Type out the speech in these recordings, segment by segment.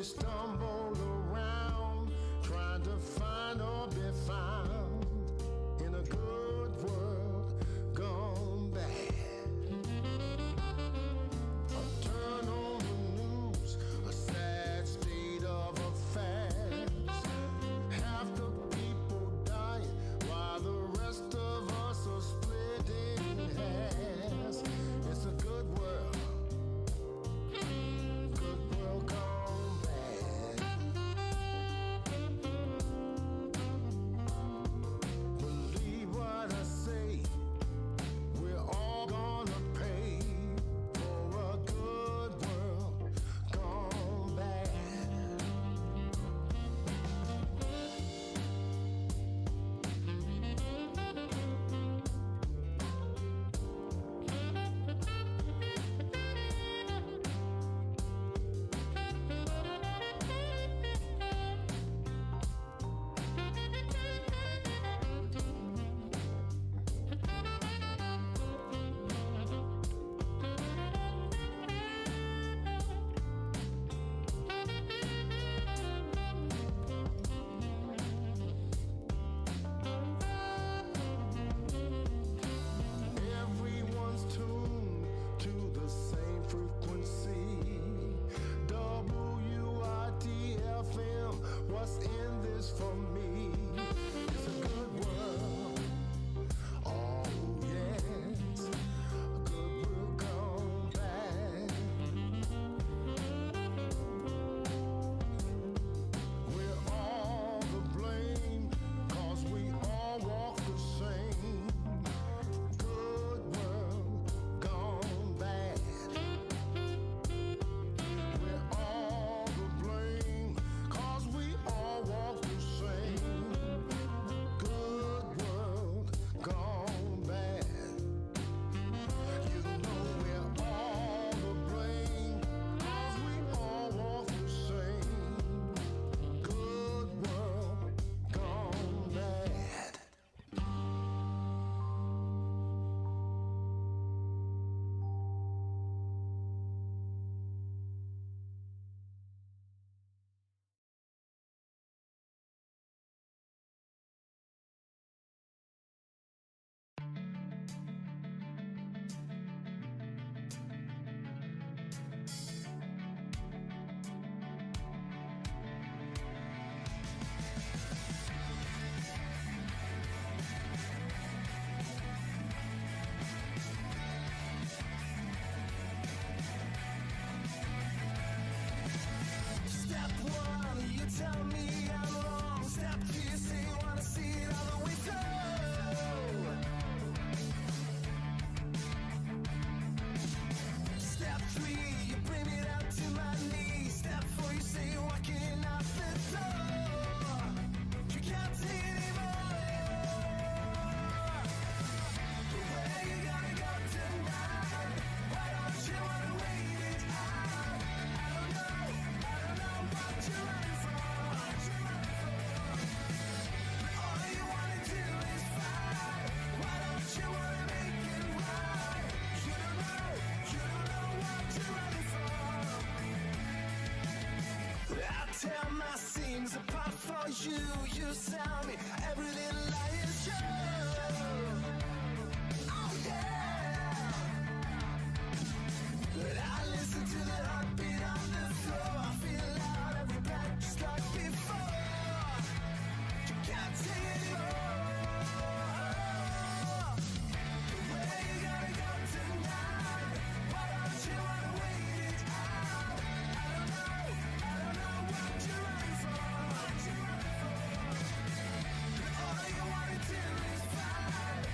stumble around trying to find or be found in a good world gone bad. A turn on the news, a sad state of affairs. Half the people dying while the rest of us are splitting hairs. It's a good world. You tell me every little lie is true. Oh yeah. But I listen to the heartbeat on the floor. I feel loud every back just like before. You can't take it anymore. Where you gonna go tonight? Why don't you wanna wait it out? I don't know what you're running for. All you wanna do is fight.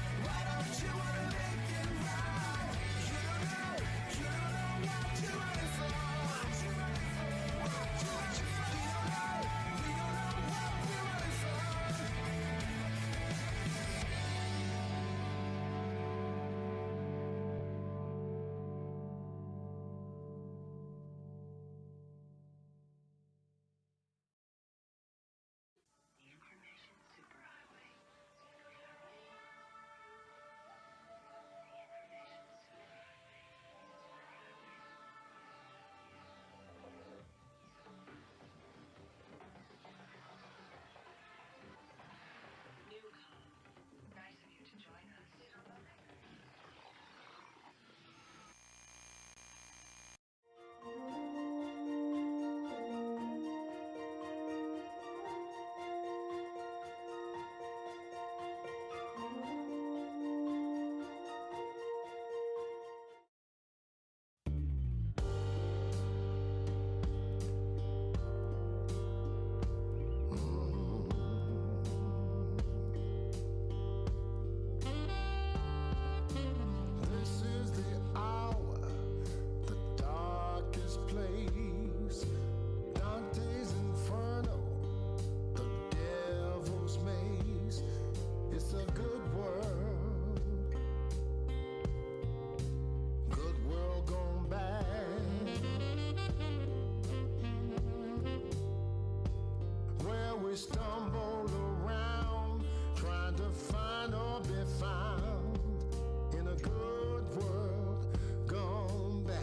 stumble around trying to find or be found in a good world gone bad.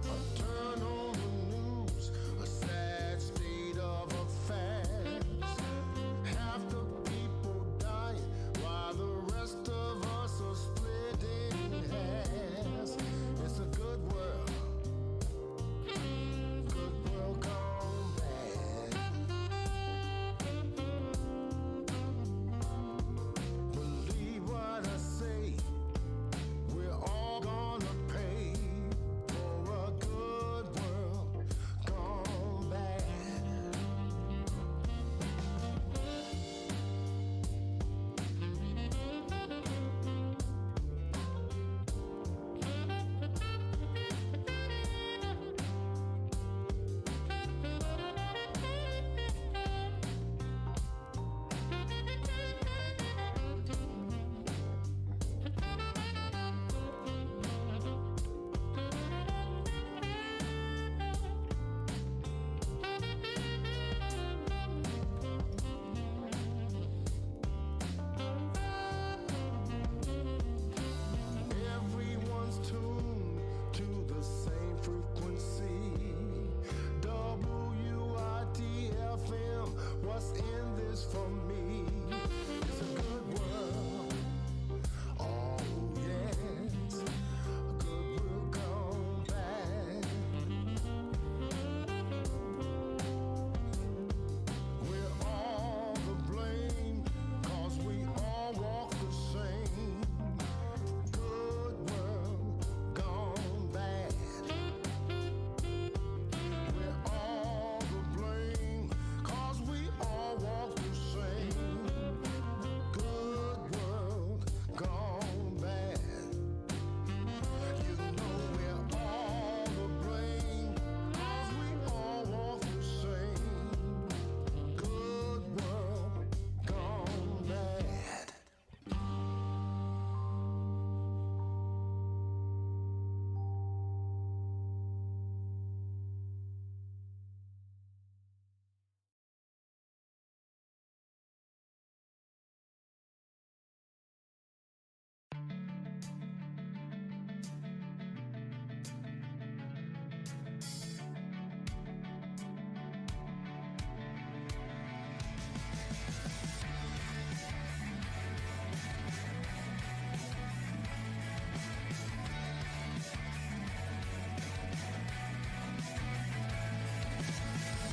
A turn on the news, a sad state of affairs. Half the people dying while the rest of us are split in halves. It's a good world gone bad. Believe what I say, we're all gonna pay for a good world gone bad. Everyone's tuned to the same frequency. WITFM, what's in this for me? It's a good world. Oh yes, a good world gone bad. We're all to blame, 'cause we all walk the same. Good world gone bad. We're all to blame, 'cause we all walk the same. Good world gone bad. You know we're all to blame, 'cause we all walk the same. Good world gone bad.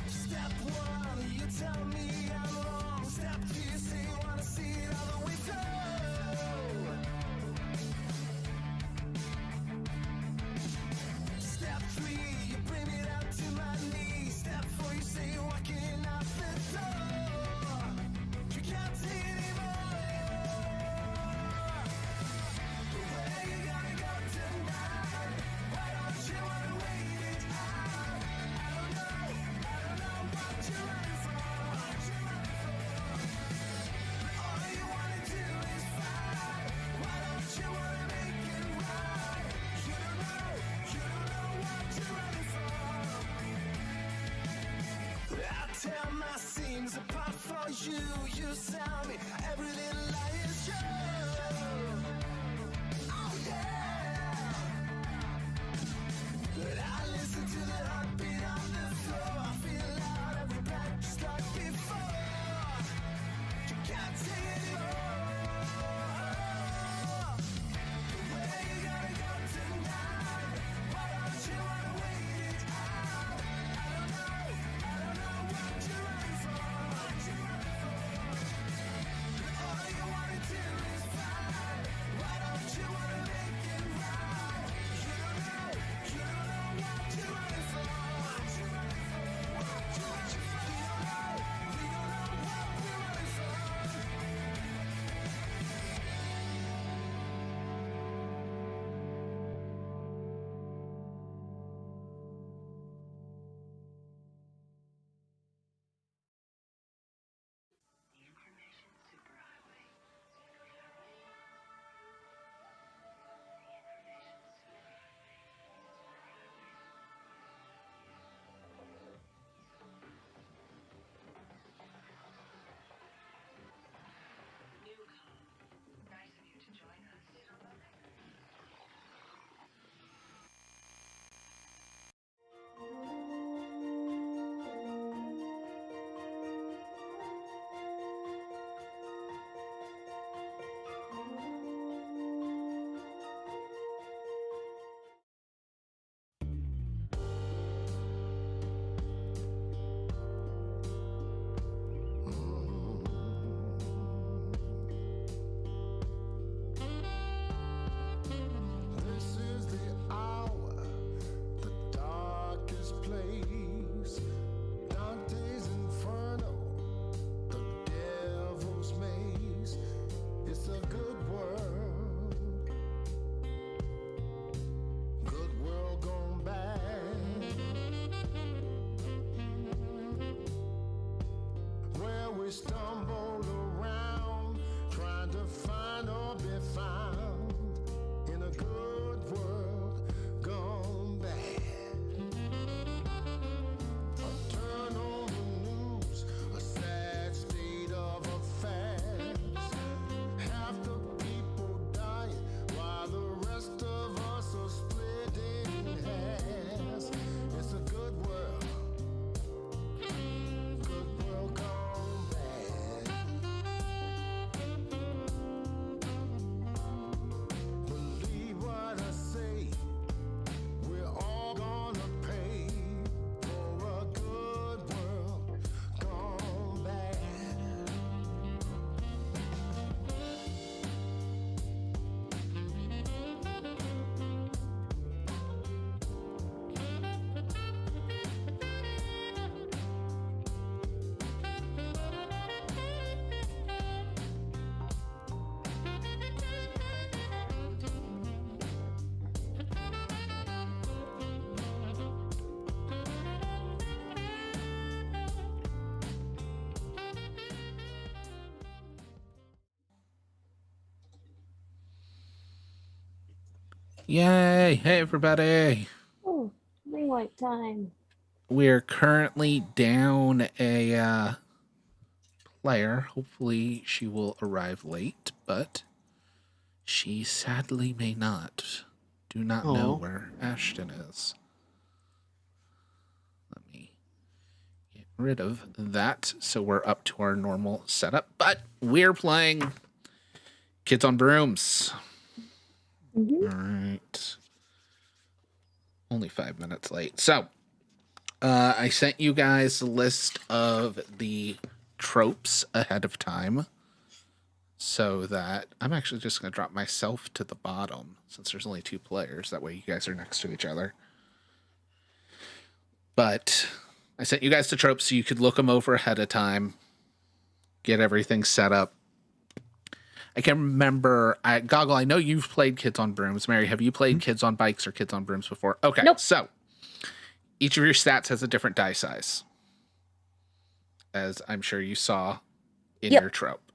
Step one, you tell me I'm wrong. Step two, you say you wanna see it all the way through. Step three, you bring me down to my knees. Step four, you say you're walking out the door. You can't take it anymore. But where you gonna go tonight? Why don't you wanna wait it out? I don't know what you're running from. All you wanna do is fight. Why don't you wanna make it right? You don't know what you're running from. I tear my seams apart for you. You sell me every little lie is true. Oh yeah. But I listen to the heartbeat on the floor. I feel out every breath just like before. You can't take it anymore. But where you gonna go tonight? Why don't you wanna wait it out? I don't know what you're running from. All you wanna do is fight. we stumble around trying to find or be found in a good world gone bad. A turn on the news, a sad state of affairs. Half the people dying while the rest of us are splitting hairs. It's a good world gone bad. Believe what I say, we're all gonna pay for a good world gone bad. Yay! Hey, everybody! Oh, daylight time. We're currently down a player. Hopefully, she will arrive late, but she sadly may not. Do not know where Ashton is. Let me get rid of that so we're up to our normal setup. But we're playing Kids on Brooms. Mm-hmm. All right. Only 5 minutes late. So, I sent you guys a list of the tropes ahead of time so that I'm actually just going to drop myself to the bottom since there's only 2 players. That way you guys are next to each other. But I sent you guys the tropes so you could look them over ahead of time, get everything set up. I can remember, Goggle, I know you've played Kids on Brooms. Mary, have you played Kids on Bikes or Kids on Brooms before? Okay, Nope. So each of your stats has a different die size, as I'm sure you saw in your trope.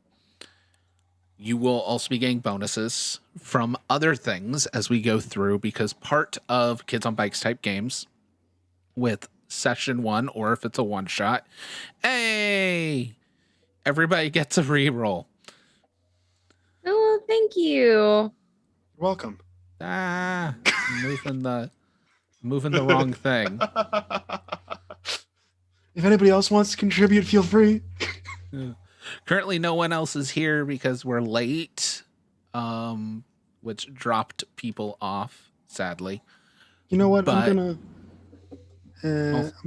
You will also be getting bonuses from other things as we go through, because part of Kids on Bikes type games with session 1, or if it's a one-shot, hey, everybody gets a reroll. Oh, thank you. Welcome. Moving the wrong thing. If anybody else wants to contribute, feel free. Currently, no one else is here because we're late, which dropped people off, sadly. You know what? But- I'm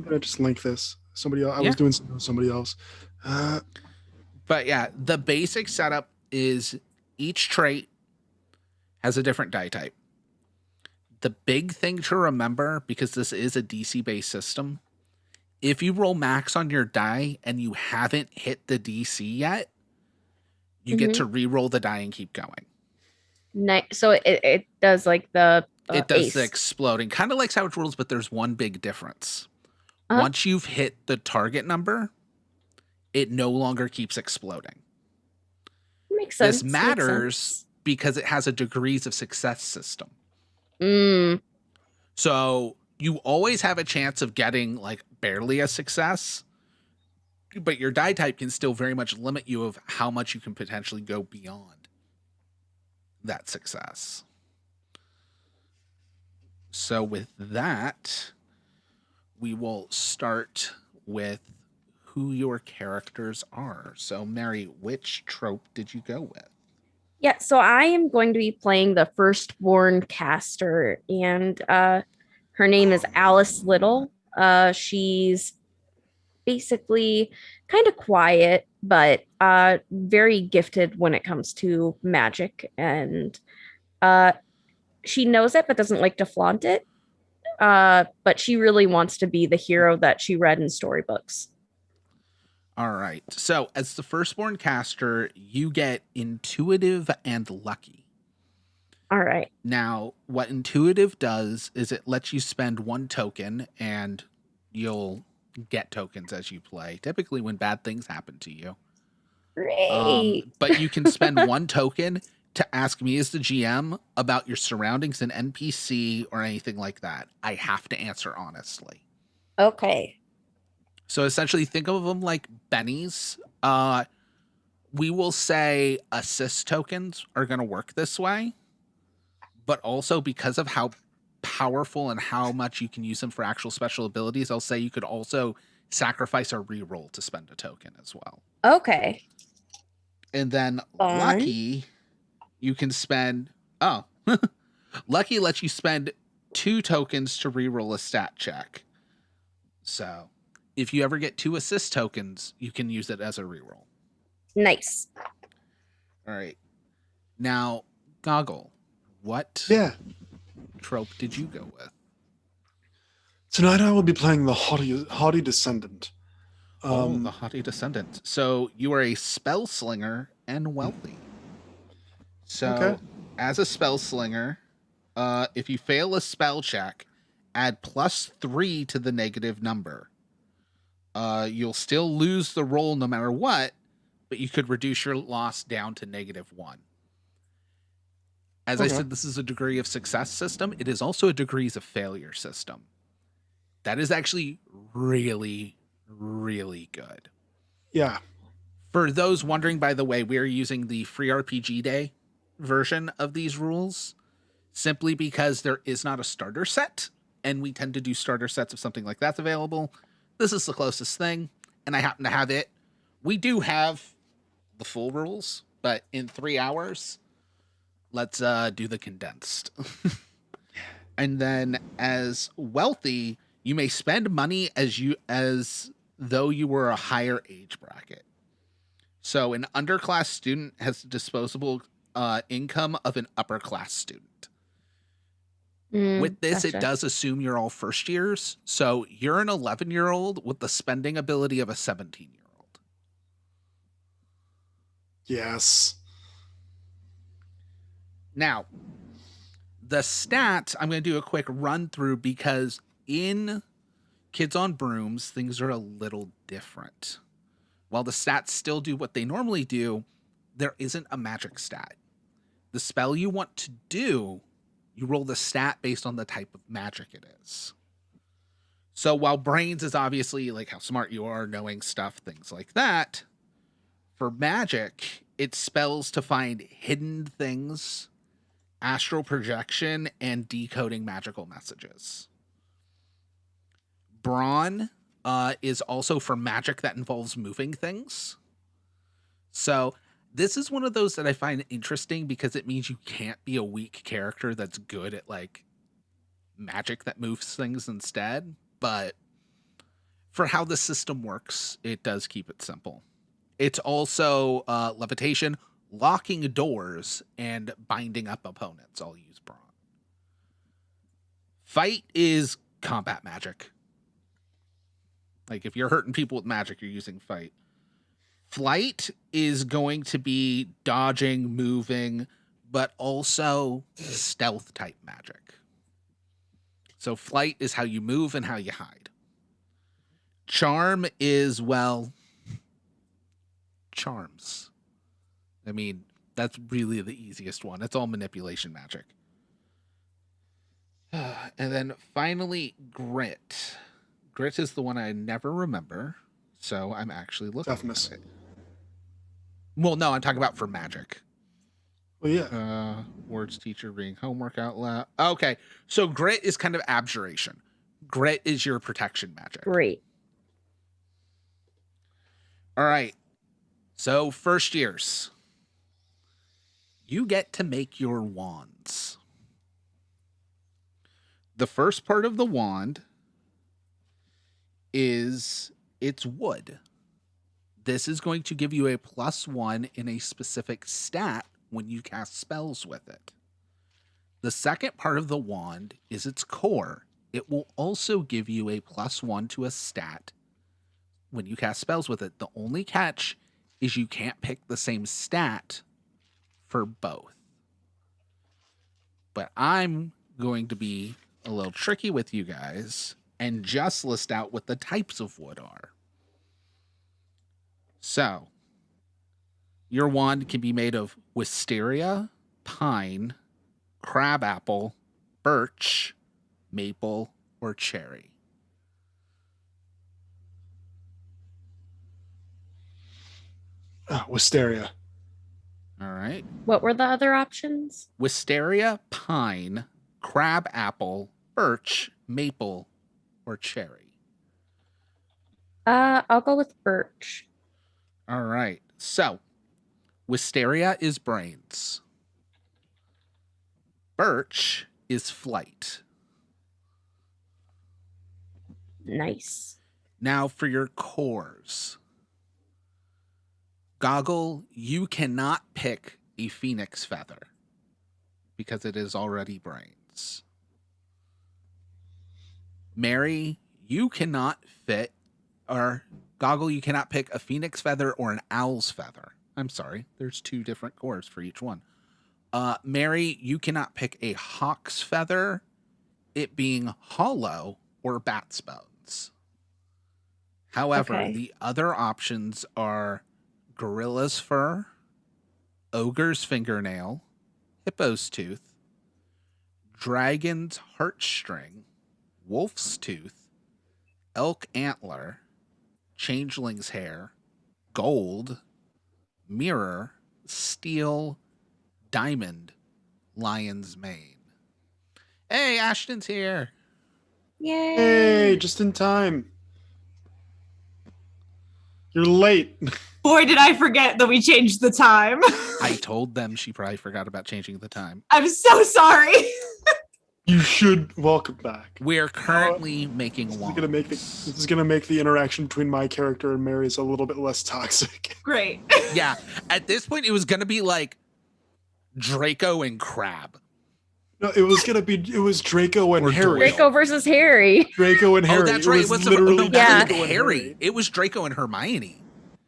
gonna just link this. Somebody else. I was doing something with somebody else. But yeah, the basic setup is each trait has a different die type. The big thing to remember, because this is a DC-based system, if you roll max on your die and you haven't hit the DC yet, you get to re-roll the die and keep going. Nice. So it does like the it does ace. the exploding, kind of like Savage Rules, but there's one big difference. Uh-huh. Once you've hit the target number, it no longer keeps exploding. Makes sense. This matters because it has a degrees of success system. So you always have a chance of getting like barely a success, but your die type can still very much limit you of how much you can potentially go beyond that success. So with that, we will start with who your characters are. So Mary, which trope did you go with? Yeah, so I am going to be playing the firstborn caster, and her name is Alice Little. She's basically kind of quiet, but very gifted when it comes to magic, and she knows it but doesn't like to flaunt it. But she really wants to be the hero that she read in storybooks. All right. So as the firstborn caster, you get intuitive and lucky. All right. Now, what intuitive does is it lets you spend 1 token and you'll get tokens as you play, typically when bad things happen to you. Great. But you can spend one token to ask me as the GM about your surroundings and NPC or anything like that. I have to answer honestly. Okay. So essentially, think of them like bennies. We will say assist tokens are going to work this way, but also because of how powerful and how much you can use them for actual special abilities, I'll say you could also sacrifice a reroll to spend a token as well. Okay. And then Fun. lucky, you can spend. Oh, lucky lets you spend 2 tokens to reroll a stat check. So if you ever get 2 assist tokens, you can use it as a reroll. Nice. All right. Now, Goggle, what Yeah. trope did you go with? Tonight I will be playing the haughty descendant. The haughty descendant. So you are a spell slinger and wealthy. So Okay. as a spell slinger, if you fail a spell check, add +3 to the negative number. You'll still lose the roll no matter what, but you could reduce your loss down to -1. As I said, this is a degree of success system. It is also a degrees of failure system. That is actually really, really good. Yeah. For those wondering, by the way, we are using the free RPG Day version of these rules simply because there is not a starter set, and we tend to do starter sets if something like that's available. This is the closest thing, and I happen to have it. We do have the full rules, but in 3 hours, let's do the condensed. And then as wealthy, you may spend money as though you were a higher age bracket. So an underclass student has disposable income of an upper class student. With this, it does assume you're all first years. So you're an 11-year-old with the spending ability of a 17-year-old. Yes. Now, the stats, I'm going to do a quick run through because in Kids on Brooms, things are a little different. While the stats still do what they normally do, there isn't a magic stat. The spell you want to do, you roll the stat based on the type of magic it is. So while brains is obviously like how smart you are, knowing stuff, things like that, for magic, it spells to find hidden things, astral projection, and decoding magical messages. Brawn is also for magic that involves moving things. So this is one of those that I find interesting because it means you can't be a weak character that's good at like magic that moves things instead. But for how the system works, it does keep it simple. It's also levitation, locking doors, and binding up opponents. I'll use brawn. Fight is combat magic. Like if you're hurting people with magic, you're using fight. Flight is going to be dodging, moving, but also stealth type magic. So flight is how you move and how you hide. Charm is, well, charms. I mean, that's really the easiest one. It's all manipulation magic. And then finally, grit. Grit is the one I never remember, so I'm actually looking Deafness. at it. Well, no, I'm talking about for magic. Well, yeah. Words teacher reading homework out loud. Okay, so grit is kind of abjuration. Grit is your protection magic. Great. All right, so first years. You get to make your wands. The first part of the wand is it's wood. This is going to give you a +1 in a specific stat when you cast spells with it. The second part of the wand is its core. It will also give you a +1 to a stat when you cast spells with it. The only catch is you can't pick the same stat for both. But I'm going to be a little tricky with you guys and just list out what the types of wood are. So, Your wand can be made of wisteria, pine, crabapple, birch, maple, or cherry. Wisteria. All right. What were the other options? Wisteria, pine, crabapple, birch, maple, or cherry. I'll go with birch. All right. So, wisteria is brains. Birch is flight. Nice. Now for your cores. Goggle, you cannot pick a phoenix feather because it is already brains. Mary, you cannot fit, or Goggle, you cannot pick a phoenix feather or an owl's feather. I'm sorry, there's 2 different cores for each one. Mary, you cannot pick a hawk's feather, it being hollow, or bat's bones. However, Okay. the other options are gorilla's fur, ogre's fingernail, hippo's tooth, dragon's heartstring, wolf's tooth, elk antler, changeling's hair, gold, mirror, steel, diamond, lion's mane. Hey, Ashton's here. Yay. Hey, just in time. You're late. Boy, did I forget that we changed the time. I told them she probably forgot about changing the time. I'm so sorry. You should welcome back. We're currently making This is wands. gonna make the interaction between my character and Mary's a little bit less toxic. Great. Yeah, at this point, it was going to be like Draco and Crab. No, it was Draco and Or Harry. Draco versus Harry. Draco and Harry. Oh, that's right. It was literally Yeah. Draco and Harry. It was Draco and Hermione.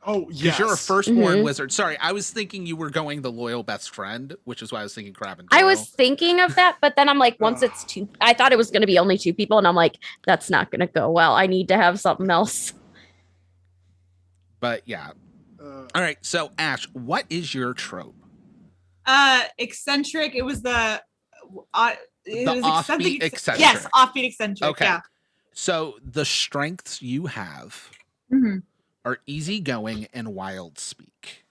Oh, Because yes. you're a firstborn Mhm. wizard. Sorry, I was thinking you were going the loyal best friend, which is why I was thinking Crab and I Doyle. was thinking of that, but then I'm like, once it's 2, I thought it was going to be only 2 people, and I'm like, that's not going to go well. I need to have something else. But yeah. Uh, All right. So, Ash, what is your trope? Eccentric. It was the The offbeat eccentric. Yes, offbeat eccentric. Okay. Yeah. So, the strengths you have Mhm. are easygoing and wild speak.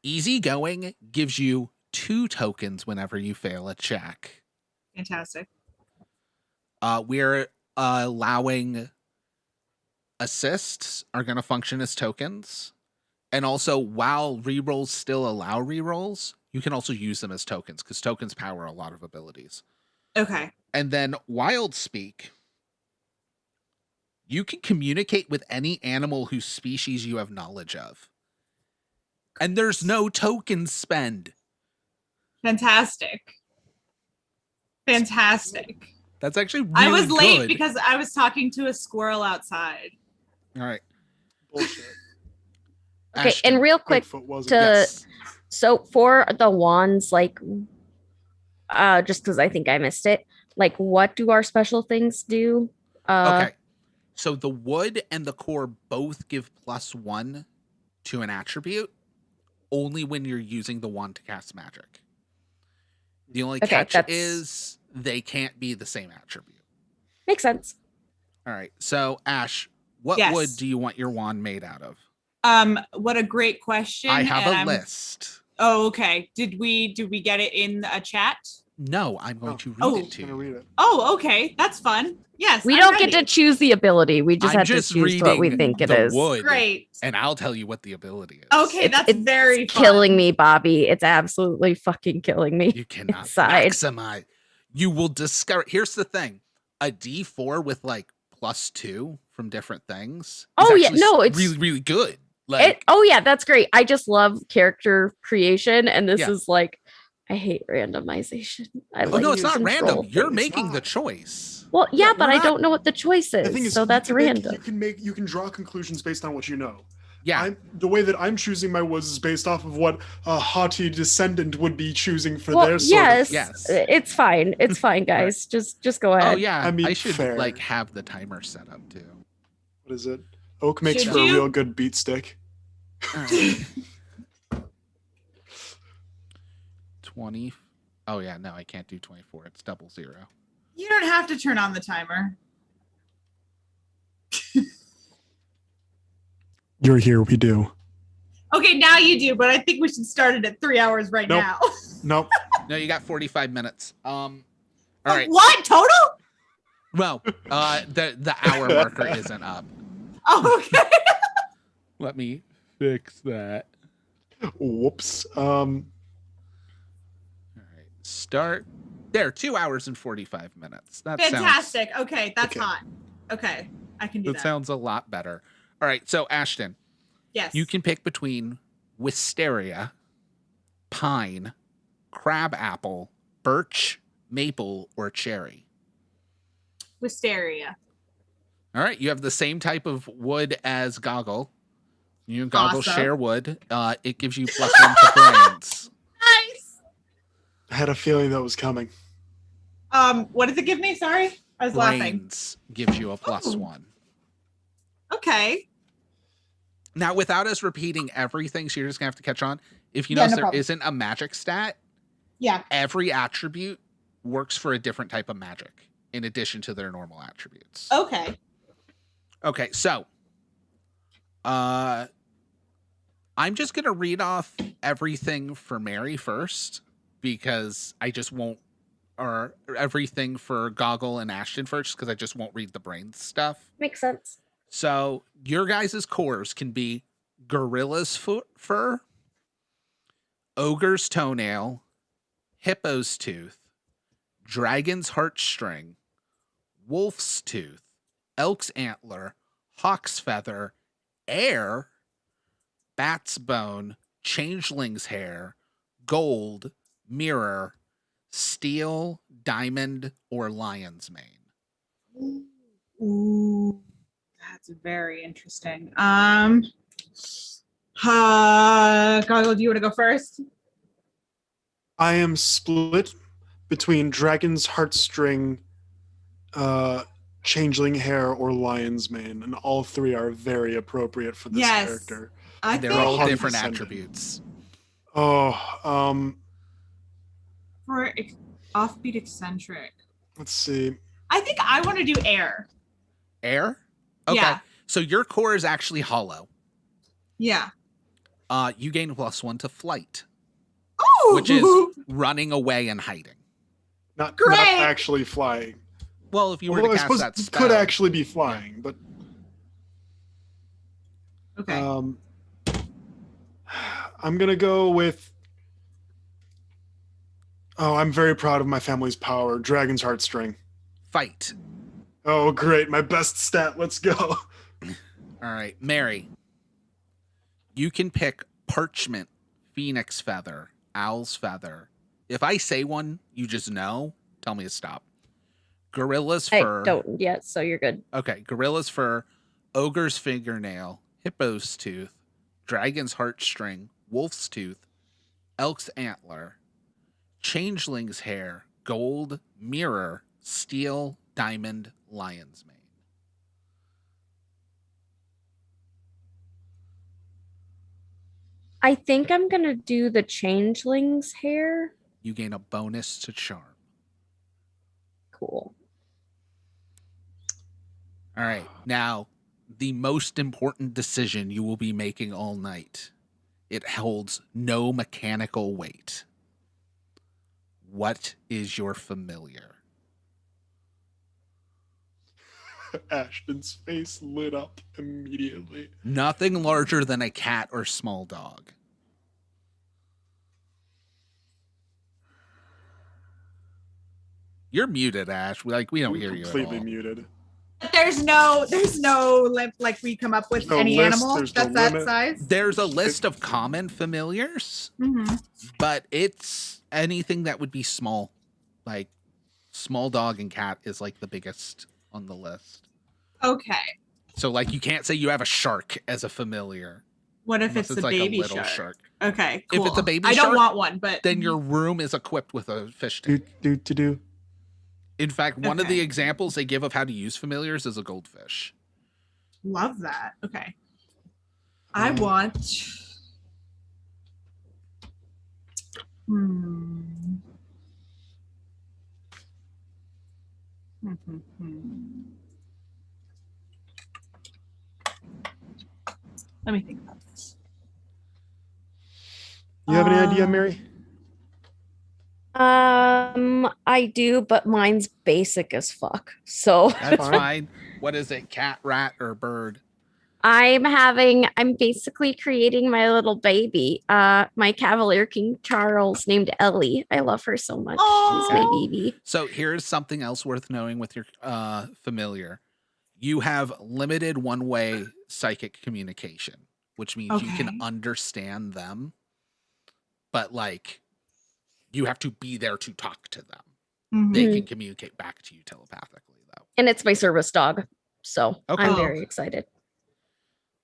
Easygoing gives you 2 tokens whenever you fail a check. Fantastic. We're allowing assists are going to function as tokens. And also, while rerolls still allow rerolls, you can also use them as tokens because tokens power a lot of abilities. Okay. And then wild speak, you can communicate with any animal whose species you have knowledge of. And there's no token spend. Fantastic. Fantastic. That's actually really I was late good. because I was talking to a squirrel outside. All right. bullshit. Okay, Ashton, and real quick, Bigfoot wasn't. to- yes. so for the wands, like, just because I think I missed it, like, what do our special things do? Okay. So the wood and the core both give +1 to an attribute only when you're using the wand to cast magic. The only Okay, catch that's- is they can't be the same attribute. Makes sense. All right. So Ash, what Yes. wood do you want your wand made out of? What a great question. I have and a I'm- list. Oh, okay. Did we get it in a chat? No, I'm going Oh. to read Oh. it I'm to gonna you. read it. Oh, okay. That's fun. Yes. We I'm don't ready. get to choose the ability. We just I'm have just to choose what we reading think it the is. wood, Great. and I'll tell you what the ability is. Okay, that's It's very fun. killing me, Bobby. It's absolutely fucking killing me. You cannot Inside. maximize. You will discover. Here's the thing: a D4 with like +2 from different things. is Oh, yeah, actually no, it's- really, really good. Like, Oh yeah, that's great. I just love character creation, and this Yeah. is like, I hate randomization. I oh like no, it's not using random. troll You're things. making the not. choice. Well, yeah, Yeah, but you're I not- don't know what the choice The thing is, is, so you that's can random. you can draw conclusions based on what you know. Yeah, The way that I'm choosing my woods is based off of what a haughty descendant would be choosing for Well, their sort yes, Yes. it's fine. It's fine, guys. Just go ahead. Oh yeah, I mean, I should fair. like have the timer set up too. What is it? Oak makes Should for a you? real good beat stick. All right. 20. Oh, yeah. No, I can't do 24. It's 00. You don't have to turn on the timer. You're here. We do. Okay, now you do, but I think we should start it at 3 hours right Nope. now. Nope. No, you got 45 minutes. All right. What? Total? Well, the hour marker isn't up. Oh, okay. Let me fix that. Whoops. All right. Start. There, 2 hours and 45 minutes. That Fantastic. Okay, that's Okay. hot. Okay, I can do That that. sounds a lot better. All right. So, Ashton, Yes. you can pick between wisteria, pine, crab apple, birch, maple, or cherry. Wisteria. All right. You have the same type of wood as Goggle. You and Goggle Awesome. share wood. It gives you +1 to brains. Nice. I had a feeling that was coming. What does it give me? Sorry, I was laughing. Brains gives you a +1. Okay. Now, without us repeating everything, so you're just gonna have to catch on. If you Yeah, notice, no there problem. isn't a magic stat. Yeah. Every attribute works for a different type of magic in addition to their normal attributes. Okay. Okay, so I'm just gonna read off everything for Mary first because I just won't, or everything for Goggle and Ashton first because I just won't read the brain stuff. Makes sense. So your guys' cores can be gorilla's fur, ogre's toenail, hippo's tooth, dragon's heartstring, wolf's tooth, elk's antler, hawk's feather, air, bat's bone, changeling's hair, gold, mirror, steel, diamond, or lion's mane. Ooh, that's very interesting. Goggle, do you want to go first? I am split between Dragon's Heartstring, Changeling Hair, or Lion's Mane, and all three are very appropriate for this Yes. character. I They're think all Hawk different descendant. attributes. Oh, for offbeat eccentric. let's see. I think I want to do air. Air? Okay. Yeah. So your core is actually hollow. Yeah. You gain +1 to flight, Oh, which is running away and hiding. Not Great! actually flying. Well, if you were Although to I cast suppose that it spell, could actually be flying, but okay. I'm gonna go with. Oh, I'm very proud of my family's power. Dragon's Heartstring. fight. Oh, great! My best stat. Let's go. All right, Mary. You can pick parchment, phoenix feather, owl's feather. If I say one, you just know. Tell me to stop. Gorilla's fur. I don't yet, so you're good. Okay, gorilla's fur, ogre's fingernail, hippo's tooth, dragon's heartstring, wolf's tooth, elk's antler, changeling's hair, gold, mirror, steel, diamond, lion's mane. I think I'm gonna do the changeling's hair. You gain a bonus to charm. Cool. All right, now the most important decision you will be making all night. It holds no mechanical weight. What is your familiar? Ashton's face lit up immediately. Nothing larger than a cat or small dog. You're muted, Ash. We don't hear you at Completely all. muted. There's no like we come up with No any list, animal there's no that's that limit. size. There's a list of common familiars, Mm-hmm. but it's anything that would be small. Like small dog and cat is like the biggest on the list. Okay. So like you can't say you have a shark as a familiar. What if Unless it's a like baby a little shark? Okay, If cool. it's a baby I don't shark, want one, but Then your room is equipped with a fish tank. Do. In fact, one of the Okay. examples they give of how to use familiars is a goldfish. love that. Okay. I Uh, want. Hmm. Let me think about this. You have any idea, Mary? I do, but mine's basic as fuck. So That's Fine. fine. What is it? Cat, rat, or bird? I'm basically creating my little baby. My Cavalier King Charles named Ellie. I love her so much. She's my Aw. baby. So here's something else worth knowing with your familiar. You have limited one-way psychic communication, which means you can Okay. understand them, but like you have to be there to talk to them. Mhm. They can communicate back to you telepathically, though. And it's my service dog. So Okay. I'm Oh. very excited.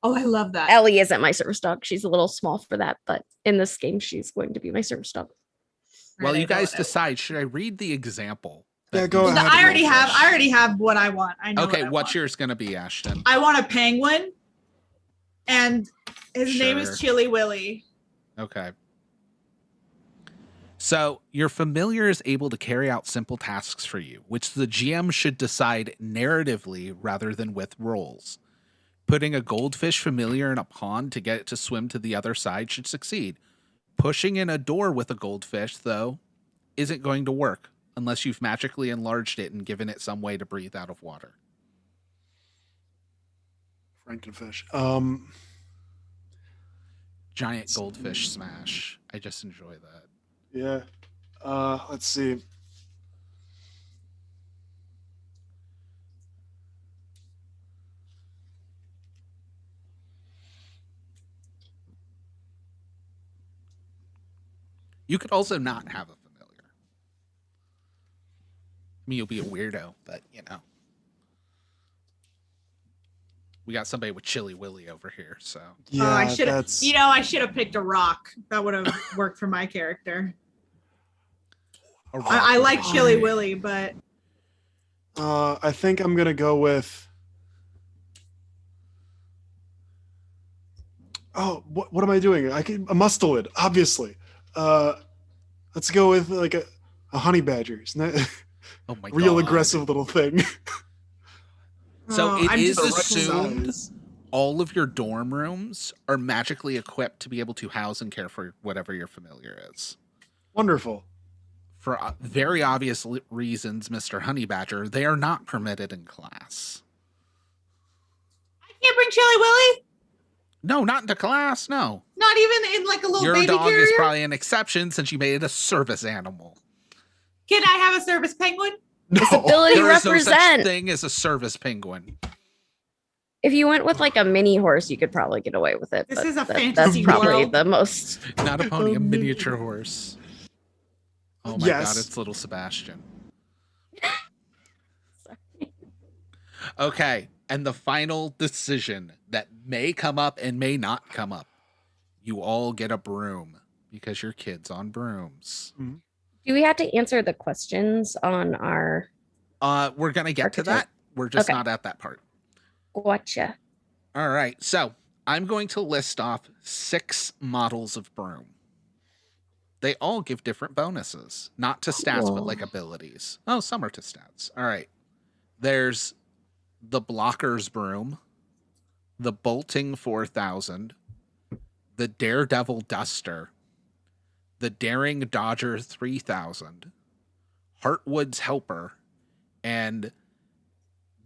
Oh, I love that. Ellie isn't my service dog. She's a little small for that, but in this game, she's going to be my service dog. Well, Right, you I know guys what I decide. Should I read the example? Yeah, that go uses ahead. I already goldfish? have. I already have what I want. I know. Okay, what I what's want. yours going to be, Ashton? I want a penguin, and his name Sure. is Chili Willy. Okay. So your familiar is able to carry out simple tasks for you, which the GM should decide narratively rather than with rolls. Putting a goldfish familiar in a pond to get it to swim to the other side should succeed. Pushing in a door with a goldfish, though, isn't going to work unless you've magically enlarged it and given it some way to breathe out of water. Frankenfish. Giant goldfish smash. I just enjoy that. Yeah. Let's see. You could also not have a familiar. I mean, you'll be a weirdo, but you know. We got somebody with Chili Willy over here, so. Yeah, I should have. that's. I should have picked a rock. That would have worked for my character. I like Alright. Chili Willy, but I think I'm gonna go with. Oh, what am I doing? A mustelid, obviously. Let's go with like a honey badger. Isn't that Oh my real God. aggressive little thing? So it I'm is just- assumed Size. all of your dorm rooms are magically equipped to be able to house and care for whatever your familiar is. Wonderful. For very obvious reasons, Mr. Honey Badger, they are not permitted in class. I can't bring Chili Willy. No, not into class, no. Not even in like a little Your baby dog carrier. is probably an exception since you made it a service animal. Can I have a service penguin? No. Disability There is no such represent. thing as a service penguin. If you went with like a mini horse, you could probably get away with it. This but is a that's fantasy probably world. the most. Not a pony, a Um, miniature horse. Oh my Yes. God, it's little Sebastian. Okay, and the final decision that may come up and may not come up. You all get a broom because your kid's on brooms. Do we have to answer the questions on our We're gonna get to Archetype. that. We're just Okay. not at that part. gotcha? All right, so I'm going to list off 6 models of broom. They all give different bonuses, not to stats, but Cool. like abilities. Oh, some are to stats. All right. There's the Blocker's Broom, the Bolting 4000, the Daredevil Duster, the Daring Dodger 3000, Heartwood's Helper, and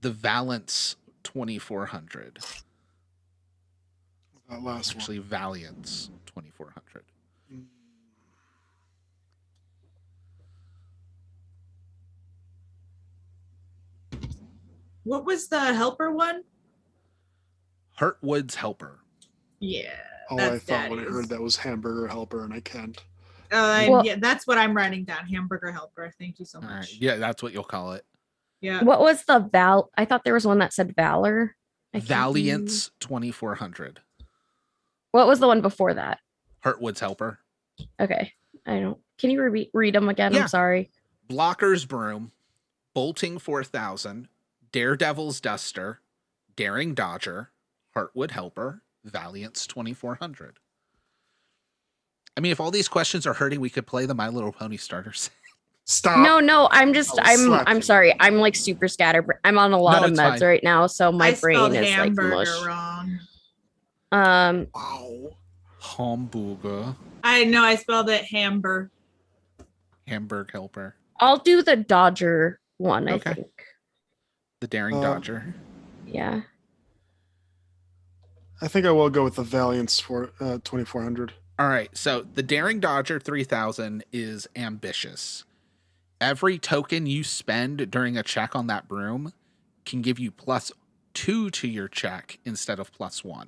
the Valance 2400. That last one. Actually, Valiance 2400. What was the helper one? Heartwood's Helper. Yeah. All I that's thought when I Daddy's. heard that was hamburger helper, and I can't. Well- Yeah, that's what I'm writing down. Hamburger helper. Thank you so All much. right. Yeah, that's what you'll call it. Yeah. What was the Val? I thought there was one that said Valor. I can't Valiance 2400. What was the one before that? Heartwood's Helper. Okay. I don't. Can you read them again? Yeah. I'm sorry. Blocker's Broom, Bolting 4000, Daredevil's Duster, Daring Dodger, Heartwood Helper, Valiant's 2400. I mean, if all these questions are hurting, we could play the My Little Pony starters. Stop. No, I'm just I'll slap I'm you. sorry. I'm like super scattered. I'm on a lot No, of it's meds fine. right now, so my I spelled brain is like hamburger mush. wrong. Wow. Hamburger. I know I spelled it hamburger. Hamburg helper. I'll do the Dodger one, Okay. I think. The Daring Dodger. Yeah. I think I will go with the Valiance for 2400. All right. So the Daring Dodger 3000 is ambitious. Every token you spend during a check on that broom can give you +2 to your check instead of +1.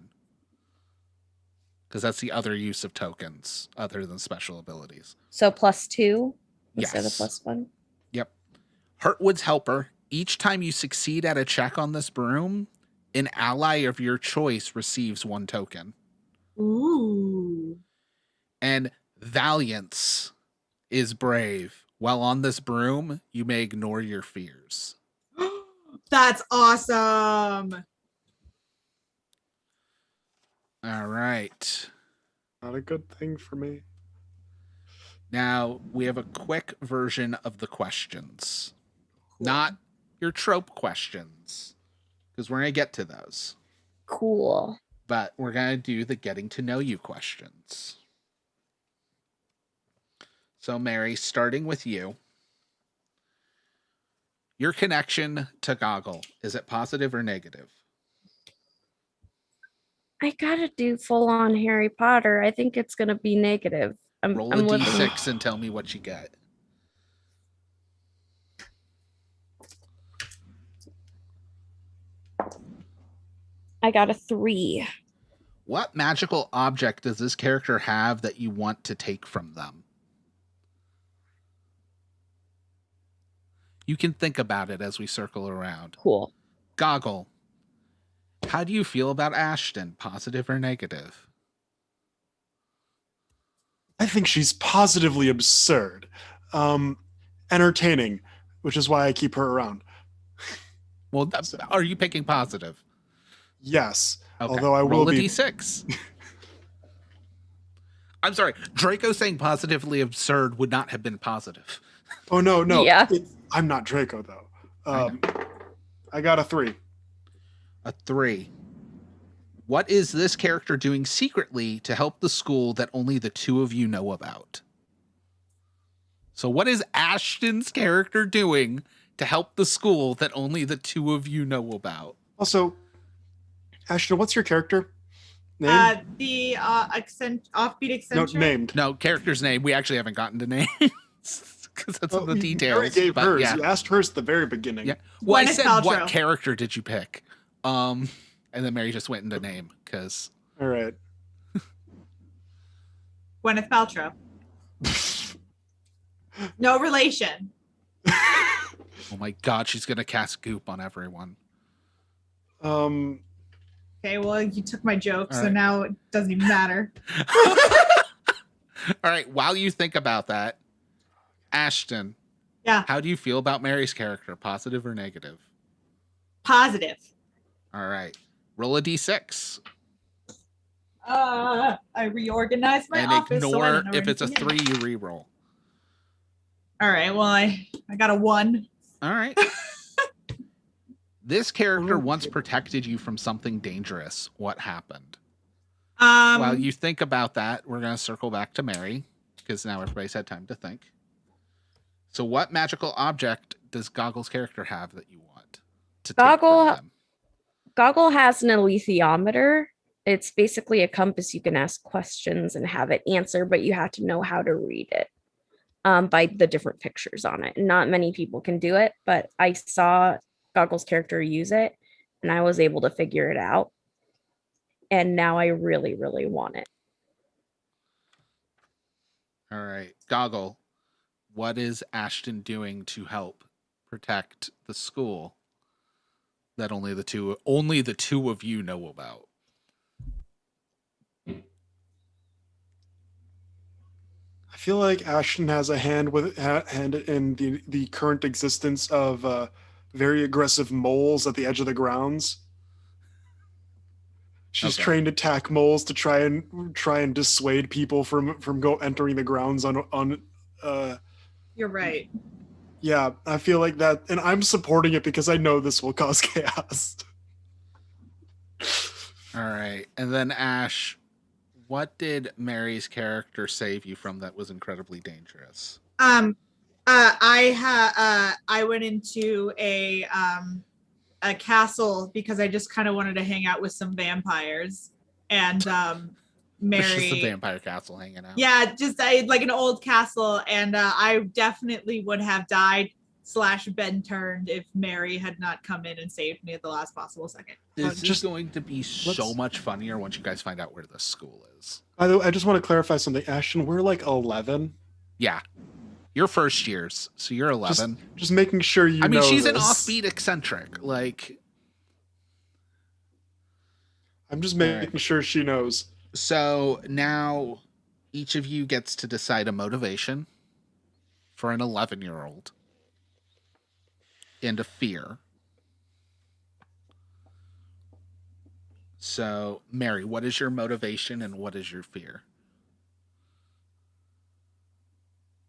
Because that's the other use of tokens other than special abilities. So +2 instead Yes. of +1. Yep. Hurtwood's Helper. Each time you succeed at a check on this broom, an ally of your choice receives 1 token. Ooh. And Valiance is brave. While on this broom, you may ignore your fears. That's awesome. All right. Not a good thing for me. Now we have a quick version of the questions. Not your trope questions, because we're going to get to those. Cool. But we're going to do the getting to know you questions. So, Mary, starting with you. Your connection to Goggle, is it positive or negative? I gotta do full on Harry Potter. I think it's gonna be negative. Roll a I'm living- d6 and tell me what you get. I got a 3. What magical object does this character have that you want to take from them? You can think about it as we circle around. Cool. Goggle. How do you feel about Ashton? Positive or negative? I think she's positively absurd. Entertaining, which is why I keep her around. Well, are you picking positive? Yes. Okay. Although I Roll will a be d6. I'm sorry. Draco saying positively absurd would not have been positive. Oh no. Yeah. I'm not Draco though. I I got a 3. A 3. What is this character doing secretly to help the school that only the 2 of you know about? So what is Ashton's character doing to help the school that only the 2 of you know about? Also, Ashton, what's your character name? The offbeat No, eccentric. named. No, character's name. We actually haven't gotten to names because that's in the You details. already gave but hers. yeah. You asked hers at the very beginning. Yeah. Well, I Gwyneth said, Paltrow. what character did you pick? And then Mary just went into name because All right. Gwyneth Paltrow. No relation. oh my god, she's gonna cast goop on everyone. Okay, well, you took my joke, All so right. now it doesn't even matter. All right, while you think about that, Ashton, Yeah, how do you feel about Mary's character? Positive or negative? positive. All right, roll a d6 I reorganized my and office. so I ignore don't know if it's a anything. 3. You re-roll. All right, well, I got a 1. All right. This character once protected you from something dangerous. What happened? While you think about that, we're going to circle back to Mary because now everybody's had time to think. So, what magical object does Goggle's character have that you want to take Goggle- from them? Goggle has an alethiometer. It's basically a compass you can ask questions and have it answer, but you have to know how to read it by the different pictures on it. Not many people can do it, but I saw Goggle's character use it and I was able to figure it out. And now I really, really want it. All right, Goggle, what is Ashton doing to help protect the school that only the two of you know about? I feel like Ashton has a hand in the current existence of very aggressive moles at the edge of the grounds. She's Okay. trained attack moles to try and dissuade people from entering the grounds on You're right. yeah, I feel like that, and I'm supporting it because I know this will cause chaos. All right. And then Ash, what did Mary's character save you from that was incredibly dangerous? I went into a castle because I just kind of wanted to hang out with some vampires, and It's just a Mary. vampire castle hanging out. Yeah, just like an old castle, and I definitely would have died / been turned if Mary had not come in and saved me at the last possible second. This is just- going to be so much funnier once you guys find out where the school is. By the way, I just want to clarify something, Ashton. We're like 11. Yeah. You're first years, so you're 11. Just making sure you know. I mean, she's an this. offbeat eccentric. Like, I'm just making sure she knows. so now each of you gets to decide a motivation for an 11-year-old and a fear. So, Mary, what is your motivation and what is your fear?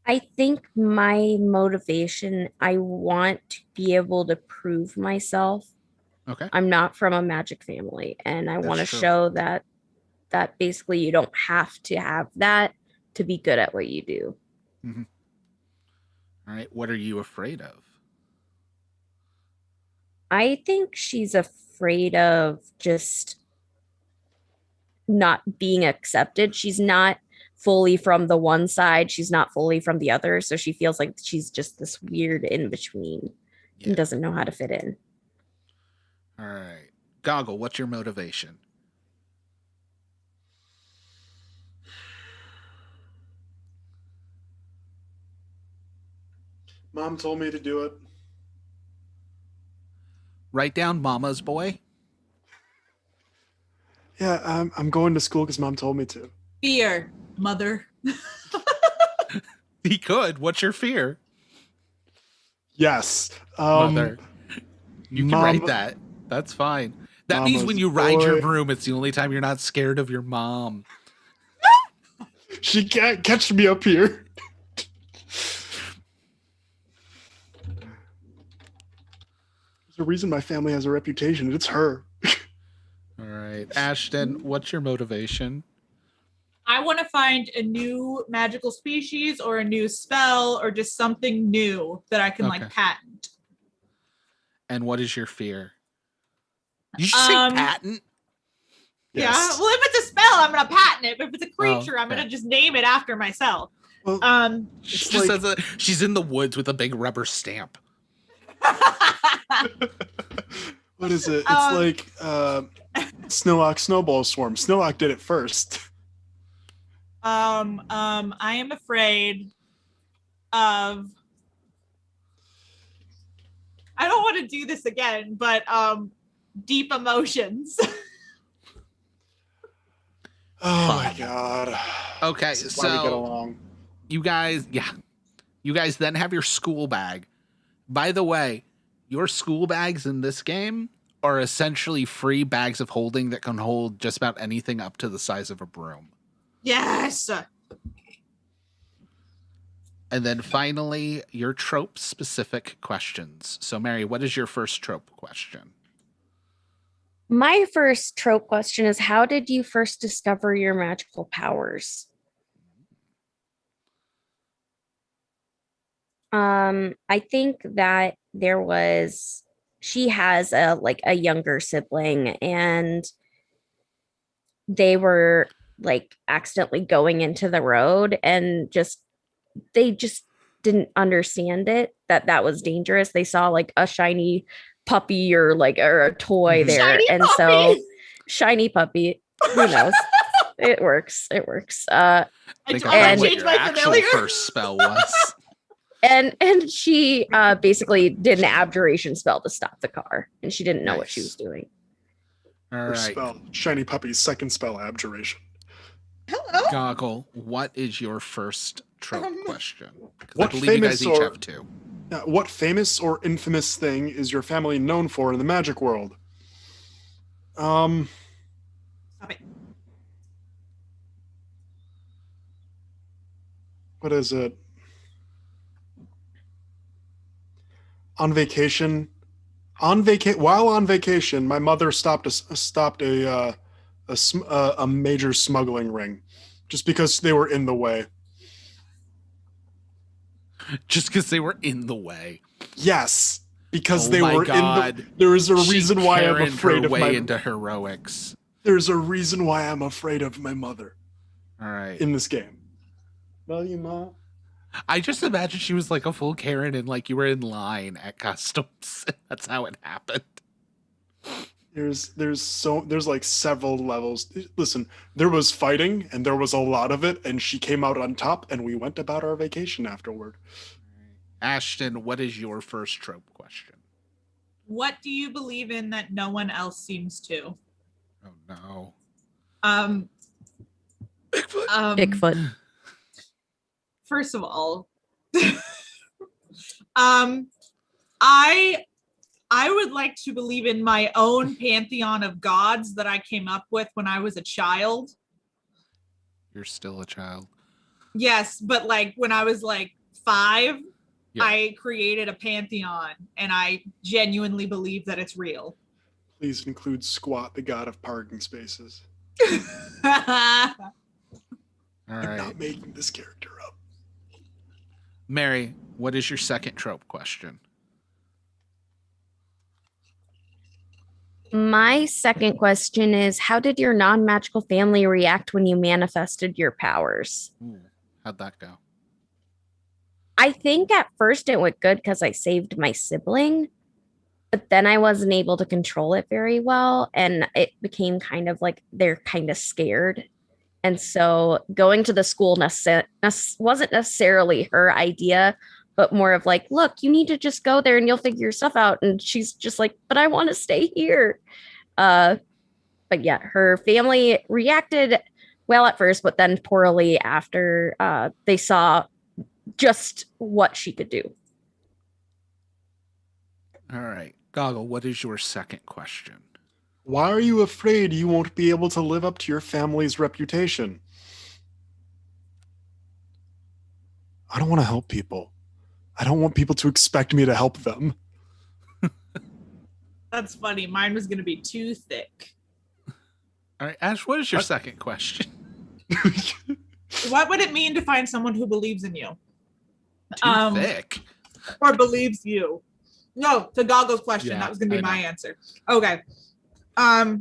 I think my motivation, I want to be able to prove myself. Okay. I'm not from a magic family, and I want to true. show that basically you don't have to have that to be good at what you do. All right. What are you afraid of? I think she's afraid of just not being accepted. She's not fully from the one side, she's not fully from the other, so she feels like she's just this weird in between and doesn't know how to fit in. All right. Goggle, what's your motivation? Mom told me to do it. Write down Mama's boy. Yeah, I'm going to school because Mom told me to. Fear, mother. He could. What's your fear? Yes. Mother. You can Mom- write that. That's fine. That means when Mama's you ride your boy. broom, it's the only time you're not scared of your mom. She can't catch me up here. There's a reason my family has a reputation, and it's her. All right. Ashton, what's your motivation? I want to find a new magical species or a new spell or just something new that I can Okay. like patent. And what is your fear? You should say patent. Yeah. Yes. Well, if it's a spell, I'm gonna patent it. But if it's a creature, I'm okay. gonna just name it after myself. Well, She It's just like- says she's in the woods with a big rubber stamp. what is it? It's Um, like Snowlock Snowball Swarm. Snowlock did it first. I am afraid of. I don't want to do this again, but deep emotions. Oh Fun. my god. Okay, This is why we get so along. you guys then have your school bag. By the way, your school bags in this game are essentially free bags of holding that can hold just about anything up to the size of a broom. Yes. And then finally, your trope specific questions. So, Mary, what is your first trope question? My first trope question is, how did you first discover your magical powers? I think that she has a younger sibling, and they were like accidentally going into the road, and they just didn't understand that was dangerous. They saw like a shiny puppy or a toy there, Shiny and puppy! so shiny puppy, who knows? It works. I Think want I to know what change your my actual familiar. first spell was. And she basically did an abjuration spell to stop the car, and she didn't know what she Nice. was doing. All Her right, spell. Shiny Puppy's second spell, Abjuration. Hello. Goggle, what is your first trope question? 'Cause I What believe you guys famous each or- have two. Now, what famous or infamous thing is your family known for in the magic world? what is it? On vacation. While on vacation, my mother stopped a major smuggling ring, just because they were in the way. Just because they were in the way. Yes, because Oh they my were God. in the. There is a She reason why I'm Karen'd afraid her of way my. into heroics. There's a reason why I'm afraid of my mother All right. in this game. Love you, Ma. I just imagine she was like a full Karen and like you were in line at customs. That's how it happened. There's like several levels. Listen, there was fighting and there was a lot of it, and she came out on top, and we went about our vacation afterward. Ashton, what is your first trope question? What do you believe in that no one else seems to? Oh no. Bigfoot. Bigfoot. First of all, I would like to believe in my own pantheon of gods that I came up with when I was a child. You're still a child. Yes, but like when I was like 5, Yeah. I created a pantheon and I genuinely believe that it's real. Please include Squat, the god of parking spaces. All I'm right. not making this character up. Mary, what is your second trope question? My second question is, how did your non-magical family react when you manifested your powers? Ooh, how'd that go? I think at first it went good because I saved my sibling, but then I wasn't able to control it very well. And it became kind of like they're kind of scared. And so going to the school wasn't necessarily her idea, but more of like, look, you need to just go there and you'll figure your stuff out. And she's just like, but I want to stay here. But yeah, her family reacted well at first, but then poorly after they saw just what she could do. All right. Goggle, what is your second question? Why are you afraid you won't be able to live up to your family's reputation? I don't want to help people. I don't want people to expect me to help them. That's funny. Mine was going to be too thick. All right, Ash, what is your second question? What would it mean to find someone who believes in you? Too thick. Or believes you? No, to Goggle's question. Yeah, that was going to be I my know. answer. Okay. Oh.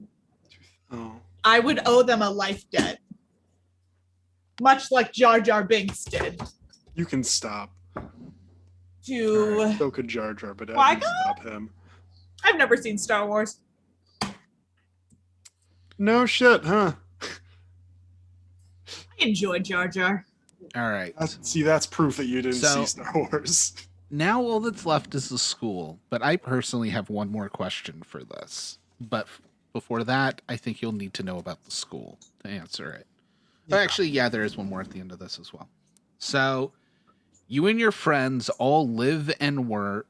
I would owe them a life debt. Much like Jar Jar Binks did. You can stop. To So could Jar Jar, but I Why can stop him. I've never seen Star Wars. No shit, huh? I enjoy Jar Jar. All right. That's proof that you didn't So- see Star Wars. Now all that's left is the school, but I personally have one more question for this. But before that, I think you'll need to know about the school to answer it. Yeah. Actually, yeah, there is one more at the end of this as well. So, you and your friends all live and learn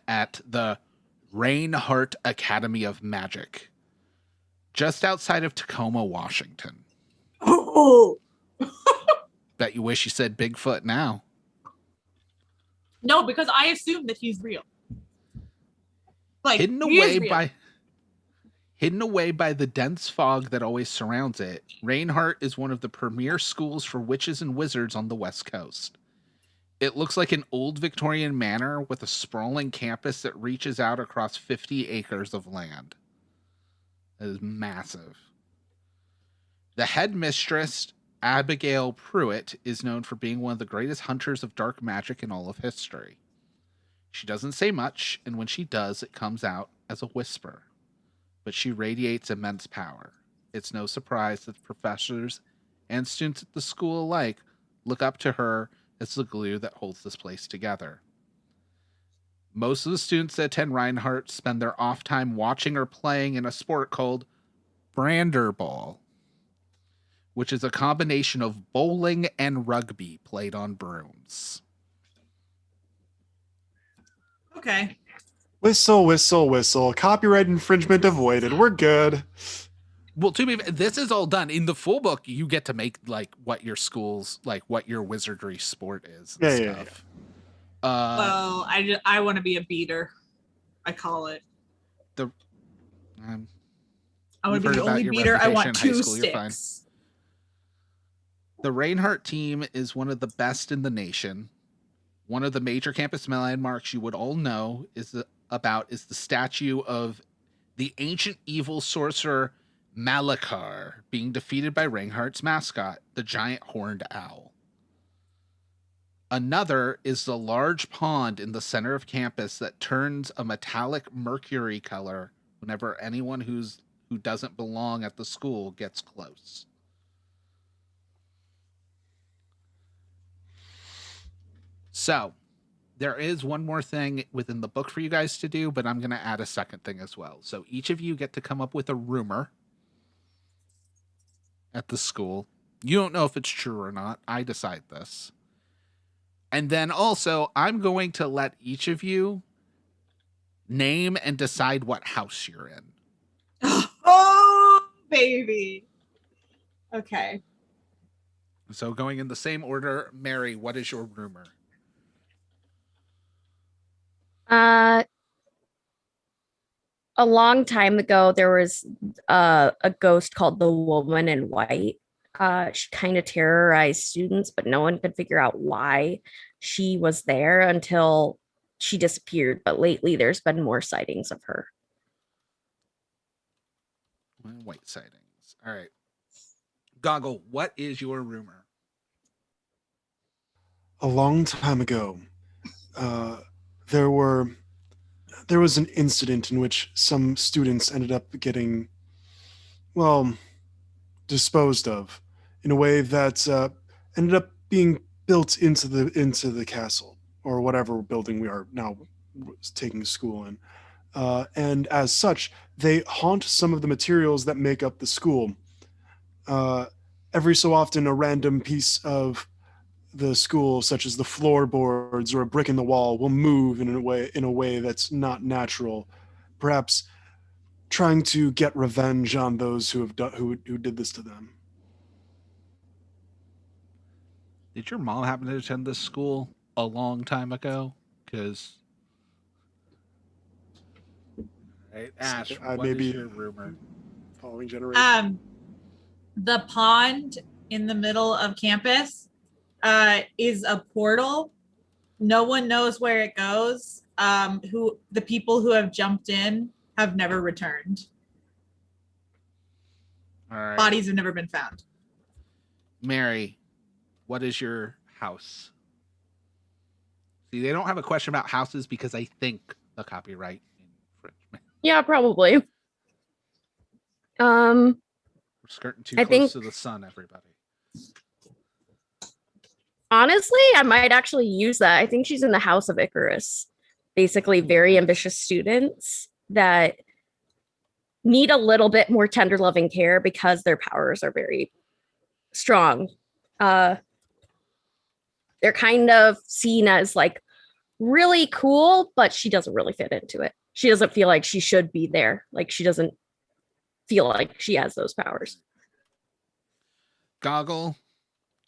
at the Reinhardt Academy of Magic, just outside of Tacoma, Washington. Oh Bet you wish you said Bigfoot now. no, because I assume that he's real. Like hidden he is away by the dense fog that always surrounds it, Reinhardt is one of the premier schools for witches and wizards on the West Coast. It looks like an old Victorian manor with a sprawling campus that reaches out across 50 acres of land. It is massive. The headmistress, Abigail Pruitt, is known for being one of the greatest hunters of dark magic in all of history. She doesn't say much, and when she does, it comes out as a whisper. But she radiates immense power. It's no surprise that professors and students at the school alike look up to her as the glue that holds this place together. Most of the students that attend Reinhardt spend their off time watching or playing in a sport called Branderball, which is a combination of bowling and rugby played on brooms. Okay. Whistle, whistle, whistle. Copyright infringement avoided. We're good. Well, to be this is all done in the full book. You get to make like what your school's like what your wizardry sport is and Yeah. stuff. Well, I want to be a beater. I call it. The I want we've to be heard the about only your beater. I reputation want in high 2 school, you're fine. sticks. The Reinhardt team is one of the best in the nation. One of the major campus landmarks you would all know is the statue of the ancient evil sorcerer Malachar being defeated by Reinhardt's mascot, the giant horned owl. Another is the large pond in the center of campus that turns a metallic mercury color whenever anyone who doesn't belong at the school gets close. So, there is one more thing within the book for you guys to do, but I'm going to add a second thing as well. So, each of you get to come up with a rumor at the school. You don't know if it's true or not. I decide this. And then also, I'm going to let each of you name and decide what house you're in. Oh, baby. Okay. So, going in the same order, Mary, what is your rumor? A long time ago, there was a ghost called the Woman in White. She kind of terrorized students, but no one could figure out why she was there until she disappeared. But lately, there's been more sightings of her. White sightings. All right. Goggle, what is your rumor? A long time ago, there was an incident in which some students ended up getting, well, disposed of in a way that ended up being built into the castle or whatever building we are now taking school in. And as such, they haunt some of the materials that make up the school. Every so often, a random piece of the school, such as the floorboards or a brick in the wall, will move in a way that's not natural, perhaps trying to get revenge on those who did this to them. Did your mom happen to attend this school a long time ago? Because, right, Ash, what is your rumor? Following generation. The pond in the middle of campus is a portal. No one knows where it goes. The people who have jumped in have never returned. All right. Bodies have never been found. Mary, what is your house? See, they don't have a question about houses because I think the copyright infringement. Yeah, probably. We're skirting too I close think- to the sun, everybody. Honestly, I might actually use that. I think she's in the House of Icarus. Basically, very ambitious students that need a little bit more tender loving care because their powers are very strong. They're kind of seen as like really cool, but she doesn't really fit into it. She doesn't feel like she should be there. Like she doesn't feel like she has those powers. Goggle,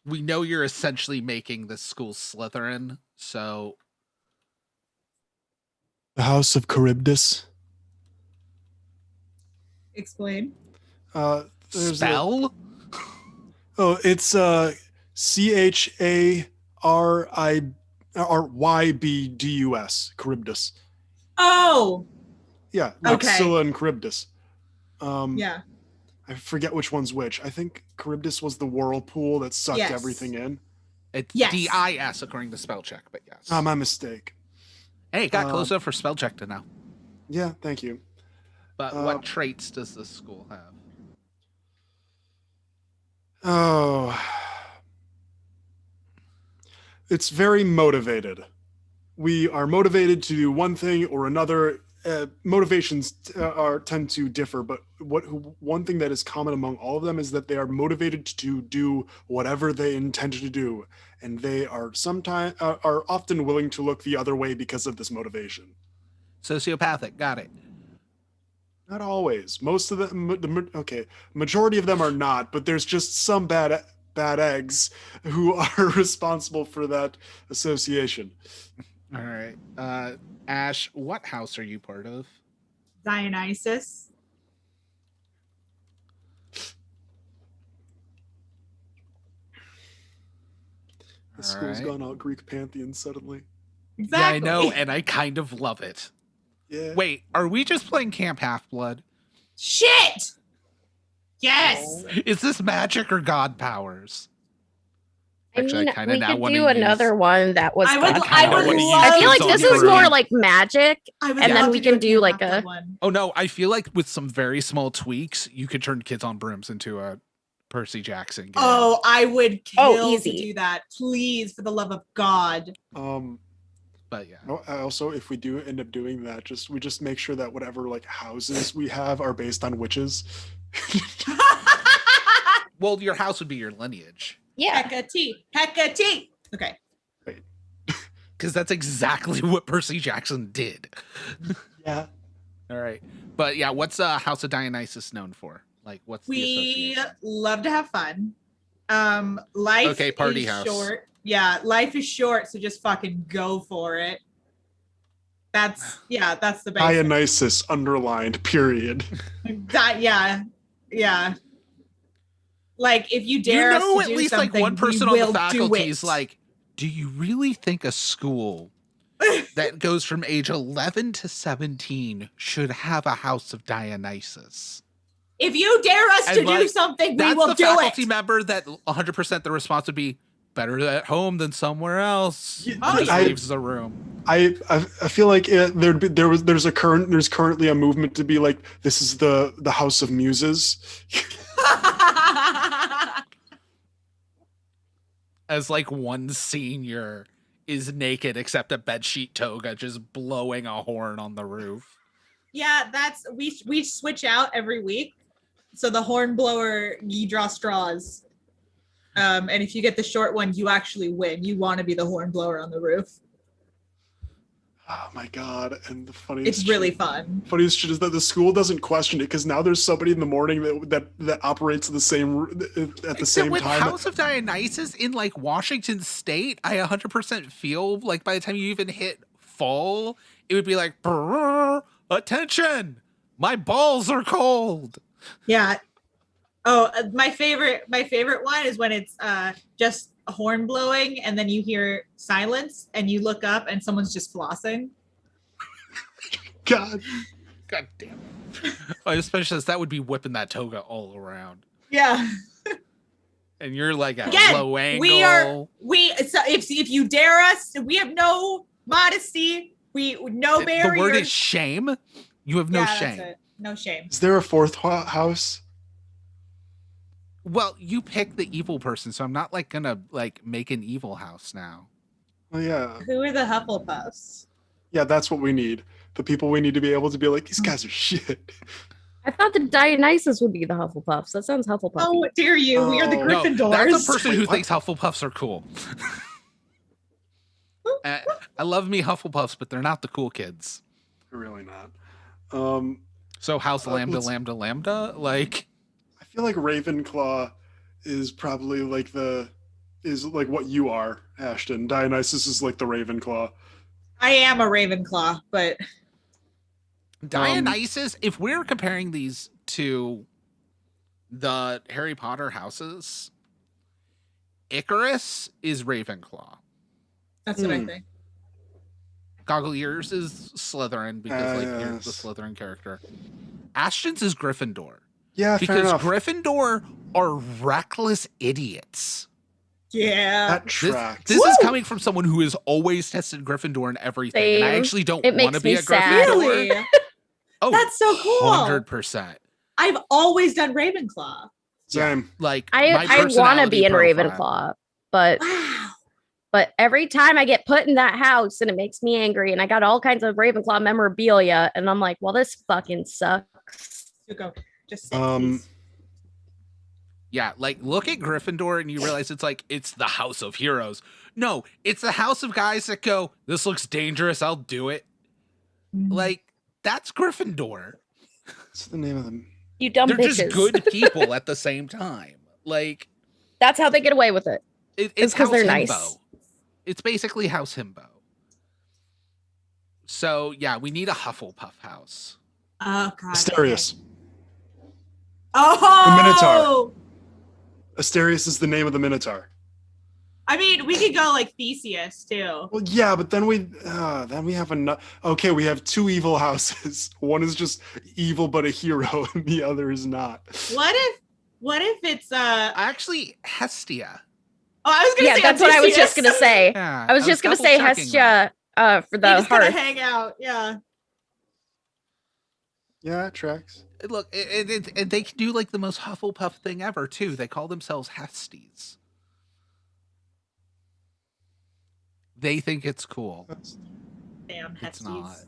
we know you're essentially making this school Slytherin, so The House of Charybdis. Explain. There's spell? it's CHARYBDUS, Charybdis. Oh, Yeah, like Okay. Scylla and Charybdis. yeah. I forget which one's which. I think Charybdis was the whirlpool that sucked Yes. everything in. It's Yes. DIS according to spell check, but yes. My mistake. Hey, it got close enough for spell check to know. Yeah, thank you. But what traits does this school have? Oh, it's very motivated. We are motivated to do one thing or another. Motivations tend to differ, but one thing that is common among all of them is that they are motivated to do whatever they intend to do, and they are often willing to look the other way because of this motivation. Sociopathic, got it. Not always. Most of them, okay, majority of them are not, but there's just some bad eggs who are responsible for that association. All right. Ash, what house are you part of? Dionysus. The All school's right. gone all Greek pantheon suddenly. Exactly. Yeah, I know, and I kind of love it. Yeah. Wait, are we just playing Camp Half-Blood? Shit. Yes. Is this magic or god powers? I Actually, I mean, kinda we now could wanna do another use- one that was. I would. God I kinda would wanna love. use I feel like kids this on is Brooms. more like magic. I would and then love we to can do do a like Catholic a- one. Oh no, I feel like with some very small tweaks, you could turn Kids on Brooms into a Percy Jackson game. Oh, I would kill Oh, to easy. do that. Please, for the love of God. But yeah. Also, if we do end up doing that, we just make sure that whatever like houses we have are based on witches. Well, your house would be your lineage. Yeah. Hecate. Okay. Because that's exactly what Percy Jackson did. Yeah. All right. But yeah, what's House of Dionysus known for? Like, what's the We association? love to have fun. Life Okay, party is house. short. Yeah, life is short, so just fucking go for it. That's the basic. Dionysus underlined, period. Yeah. Like if you dare us to at do least like something, one person we on the will do faculty it. is like, do you really think a school that goes from age 11 to 17 should have a House of Dionysus? If you dare us And, to do like, something, we That's will the do faculty it. member that 100% the response would be better at home than somewhere else. Yeah, And just I- leaves the room. I feel like there's currently a movement to be like, this is the House of Muses. As like one senior is naked except a bedsheet toga just blowing a horn on the roof. Yeah, we switch out every week. So the horn blower, you draw straws. And if you get the short one, you actually win. You want to be the horn blower on the roof. Oh my god! And the funniest It's really shit, fun. funniest shit is that the school doesn't question it because now there's somebody in the morning that operates at the same Except with time. House of Dionysus in like Washington State, I 100% feel like by the time you even hit fall, it would be like, "Brrr, attention, my balls are cold. Yeah. Oh, my favorite one is when it's just a horn blowing and then you hear silence and you look up and someone's just flossing. God, God damn it. Especially as that would be whipping that toga all around. Yeah. And you're like at Again, a low angle. so if you dare us, we have no modesty. No barriers. The word is shame. You have no Yeah, that's shame. it. No shame. is there a fourth house? Well, you pick the evil person, so I'm not like gonna like make an evil house now. Oh yeah, Who are the Hufflepuffs? yeah. That's what we need. The people we need to be able to be like, these guys are shit. I thought the Dionysus would be the Hufflepuffs. That sounds Hufflepuff. Oh, dare you? We are the Oh. No, Gryffindors. that's a person who Wait, what? thinks Hufflepuffs are cool. I love me Hufflepuffs, but they're not the cool kids. Really not. So House Lambda, let's- Lambda, Lambda, like I feel like Ravenclaw is probably like what you are, Ashton. Dionysus is like the Ravenclaw. I am a Ravenclaw, but Dionysus. If we're comparing these to the Harry Potter houses, Icarus is Ravenclaw. that's what I think. Goggle Ears is Slytherin because like you're the Yes. Slytherin character. Ashton's is Gryffindor Yeah, fair because enough. Gryffindor are reckless idiots. Yeah. That This, tracks. this is coming from someone who has always tested Gryffindor and everything, and I Same. actually don't It want to makes be me a sad. Gryffindor. Really? Oh, That's so cool. 100%. I've always done Ravenclaw. Same. Like I my want to personality be in profile. Ravenclaw, but Wow. every time I get put in that house and it makes me angry, and I got all kinds of Ravenclaw memorabilia, and I'm like, well, this fucking sucks. You go. Just sit, Um, please. Yeah, like look at Gryffindor and you realize it's the house of heroes. No, it's the house of guys that go, this looks dangerous, I'll do it. Mhm. Like, that's Gryffindor. What's the name of them? You dumb They're bitches. just good people at the same time. Like That's how they get away with it. it's 'cause House they're Himbo. nice. It's basically House Himbo. So yeah, we need a Hufflepuff house. Oh God. Asterius. okay. Oh, Minotaur. Asterius is the name of the Minotaur. I mean, we could go like Theseus too. Well, yeah, but then we have enough. Okay, we have two evil houses. One is just evil but a hero, and the other is not. What if it's Actually, Hestia. Oh, I was gonna Yeah, say that's what I was just Odysseus. gonna say. Yeah, I was just gonna say double-checking that. Hestia for They the just gonna hearth. hang out. Yeah. Yeah, it tracks. Look, and they can do like the most Hufflepuff thing ever too. They call themselves Hesties. They think it's cool. Damn It's not. Hesties.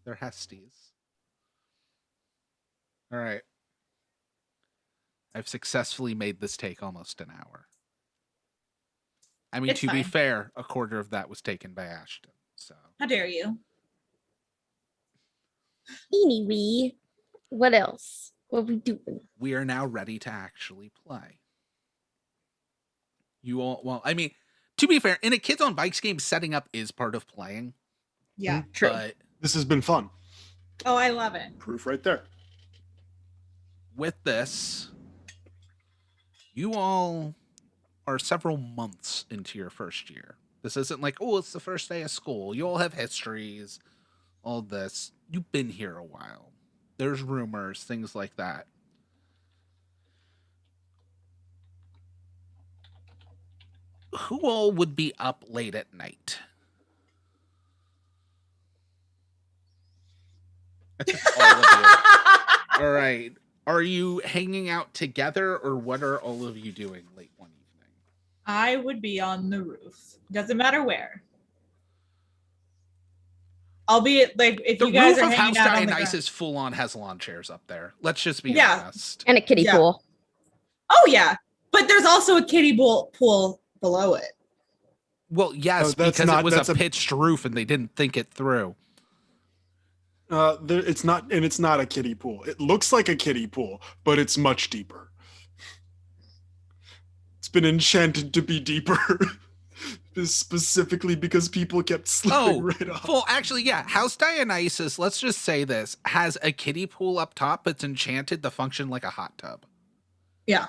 They're Hesties. All right. I've successfully made this take almost an hour. I mean, It's to be fine. fair, a quarter of that was taken by Ashton. So How dare you? Anyway, what else? What are we doing? we are now ready to actually play. You all, well, I mean, to be fair, in a kids on bikes game, setting up is part of playing. Yeah. True. But This has been fun. Oh, I love it. Proof right there. with this, you all are several months into your first year. This isn't like, oh, it's the first day of school. You all have histories, all this. You've been here a while. There's rumors, things like that. Who all would be up late at night? All of you. All right. Are you hanging out together, or what are all of you doing late one evening? I would be on the roof. Doesn't matter where. I'll be like if The you guys roof are of hanging House out on the Dionysus full on has lawn chairs up there. Let's just be Yeah. honest. And a kiddie Yeah. pool. Oh yeah, but there's also a kiddie pool below it. Well, yes, Oh, that's because not- it was that's a a- pitched roof and they didn't think it through. It's not, and it's not a kiddie pool. It looks like a kiddie pool, but it's much deeper. It's been enchanted to be deeper, specifically because people kept slipping right off. Well, actually, yeah. House Dionysus, let's just say this, has a kiddie pool up top, but it's enchanted to function like a hot tub. Yeah,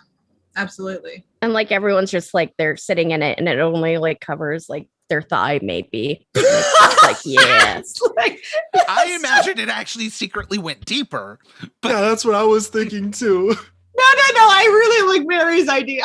absolutely. And like everyone's just like they're sitting in it and it only like covers like their thigh, maybe. And it's just like, yeah. It's like, I imagine it actually secretly went deeper. Yeah, that's what I was thinking too. no. I really like Mary's idea.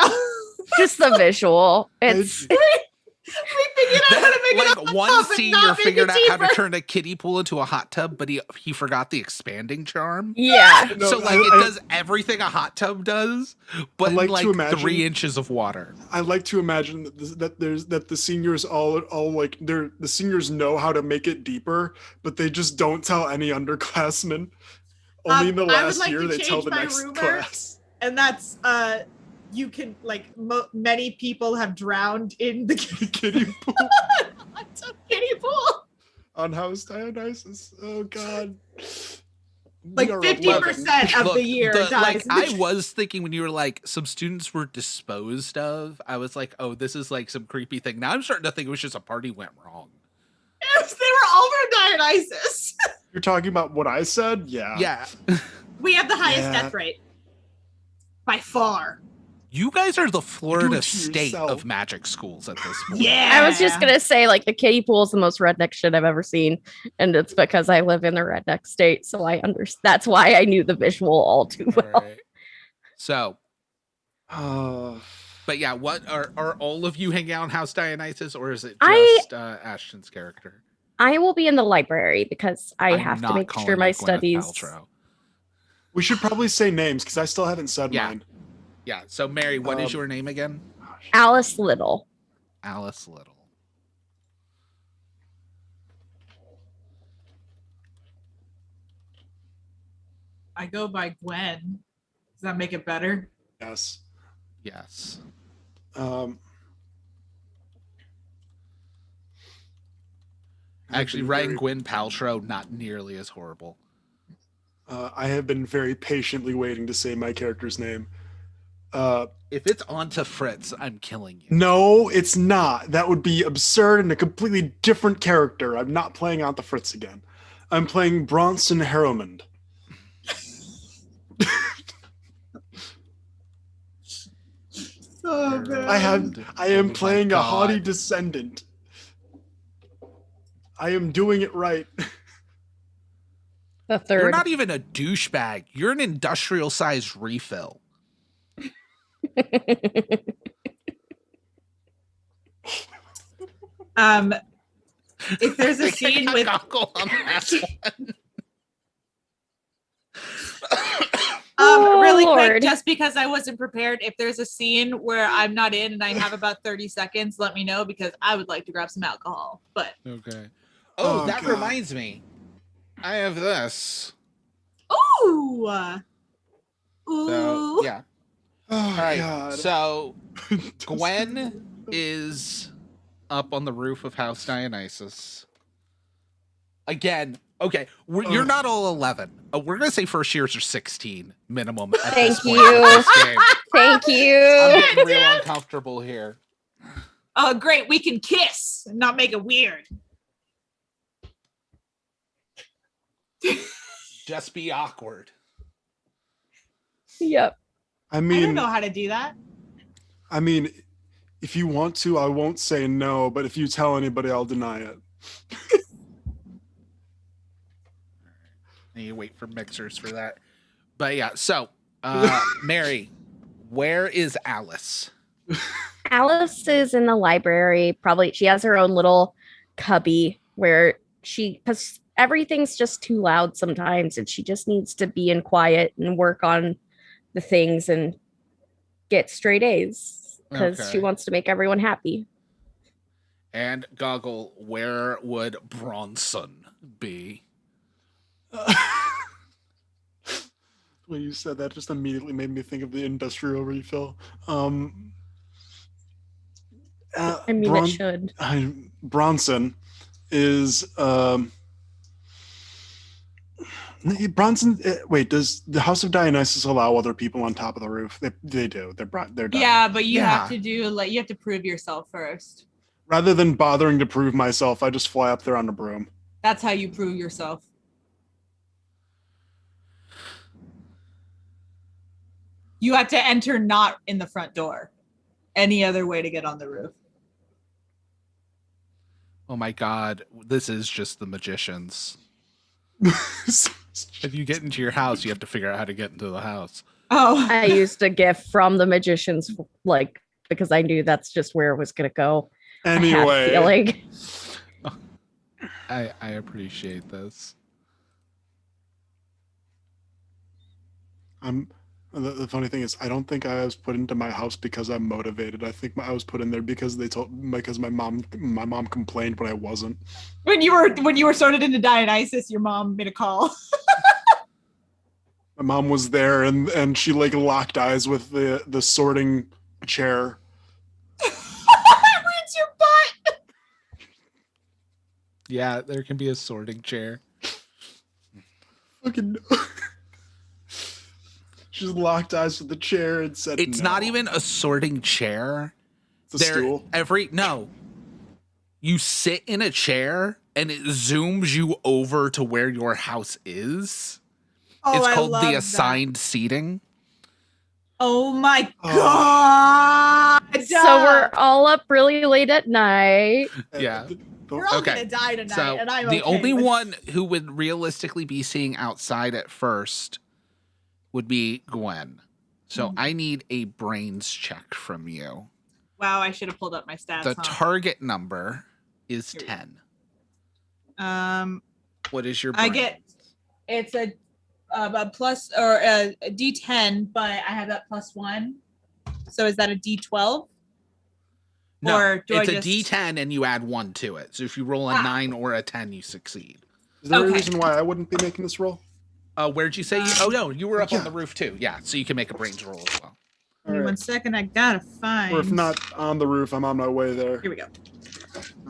Just the visual. It's We figured out how to make it a Like hot one tub and senior not make figured it out how to deeper. turn a kiddie pool into a hot tub, but he forgot the expanding charm. yeah. No, So like it does everything a hot tub does, but like in to like imagine- 3 inches of water. I like to imagine that the seniors all like the seniors know how to make it deeper, but they just don't tell any underclassmen. Only in the I would last like year to they tell change the my next rumor. class. And that's you can like many people have drowned in the Kiddie pool kiddie pool. on House Dionysus. Oh God. Like We are 50% of Look, the year like dies. I was thinking when you were like some students were disposed of, I was like, oh, this is like some creepy thing. Now I'm starting to think it was just a party went wrong. They were over Dionysus. You're talking about what I said? Yeah. Yeah. We have the highest Yeah. death rate by far. You guys are the Florida to state yourself. of magic schools at this point. Yeah. I was just gonna say like the kiddie pool is the most redneck shit I've ever seen. And it's because I live in the redneck state. So I understand that's why I knew the visual all too well. All right. So, Uh, but yeah, what are all of you hanging out in House Dionysus, or is it I- just Ashton's character? I will be in the library because I I'm have to not make calling sure you my Gwyneth studies. Paltrow. we should probably say names because I still haven't said Yeah. mine. Yeah. So, Mary, what is Um, your name again? Alice Little. Alice Little. I go by Gwen. Does that make it better? Yes. Yes. Actually, been writing very- Gwyn Paltrow not nearly as horrible. I have been very patiently waiting to say my character's name. If it's onto Fritz, I'm killing you. No, it's not. That would be absurd and a completely different character. I'm not playing Aunt the Fritz again. I'm playing Bronson Harrowmond. Oh man. I am Oh my playing a haughty God. descendant. I am doing it right. The You're third. not even a douchebag. You're an industrial sized refill. If there's a scene with Goggle on that one. Oh, really Lord. quick, just because I wasn't prepared, if there's a scene where I'm not in and I have about 30 seconds, let me know because I would like to grab some alcohol. But Okay. Oh, Oh, that God. reminds me. I have this. ooh, ooh, So, yeah. Oh, All right. God. So, Gwen is up on the roof of House Dionysus. Again, okay, you're not all 11. We're going to say first years are 16 minimum at this Thank point you. with this game. Thank I'm you. getting real uncomfortable here. oh, great, we can kiss and not make it weird. Just be awkward. Yep. I I don't mean, know how to do that. if you want to, I won't say no, but if you tell anybody, I'll deny it. And you wait for mixers for that. But yeah, so Mary, where is Alice? Alice is in the library. Probably she has her own little cubby where because everything's just too loud sometimes and she just needs to be in quiet and work on the things and get straight A's because she Okay. wants to make everyone happy. And Goggle, where would Bronson be? When you said that, just immediately made me think of the industrial refill. I mean, it should. Bronson is Bronson. Wait, does the House of Dionysus allow other people on top of the roof? They do. They're done. Yeah, but you Yeah. have to do you have to prove yourself first. Rather than bothering to prove myself, I just fly up there on a broom. That's how you prove yourself. You have to enter not in the front door. Any other way to get on the roof. Oh my God, this is just the magicians. If you get into your house, you have to figure out how to get into the house. Oh, I used a gift from the magicians, like because I knew that's just where it was gonna go. I had a Anyway, feeling. I appreciate this. The funny thing is, I don't think I was put into my house because I'm motivated. I think I was put in there because my mom complained when I wasn't. when you were sorted into Dionysus, your mom made a call. My mom was there and she like locked eyes with the sorting chair. Where's your butt? Yeah, there can be a sorting chair. Fucking. She just locked eyes with the chair and said, It's no. not even a sorting chair. It's a stool. No. You sit in a chair and it zooms you over to where your house is. Oh, It's I called love the that. assigned seating. Oh my Oh. god! So we're all up really late at night. Yeah. We're all Okay. gonna die tonight, So and I'm the okay only with- one who would realistically be seeing outside at first would be Gwen. So I need a brains check from you. Wow, I should have pulled up my stats. The huh? target number is Here we go. 10. What is your I brains? get it's a plus or a D10, but I have that +1. So is that a D12? No, or do it's I a just- D10 and you add 1 to it. So if you roll a Ah. 9 or a 10, you succeed. Is there a Okay. reason why I wouldn't be making this roll? Where'd you say you? Oh no, you were up yeah. on the roof too. Yeah, so you can make a brains roll as well. Give me All 1 right. second. I gotta find. Or if not on the roof, I'm on my way there. Here we go.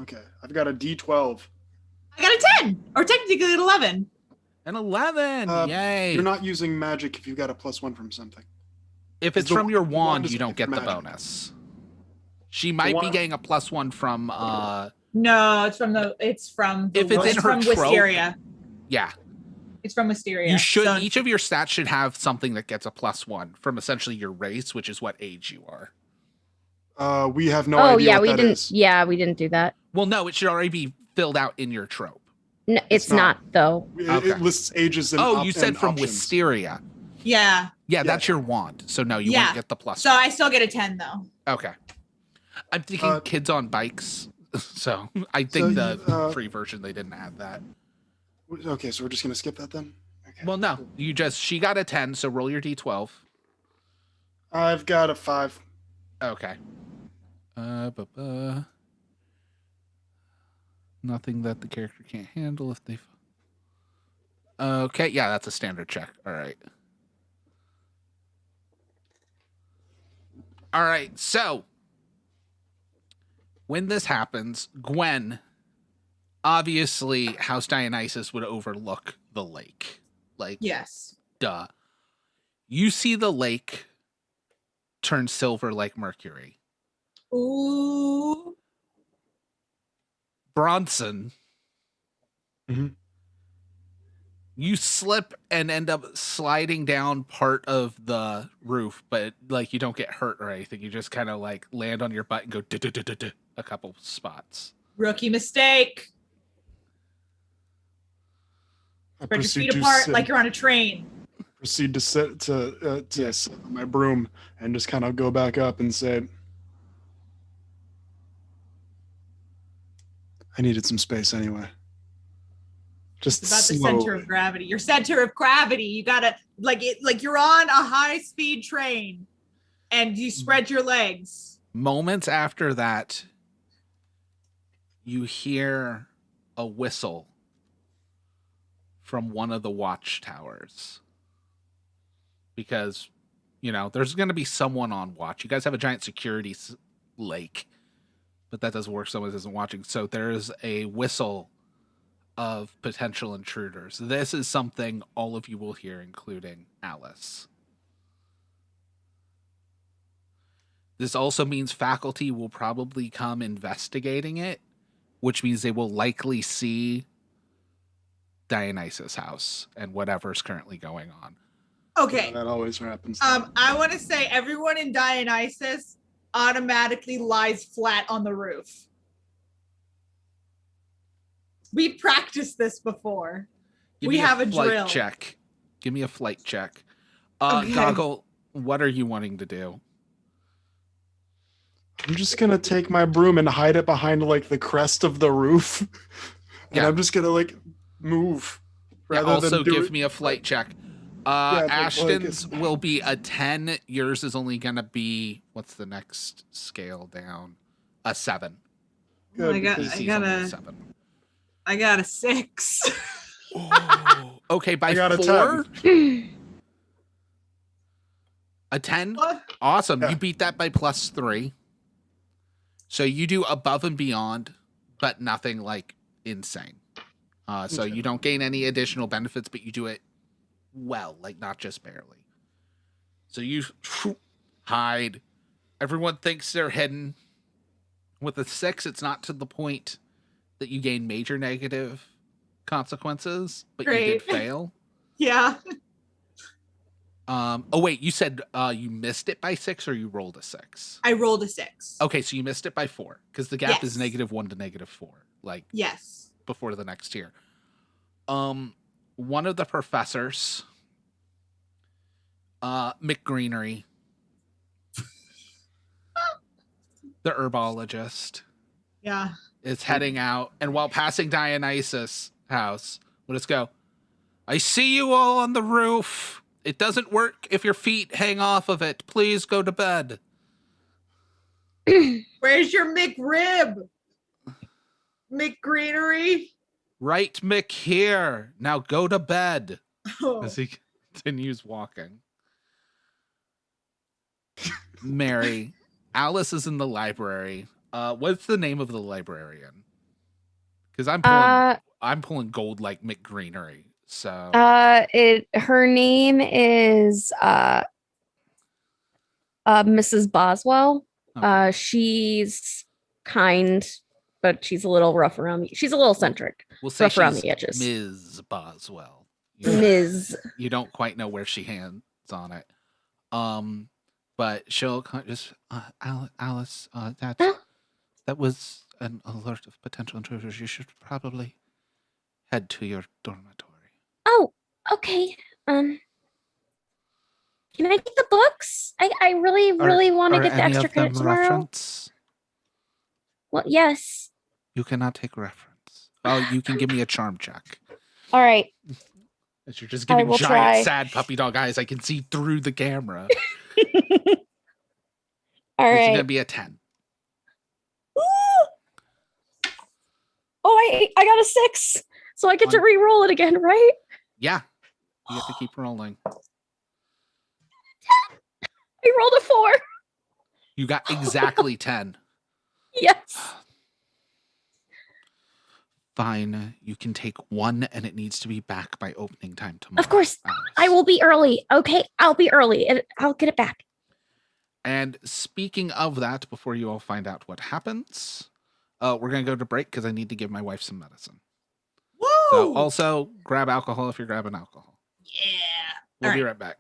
Okay, I've got a D12. I got a 10, or technically an 11. An 11. Yay. You're not using magic if you've got a +1 from something. If it's The from your wand wand, is you don't get the magic. bonus. She might be wand- getting a +1 from No, it's from the If it's in her from trope. Wisteria. yeah. It's from Wisteria. You should So- each of your stats should have something that gets a +1 from essentially your race, which is what age you are. We have no Oh idea yeah, what we that didn't. is. Yeah, we didn't do that. Well, no, it should already be filled out in your trope. No, it's not. not though. Okay. It lists ages and Oh, you said and from options. Wisteria. Yeah. Yeah, that's your wand. So no, you Yeah. won't get the +1. So I still get a 10 though. Okay. I'm thinking kids on bikes. So I think the free version, they didn't add that. Okay, so we're just gonna skip that then. Okay. Well, no, she got a 10, so roll your d12. I've got a 5. Okay. Nothing that the character can't handle if they. Okay, yeah, that's a standard check. All right. All right, so when this happens, Gwen, obviously, House Dionysus would overlook the lake. Like, Yes. duh. You see the lake turn silver like mercury. Ooh. Bronson, Mhm. you slip and end up sliding down part of the roof, but like you don't get hurt or anything. You just kind of like land on your butt and go duh, a couple spots. Rookie mistake. I Spread your proceed feet to apart sit- like you're on a train. proceed to sit on my broom and just kind of go back up and say, I needed some space anyway. Just It's about the slowly. center of gravity. Your center of gravity. You gotta like you're on a high-speed train and you spread your legs. Moments after that, you hear a whistle from one of the watchtowers. Because, there's going to be someone on watch. You guys have a giant security lake, but that doesn't work. Someone isn't watching. So there's a whistle of potential intruders. This is something all of you will hear, including Alice. This also means faculty will probably come investigating it, which means they will likely see Dionysus' house and whatever's currently going on. Okay. Yeah, that always happens. I want to say everyone in Dionysus automatically lies flat on the roof. We practiced this before. Give We me have a flight drill. check. Give me a flight check. Okay. Goggle, what are you wanting to do? I'm just gonna take my broom and hide it behind like the crest of the roof, and Yeah. I'm just gonna like move. Yeah, rather also than do give it- me a flight check. Yeah, but, like, Ashton's will be a 10. Yours is only going to be, what's the next scale down? A 7. Good, I got- because- DC's only a 7. I got a 6. Oh, okay, by I got a 4? A 10? What? Awesome. Yeah. You beat that by +3. So you do above and beyond, but nothing like insane. So Okay. you don't gain any additional benefits, but you do it well, like not just barely. So you hide. Everyone thinks they're hidden. With a 6, it's not to the point that you gain major negative consequences, but you did Great. fail. Yeah. Oh wait, you said you missed it by 6 or you rolled a 6? I rolled a 6. Okay, so you missed it by 4 because the gap is Yes. -1 to -4, like Yes. before the next tier. One of the professors, McGreenery, the herbologist, Yeah. is heading out, and while passing Dionysus' house, we'll just go, I see you all on the roof. It doesn't work if your feet hang off of it. Please go to bed. Where's your McRib? McGreenery? Right, Mick, here. Now go to bed. Oh. As he continues walking. Mary, Alice is in the library. What's the name of the librarian? Because I'm pulling gold like McGreenery. So Her name is Mrs. Boswell. okay. She's kind, but she's a little rough around the. She's a little eccentric, We'll say rough around she's the edges. Ms. Boswell. Ms. You don't quite know where she hands on it. But she'll just Alice. Huh? That was an alert of potential intruders. You should probably head to your dormitory. Oh, okay. Can I get the books? I really, really want to Are get the any extra of them credit tomorrow. reference? Well, yes. You cannot take reference. Oh, you can give me a charm check. All right. As you're just I giving will giant, try. sad puppy dog eyes, I can see through the camera. All This is right. gonna be a 10. Oh, I got a 6, so I get to One. re-roll it again, right? Yeah, you have to keep rolling. I rolled a 4. You got exactly 10. Yes. Fine, you can take 1, and it needs to be back by opening time tomorrow. Of course. Alice. I will be early. Okay, I'll be early, and I'll get it back. And speaking of that, before you all find out what happens, we're gonna go to break because I need to give my wife some medicine. Woo! So also grab alcohol if you're grabbing alcohol. Yeah. We'll All be right. right back.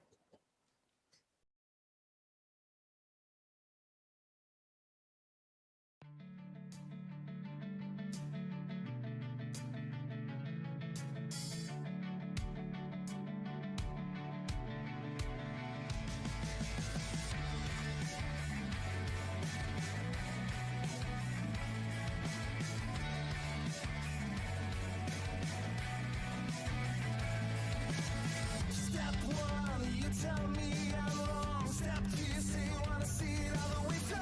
Step one, you tell me I'm wrong. Step two, you say you wanna see it all the way through.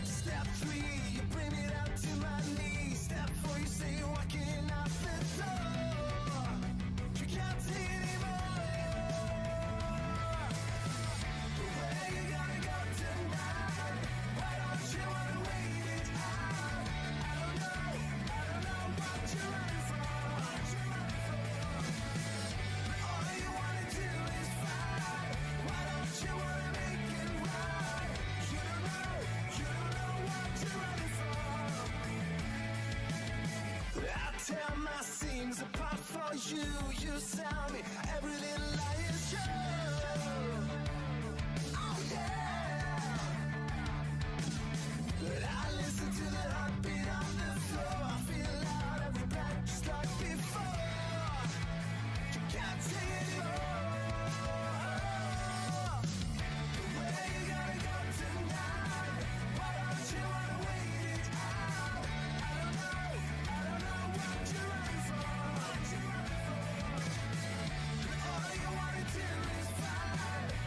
Step three, you bring it up to my knees. Step four, you say you're walking out the door. You can't take it anymore. But where you gonna go tonight? Why don't you wanna wait it out? I don't know what you're running from. All you wanna do is fight. Why don't you wanna make it right? You don't know what you're running from. I tear my seams apart for you. You sell me every little lie is true. Oh yeah. But I listen to the heartbeat on the floor. I feel loud every breath just like before. You can't take it anymore. But where you gonna go tonight? Why don't you wanna wait it out? I don't know what you're running from. All you wanna do is fight.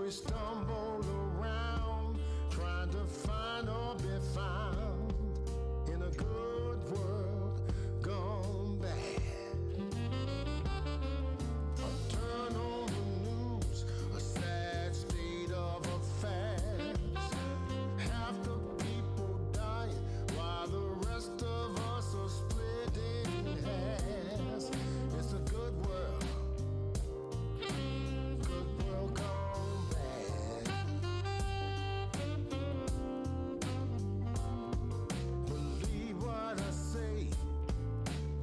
we stumble around trying to find or be found in a good world gone bad. A turn on the news, a sad state of affairs. Half the people dying while the rest of us are split in halves. It's a good world gone bad. Believe what I say,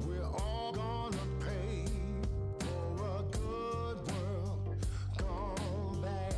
we're all gonna pay for a good world gone bad.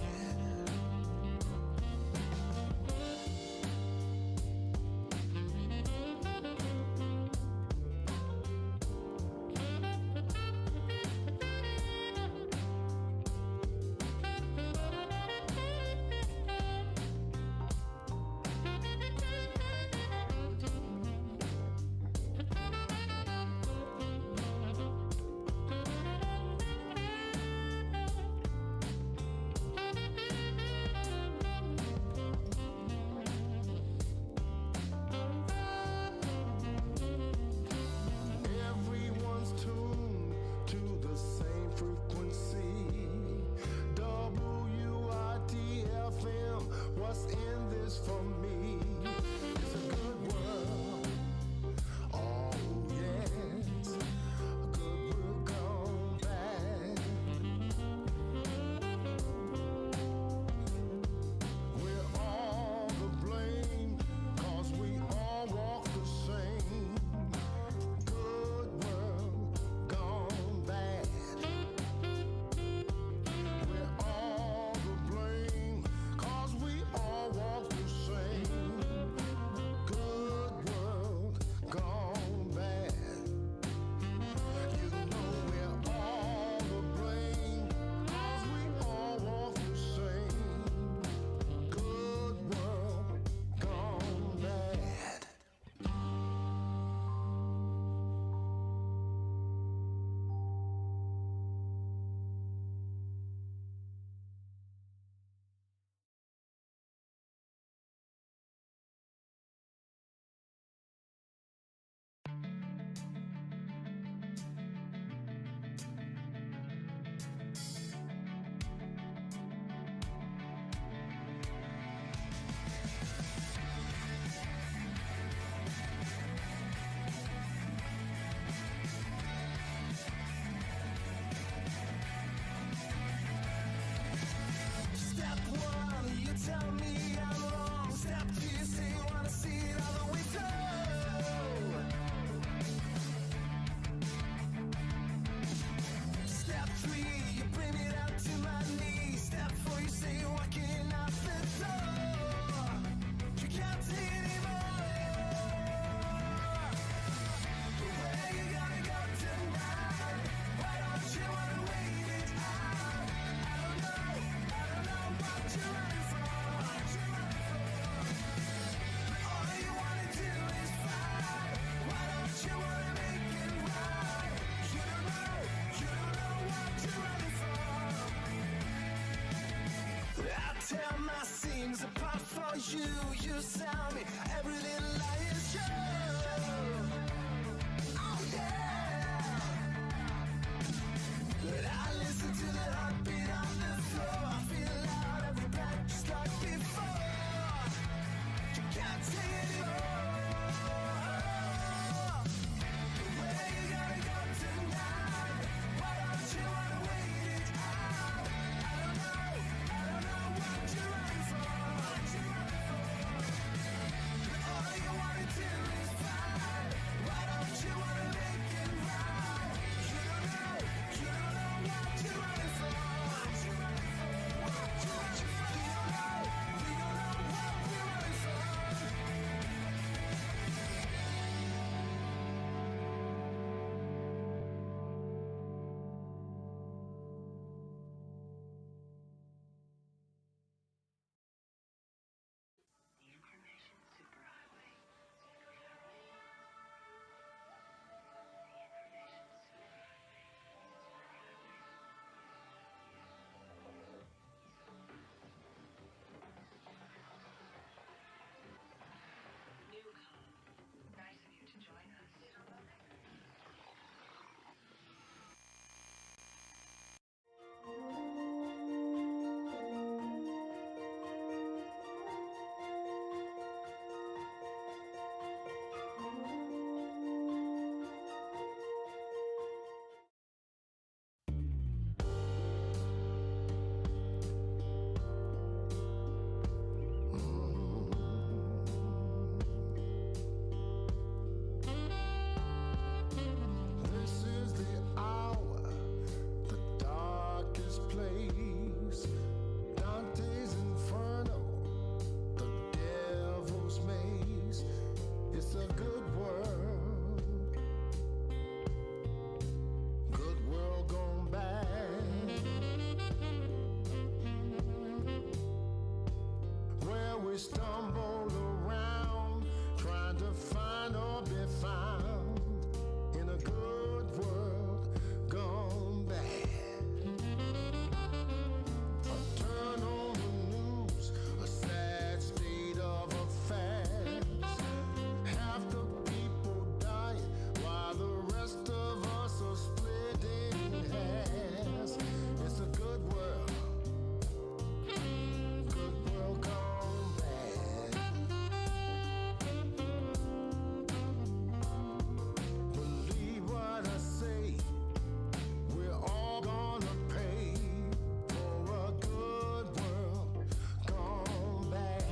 Everyone's tuned to the same frequency. WITFM, what's in this for me? It's a good world. Oh, yes. A good world gone bad. We're all to blame, 'cause we all walk the same. Good world gone bad. We're all to blame, 'cause we all walk the same. Good world gone bad. You know we're all to blame, 'cause we all walk the same. Good world gone bad. Step one, you tell me I'm wrong. Step two, you say you wanna see it all the way through. Step three, you bring me down to my knees. Step four, you say you're walking out the door. You can't take it anymore. But where you gonna go tonight? Why don't you wanna wait it out? I don't know what you're running from. All you wanna do is fight. Why don't you wanna make it right? You don't know what you're running from. I tear my seams apart for you. You sell me every little lie is true. Oh yeah. But I listen to the heartbeat on the floor. I feel out every back just like before. You can't take it anymore. But where you gonna go tonight? Why don't you wanna wait it out? I don't know what you're running from. All you wanna do is we stumble around trying to find or be found in a good world gone bad. A turn on the news, a sad state of affairs. Half the people dying while the rest of us are split in halves. It's a good world gone bad. Believe what I say, we're all gonna pay for a good world gone bad.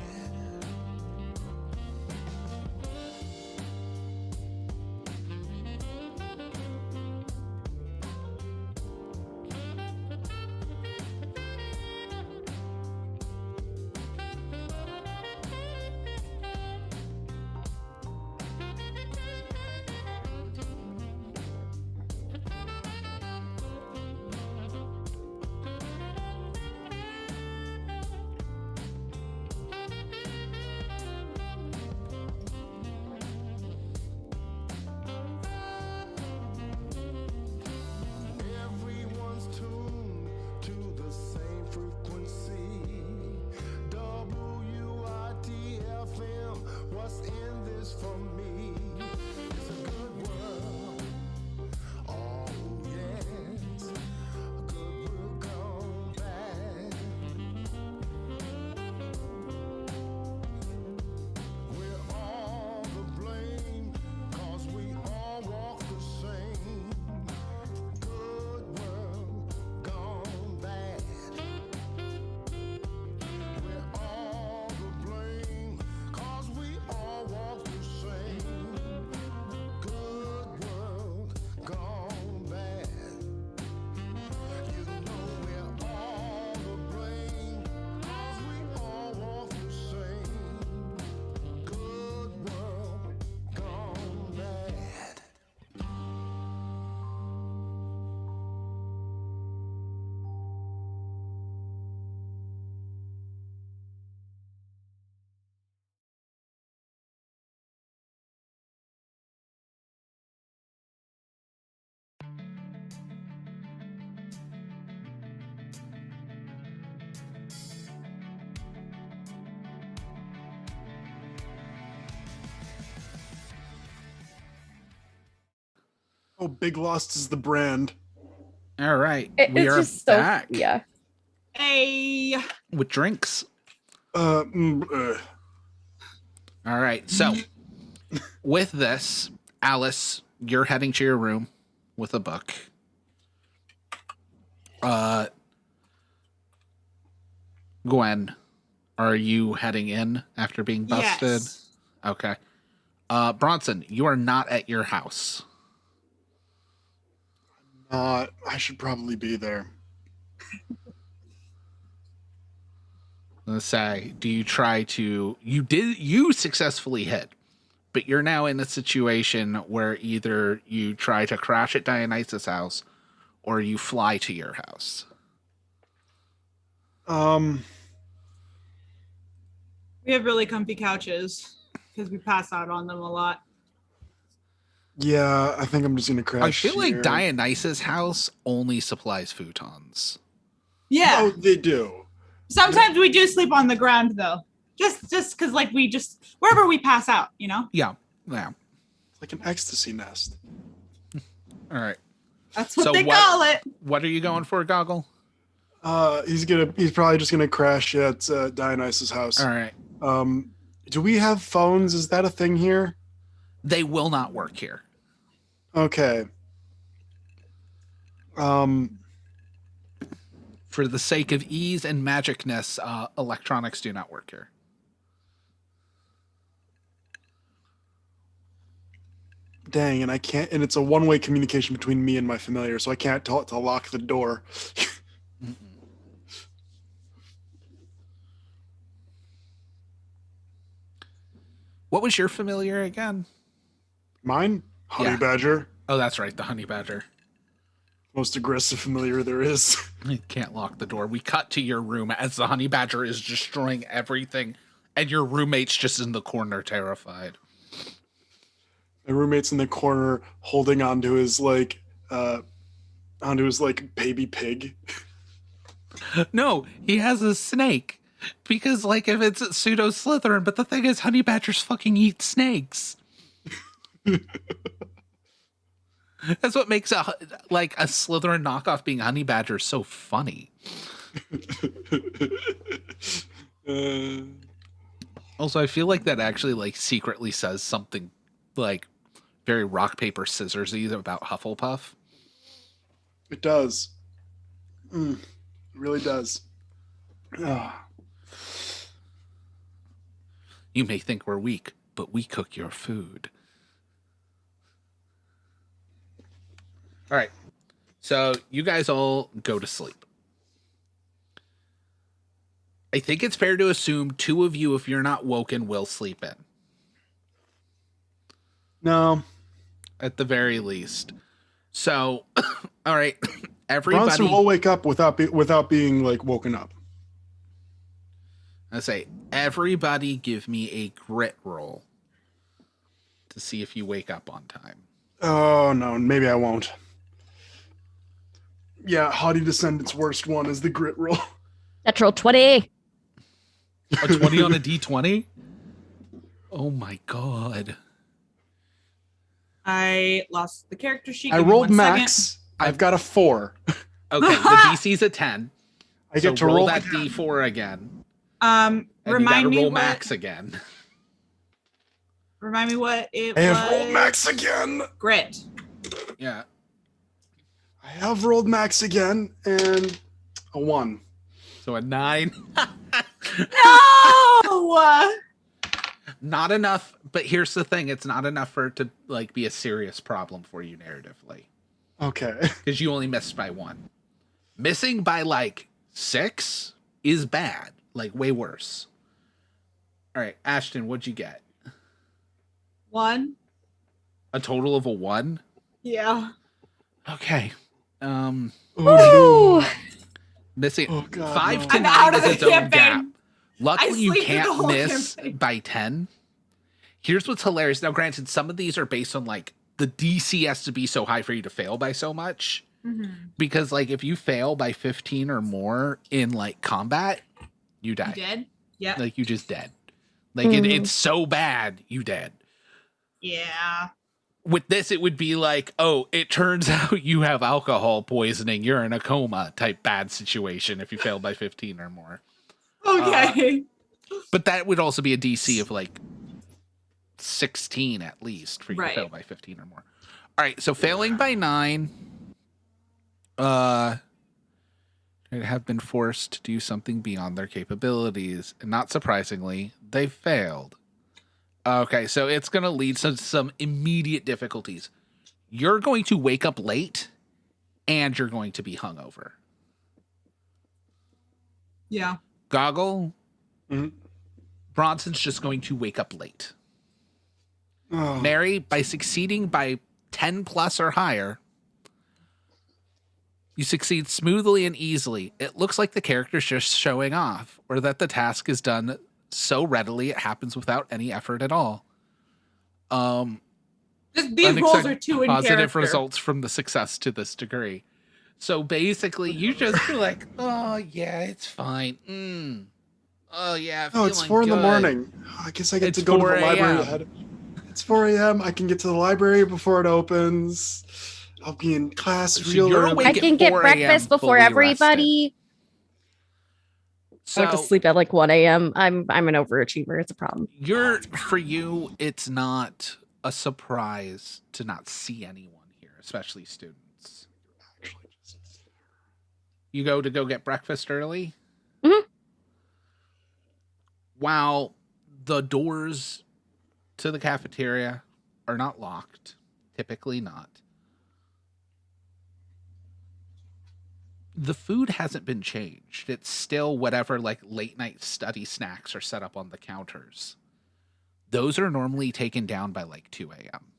Everyone's tuned to the same frequency. WITFM, what's in this for me? It's a good world. Oh, yes. A good world gone bad. We're all to blame, 'cause we all walk the same. Good world gone bad. We're all to blame, 'cause we all walk the same. Good world gone bad. You know we're all to blame, 'cause we all walk the same. Good world gone bad. Oh, Big Lost is the brand. All right. It's We are just so back yeah. Hey, with drinks. Uh, All right. So, with this, Alice, you're heading to your room with a book. Gwen, are you heading in after being busted? yes. Okay. Bronson, you are not at your house. I should probably be there. Let's say, do you try to? You successfully hit, but you're now in a situation where either you try to crash at Dionysus' house, or you fly to your house. We have really comfy couches because we pass out on them a lot. Yeah, I think I'm just gonna crash. I feel like here. Dionysus' house only supplies futons. Yeah. Oh, they do. Sometimes we do sleep on the ground though. Just because like we just wherever we pass out, you know? Yeah. It's like an ecstasy nest. All right. That's what So they what- call it. What are you going for, Goggle? He's probably just gonna crash at Dionysus' house. All right. Do we have phones? Is that a thing here? They will not work here. Okay. For the sake of ease and magicness, electronics do not work here. Dang, and I can't. And it's a one-way communication between me and my familiar, so I can't tell it to lock the door. What was your familiar again? Mine, honey Yeah. badger, Oh, that's right, the honey badger. most aggressive familiar there is. You can't lock the door. We cut to your room as the honey badger is destroying everything And your roommate's just in the corner, terrified. My roommate's in the corner holding onto his baby pig. No, he has a snake. Because, like, if it's pseudo Slytherin, but the thing is, honey badgers fucking eat snakes. That's what makes a Slytherin knockoff being honey badger so funny. Also, I feel like that actually, like, secretly says something, like, very rock, paper, scissors-y about Hufflepuff. It does. It really does. You may think we're weak, but we cook your food. All right. So you guys all go to sleep. I think it's fair to assume 2 of you, if you're not woken, will sleep in. No. At the very least. So, all right. Everybody. Bronson will wake up without being like woken up. I say, everybody give me a grit roll to see if you wake up on time. Oh, no, maybe I won't. Yeah, Haughty Descendant's worst one is the grit roll. Natural 20. A 20 on a D20? Oh my god. I lost the character sheet. I Give me rolled 1 max. second. I've got a 4. Okay, the DC's a 10. I get to roll that again. D4 again. And Remind you gotta me roll what, max again. Remind me what it I was. have rolled max again. Grit. Yeah. I have rolled max again and a 1. So a 9. No! Not enough, but here's the thing, it's not enough for it to like be a serious problem for you narratively. Okay. Because you only missed by 1. Missing by like 6 is bad. Like way worse. All right, Ashton, what'd you get? 1. A total of a 1? Yeah. Okay. Oh, no. Missing Oh, God, 5 no. to I'm 9 out of is the its own campaign. gap. Luckily, you sleep through the can't whole miss campaign. by 10. Here's what's hilarious. Now, granted, some of these are based on like the DC has to be so high for you to fail by so much. Because like if you fail by 15 or more in like combat, you die. You did? Yeah. Like you just dead. Like it's so bad, you dead. Yeah. With this, it would be like, oh, it turns out you have alcohol poisoning. You're in a coma type bad situation if you fail by 15 or more. Okay. But that would also be a DC of like 16 at least for you to fail Right. by 15 or more. All right, so failing by 9, have been forced to do something beyond their capabilities, and not surprisingly, they failed. Okay, so it's going to lead to some immediate difficulties. You're going to wake up late, and you're going to be hungover. Yeah. Goggle, Mhm. Bronson's just going to wake up late. Oh. Mary, by succeeding by 10 plus or higher, you succeed smoothly and easily. It looks like the character's just showing off, or that the task is done so readily it happens without any effort at all. These rolls are too in positive character. results from the success to this degree. So basically, you just feel like, oh yeah, it's fine. Oh yeah, Oh, it's feeling 4 in the good. morning. I guess I get It's to go to 4 the library a.m. ahead. It's 4 a.m. I can get to the library before it opens. I'll be in class So real you're early. awake I at can get 4 a.m. breakfast before fully everybody. I went to So sleep at like 1 a.m. I'm an overachiever. It's a problem. for you, it's not a surprise to not see anyone here, especially students. You go get breakfast early. Mhm. While the doors to the cafeteria are not locked, typically not. The food hasn't been changed. It's still whatever like late night study snacks are set up on the counters. Those are normally taken down by like 2 a.m.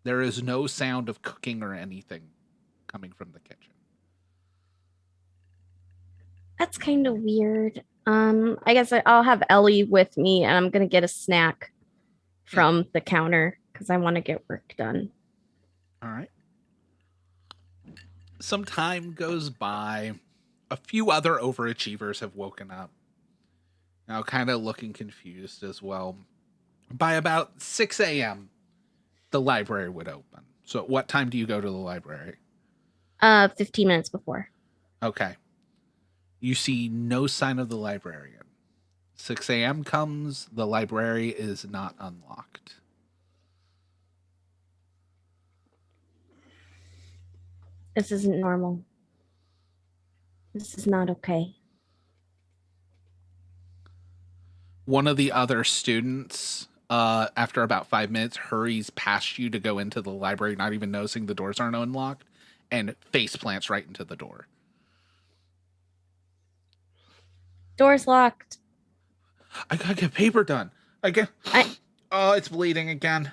There is no sound of cooking or anything coming from the kitchen. That's kind of weird. I guess I'll have Ellie with me, and I'm gonna get a snack from the counter because I want to get work done. All right. Some time goes by. A few other overachievers have woken up. Now, kind of looking confused as well. By about 6 a.m., the library would open. So, at what time do you go to the library? 15 minutes before. Okay. You see no sign of the librarian. 6 a.m. comes, the library is not unlocked. This isn't normal. This is not okay. One of the other students, after about 5 minutes, hurries past you to go into the library, not even noticing the doors aren't unlocked, and face plants right into the door. Door's locked. I gotta get paper done. Oh, it's bleeding again.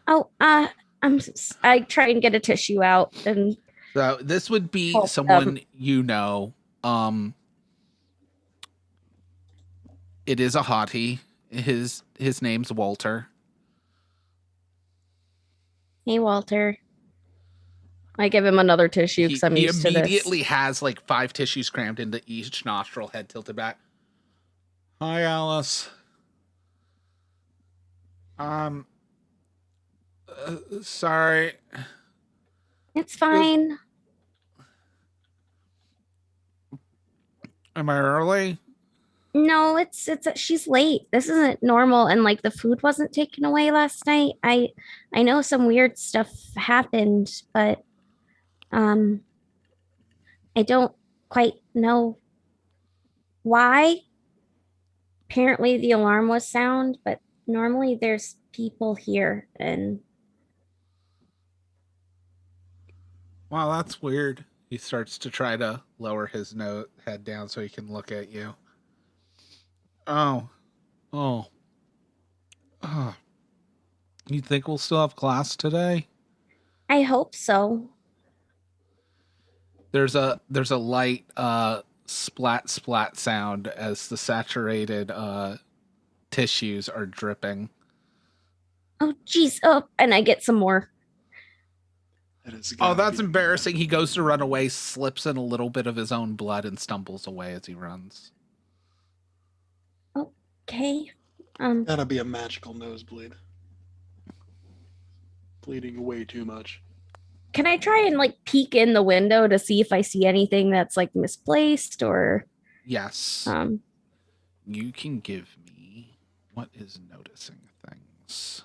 Oh, I try and get a tissue out and So this would be Oh, someone you know. It is a hottie. His name's Walter. hey Walter. I give him another tissue because I'm used to He this. immediately has like 5 tissues crammed into each nostril, head tilted back. Hi, Alice. Sorry. It's fine. Am I early? No, it's she's late. This isn't normal, and like the food wasn't taken away last night. I know some weird stuff happened, but um I don't quite know why. Apparently the alarm was sound, but normally there's people here and Wow, that's weird. He starts to try to lower his head down so he can look at you. Oh. Oh. Oh. You think we'll still have class today? I hope so. There's a light splat splat sound as the saturated tissues are dripping. Oh geez. Oh, and I get some more. Oh, that's embarrassing. He goes to run away, slips in a little bit of his own blood, and stumbles away as he runs. Okay. Gotta be a magical nosebleed. Bleeding way too much. Can I try and like peek in the window to see if I see anything that's like misplaced or Yes. You can give me what is noticing things.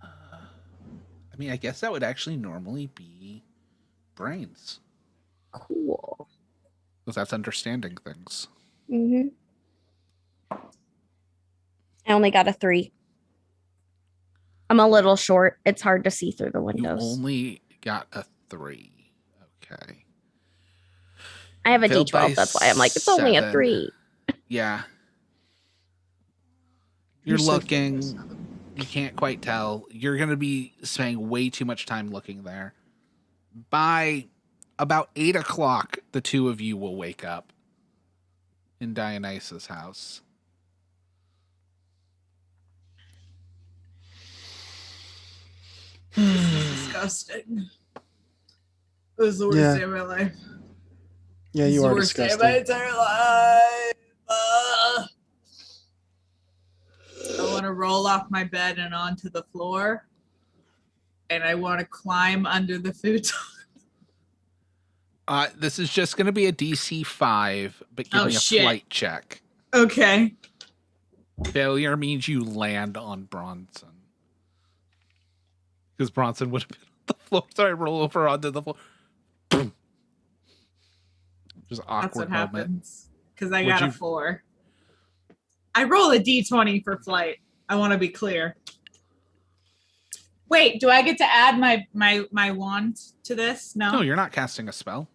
I mean, I guess that would actually normally be brains. cool. Because that's understanding things. Mm-hmm. I only got a 3. I'm a little short. It's hard to see through the You windows. only got a 3. Okay. I have a Failed by D12. That's why I'm like, it's only a 7. 3. Yeah. You're said looking. 7. You can't quite tell. You're going to be spending way too much time looking there. By about 8 o'clock, the two of you will wake up in Dionysus' house. Disgusting. It was the worst Yeah. day of my life. Yeah, It was you the are worst day of disgusting. my entire life. I want to roll off my bed and onto the floor, and I want to climb under the futon. This is just going to be a DC 5, but give Oh, me a shit. flight check. Okay. Failure means you land on Bronson. Because Bronson would have been on the floor, so I roll over onto the floor. Boom. Just That's awkward what moment. happens. Because I Would got you- a 4. I roll a d20 for flight. I want to be clear. Wait, do I get to add my wand to this? No. No, you're not casting a spell.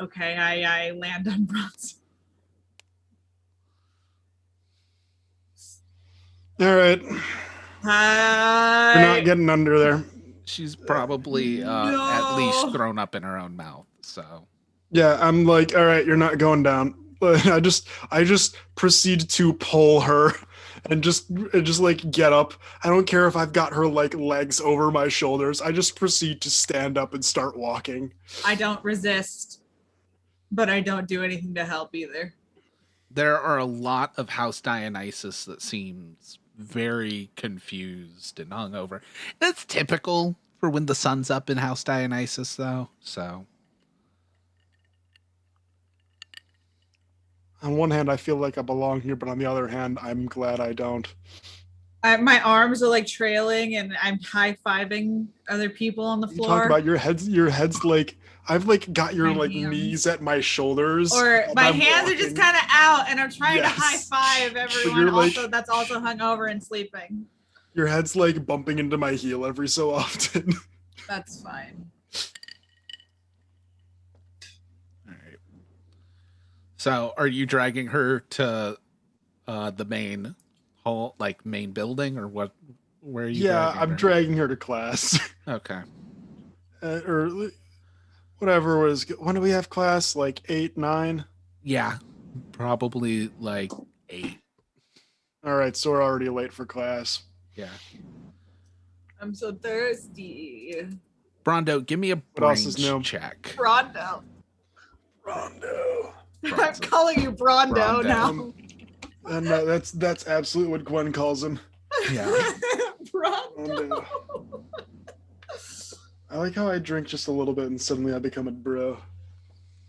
Okay, I land on Bronson. All right. Hi. You're not getting under there. She's probably at least thrown up in her own mouth, so. Yeah, I'm like, all right, you're not going down. But I just proceed to pull her and just like get up. I don't care if I've got her like legs over my shoulders. I just proceed to stand up and start walking. I don't resist, but I don't do anything to help either. There are a lot of House Dionysus that seems very confused and hungover. That's typical for when the sun's up in House Dionysus, though. So On one hand, I feel like I belong here, but on the other hand, I'm glad I don't. My arms are like trailing and I'm high-fiving other people on the You floor. talk about your head's like I've like got your My like hands. knees at my shoulders. Or and my I'm hands are just walking. kind of out and I'm trying Yes. to high-five everyone you're, like- also that's also hungover and sleeping. Your head's like bumping into my heel every so often. That's fine. all right. So are you dragging her to the main hall, like main building, or what? Where are you? Yeah, dragging I'm her? dragging her to class. Okay. Or whatever was. When do we have class? Like 8, 9? Yeah, probably like 8. All right, so we're already late for class. Yeah. I'm so thirsty. Brondo, give me a What else is brains new? check. Brondo. Rondo. I'm Bronson. calling you Brondo, Brondo. now. And that's absolutely what Gwen calls him. Yeah. Brondo. I like how I drink just a little bit and suddenly I become a bro.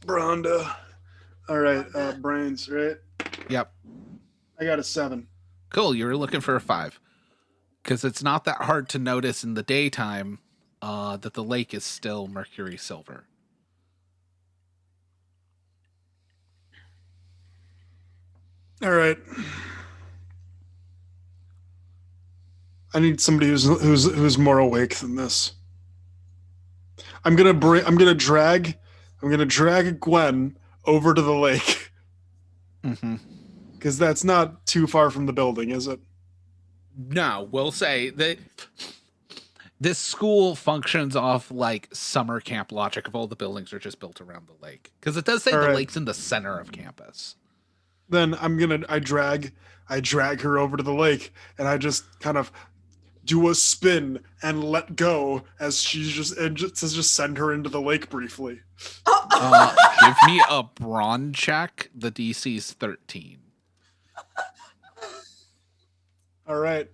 Brondo. All right, brains, right? Yep. I got a 7. Cool. You were looking for a 5. Because it's not that hard to notice in the daytime that the lake is still mercury silver. All right. I need somebody who's more awake than this. I'm gonna drag Gwen over to the lake Mm-hmm. because that's not too far from the building, is it? No, we'll say that this school functions off like summer camp logic of all the buildings are just built around the lake. Because it does say All the right. lake's in the center of campus. Then I drag her over to the lake and I just kind of do a spin and let go as she's just send her into the lake briefly. Give me a brawn check. The DC's 13. All right.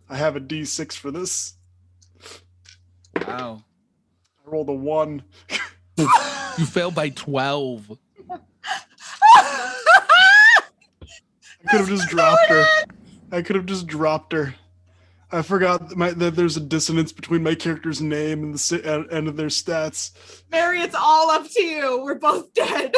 I have a D6 for this. Wow. I rolled a 1. You failed by 12. I could have just dropped her. I forgot that there's a dissonance between my character's name and the end of their stats. Mary, it's all up to you. We're both dead.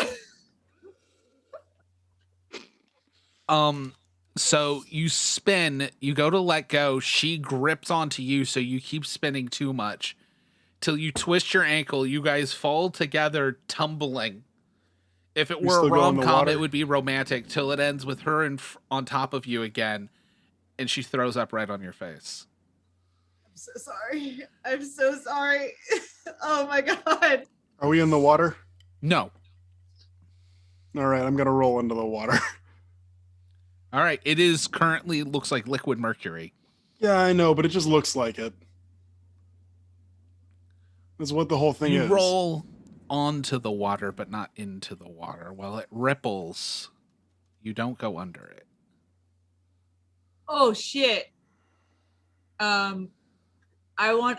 So you spin, you go to let go, she grips onto you, so you keep spinning too much till you twist your ankle. You guys fall together, tumbling. If it We were a still go in the rom-com, water? it would be romantic till it ends with her on top of you again, and she throws up right on your face. I'm so sorry. I'm so sorry. Oh my god. Are we in the water? No. All right, I'm gonna roll into the water. All right. It is currently looks like liquid mercury. Yeah, I know, but it just looks like it. That's what the whole thing You is. roll onto the water, but not into the water. While it ripples, you don't go under it. Oh shit. I want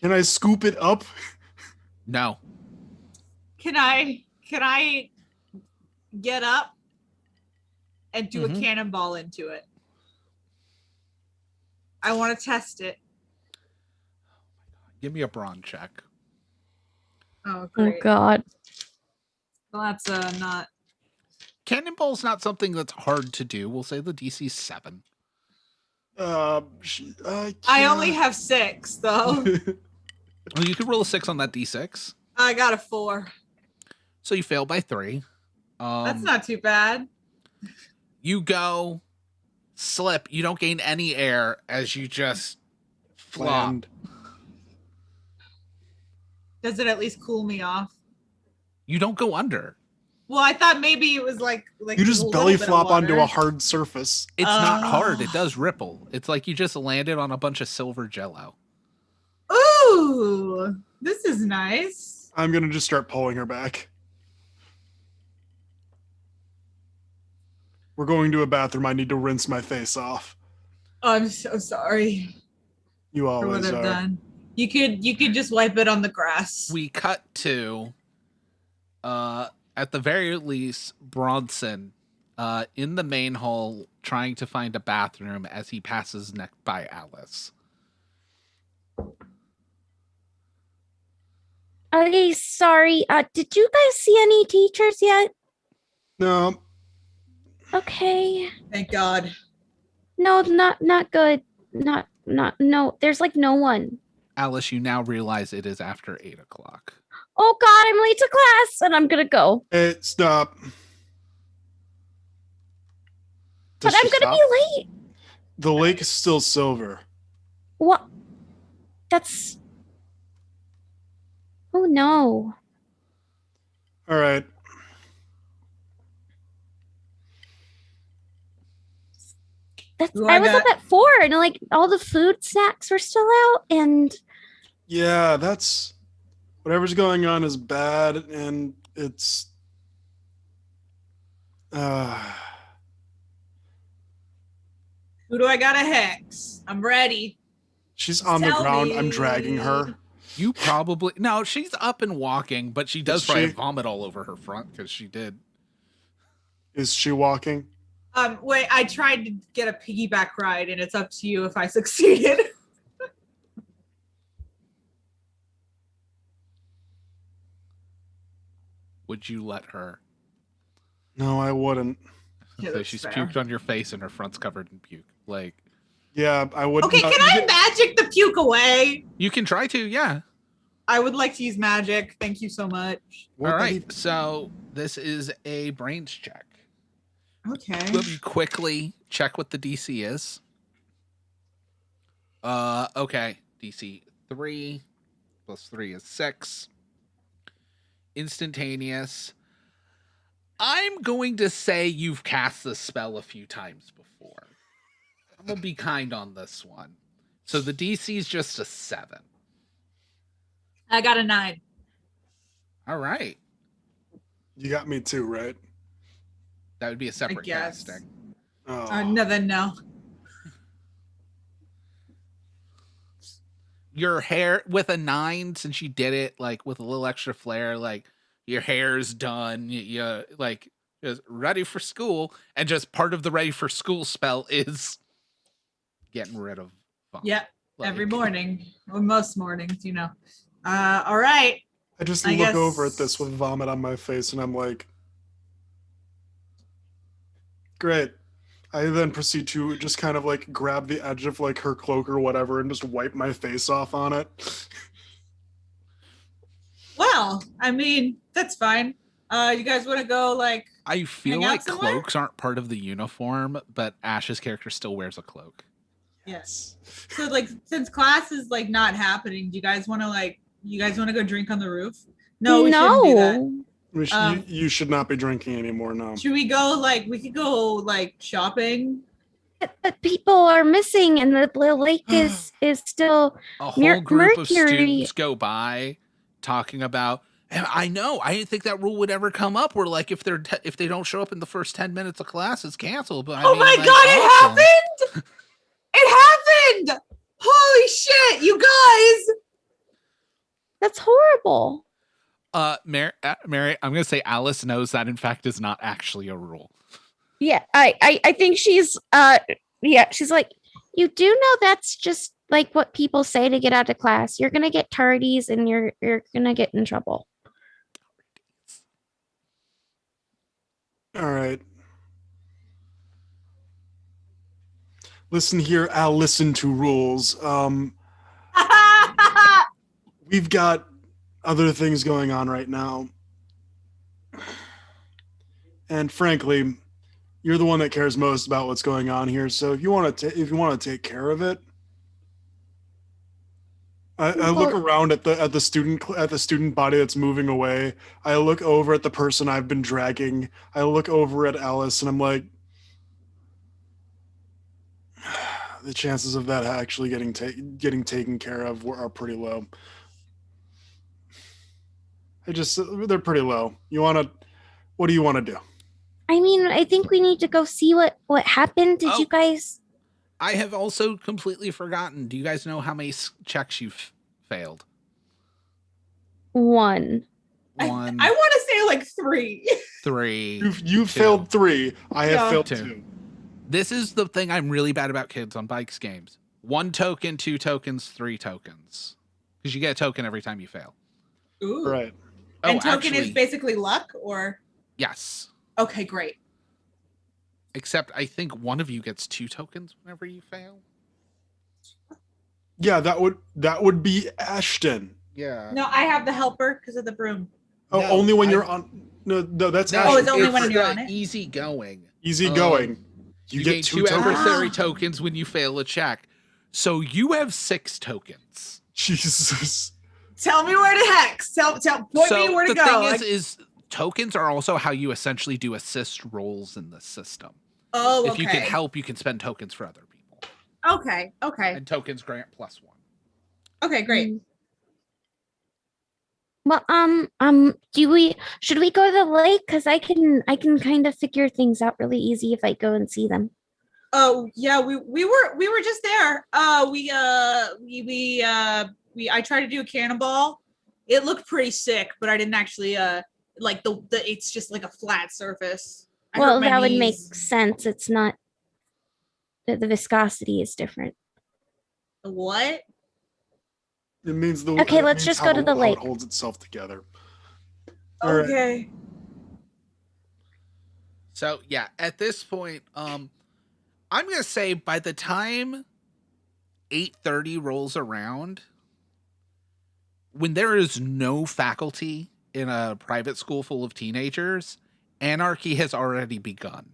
Can I scoop it up? No. Can I get up and do a cannonball into it? I want to test it. Give me a brawn check. Oh Oh great. God. Well, that's not. Cannonball's not something that's hard to do. We'll say the DC's 7. I only have 6 though. Well, you could roll a 6 on that D6. I got a 4. So you fail by 3. That's not too bad. You go, slip. You don't gain any air as you just flop. Land. Does it at least cool me off? You don't go under. Well, I thought maybe it was like You a just little belly bit of flop onto water. a hard surface. It's not hard. Oh. It does ripple. It's like you just landed on a bunch of silver jello. Ooh, this is nice. I'm gonna just start pulling her back. We're going to a bathroom. I need to rinse my face off. Oh, I'm so sorry You for what always I've are. done. You could just wipe it on the grass. We cut to, at the very least, Bronson in the main hall trying to find a bathroom as he passes next by Alice. Okay, sorry. Did you guys see any teachers yet? No, Okay. Thank God. No, not good. No. There's like no one. Alice, you now realize it is after 8 o'clock. Oh God, I'm late to class, and I'm gonna go. hey, stop. But Does I'm she gonna stop? be late. The lake is still silver. What? That's. Oh no. All right. That's. Who I I was up got? at 4, and like all the food snacks were still out, and Yeah, that's whatever's going on is bad, and it's. Who do I got a hex? I'm ready. She's on the Tell ground. me. I'm dragging her. You probably no. She's up and walking, but she does Is probably she? vomit all over her front because she did. Is she walking? Wait, I tried to get a piggyback ride, and it's up to you if I succeeded. Would you let her? No, I wouldn't. Yeah, So that's she's fair. puked on your face and her front's covered in puke. Like Yeah, I wouldn't. Okay, can I magic the puke away? you can try to, yeah. I would like to use magic. Thank you so much. What All the right. heck? So this is a brains check. Okay. Let me quickly check what the DC is. Okay. DC 3 plus 3 is 6. Instantaneous. I'm going to say you've cast this spell a few times before. I'm going to be kind on this one. So the DC is just a 7. I got a 9. All right. You got me too, right? That would be a separate guess. casting. Oh. No, then no. Your hair with a 9, since you did it like with a little extra flair, like your hair's done, you like just ready for school, and just part of the ready for school spell is getting rid of vomit. Yeah, Like, every morning. Or most mornings, you know. All right. I just I look over at guess- this with vomit on my face, and I'm like, great. I then proceed to just kind of like grab the edge of like her cloak or whatever and just wipe my face off on it. Well, I mean, that's fine. You guys want to go like I feel hang out like somewhere? cloaks aren't part of the uniform, but Ash's character still wears a cloak. yes. So like since class is like not happening, do you guys want to go drink on the roof? No, we shouldn't do that. You should not be drinking anymore now. Should we go we could go like shopping? But people are missing, and the lake is still. A whole Mer- group of Mercury- students go by talking about. And I know. I didn't think that rule would ever come up. Where like if they don't show up in the first 10 minutes of class, it's canceled. But I Oh mean, my like, god, it awesome. happened! It happened! Holy shit, you guys! That's horrible. Mary, I'm gonna say Alice knows that in fact is not actually a rule. Yeah, I think she's she's like, you do know that's just like what people say to get out of class. You're gonna get tardies, and you're gonna get in trouble. All right. Listen here, I'll listen to rules. We've got other things going on right now. And frankly, you're the one that cares most about what's going on here. So if you want to take care of it, I look around at the student body that's moving away. I look over at the person I've been dragging. I look over at Alice, and I'm like, the chances of that actually getting taken care of are pretty low. They're pretty low. What do you want to do? I mean, I think we need to go see what happened. Did you Oh. guys? I have also completely forgotten. Do you guys know how many checks you've failed? One. One, I want to say like 3. 3. You've Two. failed 3. I have Yeah. failed Two. 2. This is the thing I'm really bad about, kids, on bikes games. 1 token, 2 tokens, 3 tokens. Because you get a token every time you fail. Ooh. Right. And Oh, token actually, is basically luck, or yes. okay, great. Except I think one of you gets 2 tokens whenever you fail. Yeah, that would be Ashton. Yeah. No, I have the helper because of the broom. Oh, No, only when you're on. No, that's No, Oh, it's Ashton. only when you're the on it? easy going. Easy going. You get gain 2 2 tokens. adversary Ah. tokens when you fail a check. So you have 6 tokens. Jesus. Tell me where to hex. Point me where to the go. thing is tokens are also how you essentially do assist rolls in the system. Oh, okay. If you can help, you can spend tokens for other people. Okay. And tokens grant +1. Okay, great. Well, should we go to the lake? Because I can kind of figure things out really easy if I go and see them. Oh yeah, we were just there. I tried to do a cannonball. It looked pretty sick, but I didn't actually like the it's just like a flat surface. I hurt Well, my that would make knees. sense. It's not the viscosity is different. What? It means the. Okay, it let's means just how go to the how lake. it holds itself together. All right. Okay. So yeah, at this point, I'm gonna say by the time 8:30 rolls around, when there is no faculty in a private school full of teenagers, anarchy has already begun.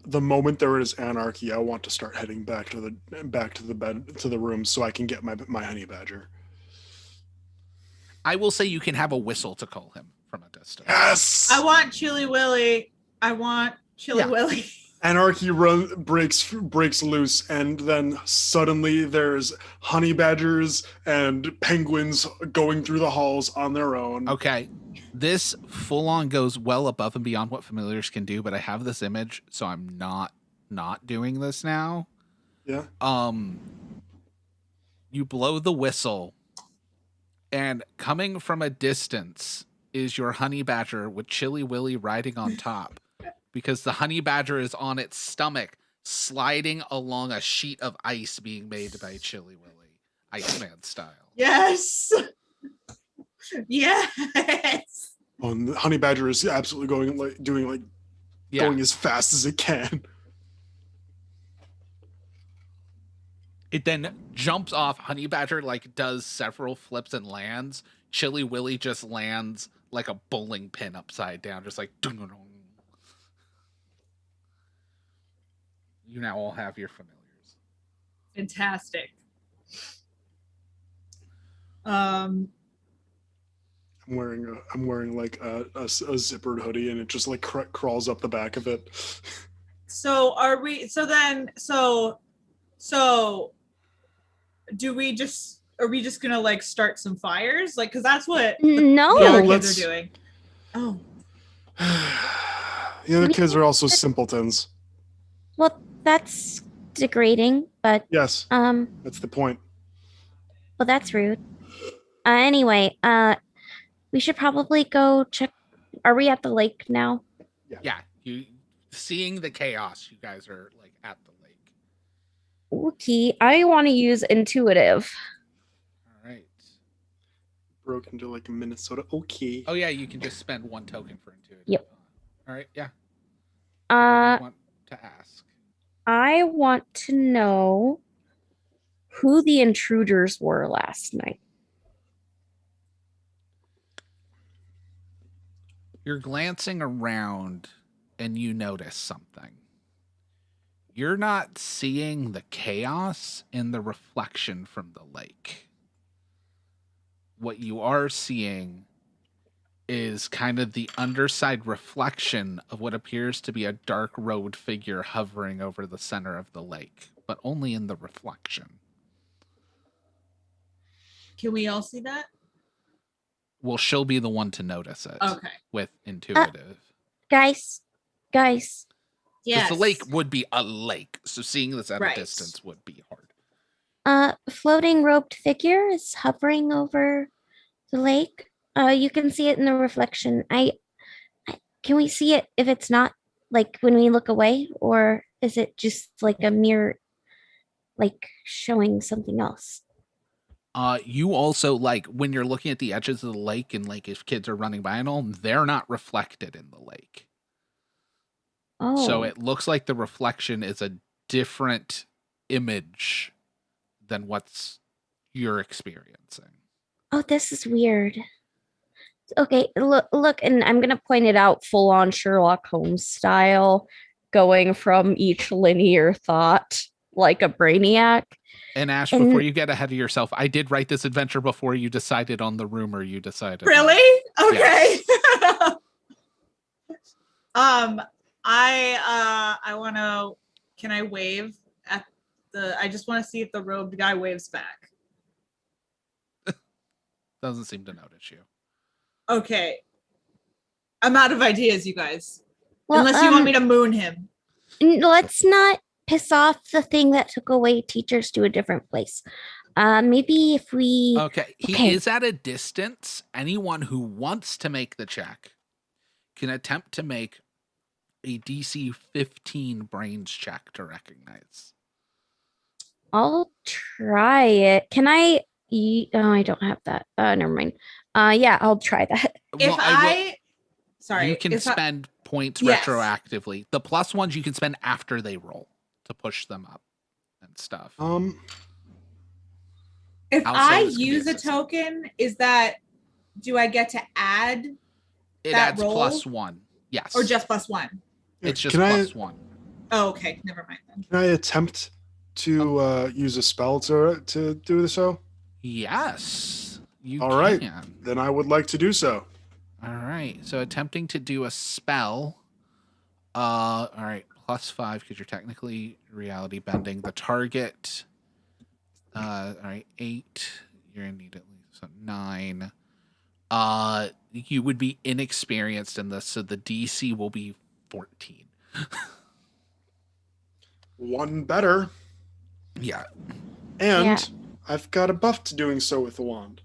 The moment there is anarchy, I want to start heading back to the room so I can get my honey badger. I will say you can have a whistle to call him from a distance. Yes. I want Chili Willy. Yeah. Willy. Anarchy breaks loose, and then suddenly there's honey badgers and penguins going through the halls on their own. Okay. This full on goes well above and beyond what familiars can do, but I have this image, so I'm not doing this now. Yeah. You blow the whistle, and coming from a distance is your honey badger with Chili Willy riding on top, because the honey badger is on its stomach, sliding along a sheet of ice being made by Chili Willy, Iceman style. Yes. Yes. Oh, and the honey badger is absolutely going as fast as it can. It then jumps off. Honey badger does several flips and lands. Chili Willy just lands like a bowling pin upside down, just like dun-dun-dun. You now all have your familiars. Fantastic. I'm wearing like a zippered hoodie, and it just like crawls up the back of it. So are we? So then, so do we just? Are we just gonna like start some fires? Like, because that's what No. the other let's- kids are doing. Oh, The other kids are also simpletons. Well, that's degrading, but Yes, well, that's the point. that's rude. Anyway, we should probably go check. Are we at the lake now? Yeah, you seeing the chaos, you guys are like at the lake. Okay, I want to use intuitive. All right. Broke into like a Minnesota. Okay. Oh yeah, you can just spend 1 token for intuitive. Yep. All right, yeah. What do you want to ask? I want to know who the intruders were last night. You're You're glancing around and you notice something. You're not seeing the chaos in the reflection from the lake. What you are seeing is kind of the underside reflection of what appears to be a dark robed figure hovering over the center of the lake, but only in the reflection. Can we all see that? Well, she'll be the one to notice it Okay. with intuitive. Guys, Because Yes. the lake would be a lake, so seeing this at Right. a distance would be hard. floating robed figure is hovering over the lake. You can see it in the reflection. Can we see it if it's not like when we look away, or is it just like a mirror, like showing something else? You also, like, when you're looking at the edges of the lake and, like, if kids are running by and all, they're not reflected in the lake. Oh, So it looks like the reflection is a different image than what's you're experiencing. oh, this is weird. Okay, look, and I'm gonna point it out full on Sherlock Holmes style, going from each linear thought like a brainiac. And Ash, And- before you get ahead of yourself, I did write this adventure before you decided on the rumor you decided on. Really? Okay. Yes. I want to. Can I wave at the? I just want to see if the robed guy waves back. Doesn't seem to notice you. Okay. I'm out of ideas, you guys. Well, Unless you want me to moon him. let's not piss off the thing that took away teachers to a different place. Maybe if we Okay, he Okay. is at a distance. Anyone who wants to make the check can attempt to make a DC 15 brains check to recognize. I'll try it. Can I? Oh, I don't have that. Never mind. Yeah, I'll try that. If Well, sorry, you can if I- spend points Yes. retroactively. The plus ones you can spend after they roll to push them up and stuff. if outside I of this could be use a assistant. token, do I get to add It that adds roll? +1. Yes. or just +1? it's just Can I- +1. Oh, okay, never mind then. Can I attempt to use a spell to do so? Yes. You All right. can. Then I would like to do so. All right. So attempting to do a spell. All right. +5 because you're technically reality bending. The target. All right. 8. You're gonna need at least 9. You would be inexperienced in this, so the DC will be 14. One better, Yeah. and Yeah. I've got a buff to doing so with the wand.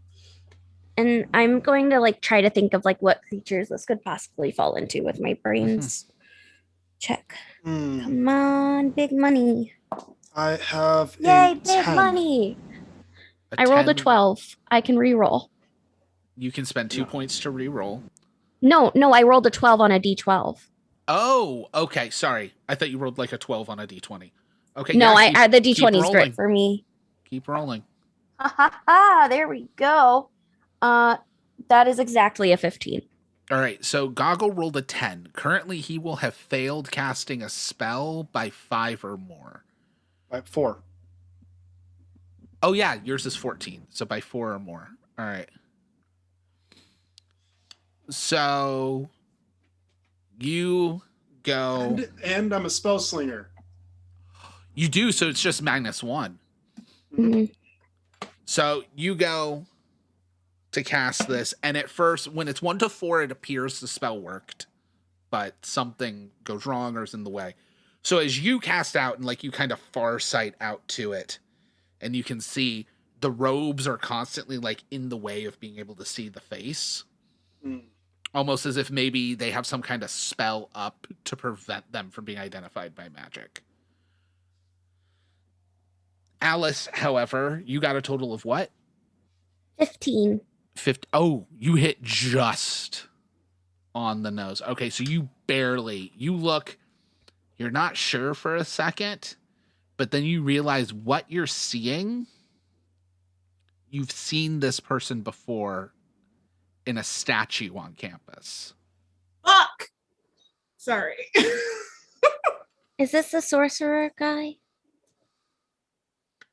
And I'm going to like try to think of like what creatures this could possibly fall into with my brains. Check. Hmm. Come on, big money. I have Yay, a big 10. money. I rolled a 10, 12. I can re-roll. You can spend 2 Yeah. points to re-roll. No, I rolled a 12 on a d12. Oh, okay. Sorry. I thought you rolled like a 12 on a d20. Okay. No, yeah, keep- the keep d20 is rolling. great for me. Keep rolling. Ha ha ha, there we go. That is exactly a 15. All right. So Goggle rolled a 10. Currently, he will have failed casting a spell by 5 or more. 4. Oh, yeah. Yours is 14. So by 4 or more. All right. So you go. And I'm a spell slinger. You do. So it's just -1. Mhm. So you go to cast this, and at first, when it's 1 to 4, it appears the spell worked, but something goes wrong or is in the way. So as you cast out and like you kind of far sight out to it, and you can see the robes are constantly like in the way of being able to see the face, Mm. almost as if maybe they have some kind of spell up to prevent them from being identified by magic. Alice, however, you got a total of what? 15. 50. Oh, you hit just on the nose. Okay, so you look, you're not sure for a second, but then you realize what you're seeing. You've seen this person before in a statue on campus. Fuck. Sorry. Is this the sorcerer guy?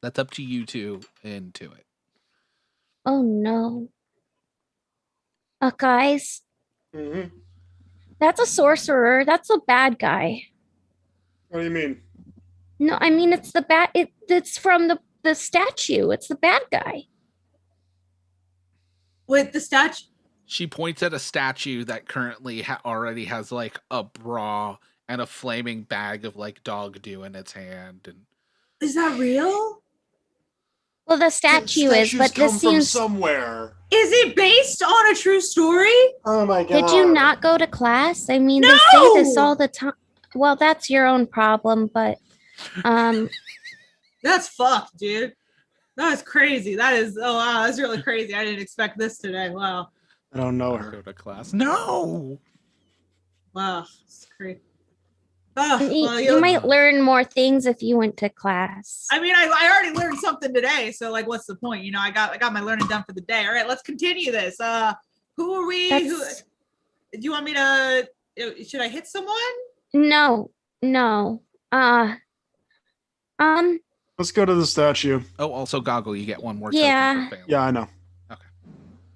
That's up to you two into it. Oh no. Guys, Mm-hmm. that's a sorcerer. That's a bad guy. What do you mean? No, I mean it's the bad. It's from the statue. It's the bad guy. With the statue. She points at a statue that currently already has like a bra and a flaming bag of like dog dew in its hand. And Is that real? Well, the statue is, Statues but come this from seems. somewhere. Is it based on a true story? Oh my god! Did you not go to class? I mean, they say this No! all the time. Well, that's your own problem, but That's fucked, dude. That is crazy. That is, oh wow, that's really crazy. I didn't expect this today. Wow. I don't know go her. to class. No. Wow. It's crazy. Oh, you, well, you might learn more things if you went to class. I mean, I already learned something today, so like, what's the point? You know, I got my learning done for the day. All right, let's continue this. Who are we? Who, That's- do you want me to? Should I hit someone? No. Let's go to the statue. Oh, also Goggle, you get one more. Yeah. Token for failing. Yeah, I know. Okay.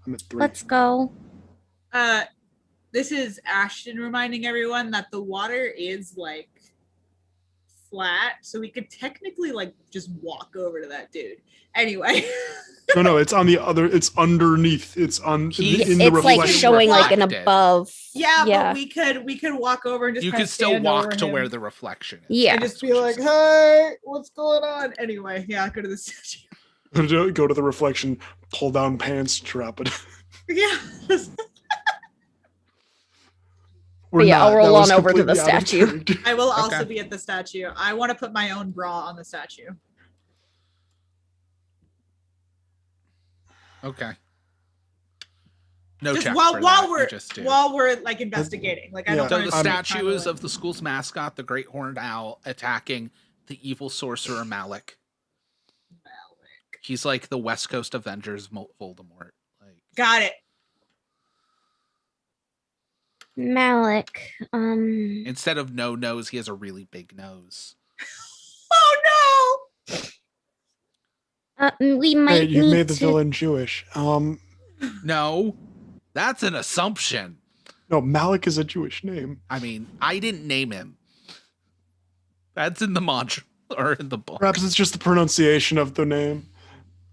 I'm at 3. Let's go. This is Ashton reminding everyone that the water is like flat, so we could technically like just walk over to that dude. Anyway. No, it's on the other. It's underneath. It's on He's- in the It's like reflection. showing like an Reflected. above. Yeah, Yeah. but we could walk over and just You kinda could still stand walk over to him where the reflection is. Yeah. and just be That's what like, she said. "Hey, what's going on?" Anyway, yeah, go to the statue. Go to the reflection. Pull down pants. Drop it. Yeah. We're Yeah, I'll not. roll That was on over to the completely out of statue. character. I will also Okay. be at the statue. I want to put my own bra on the statue. Okay. No Just check while for while that. we're You just do. while we're like investigating. Like I Yeah. don't So want the to statue is of the school's mascot, the Great Horned Owl, attacking the evil sorcerer Malik. He's like the West Coast Avengers Voldemort. Like, Got it. Malik. instead of no nose, he has a really big nose. Oh We Hey, might you need made the to. villain Jewish. No, that's an assumption. No, Malik is a Jewish name. I mean, I didn't name him. That's in the module or in the book. Perhaps it's just the pronunciation of the name.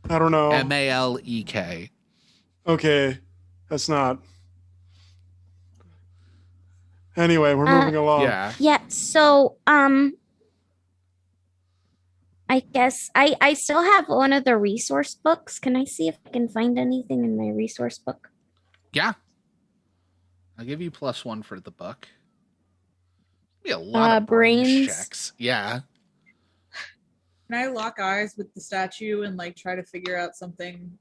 I don't know. Malek. Okay, that's not. Anyway, we're Uh, moving along. Yeah. Yeah, so I guess I still have one of the resource books. Can I see if I can find anything in my resource book? Yeah. I'll give you +1 for the book. Be a lot of brains brains. checks. Yeah. Can I lock eyes with the statue and like try to figure out something?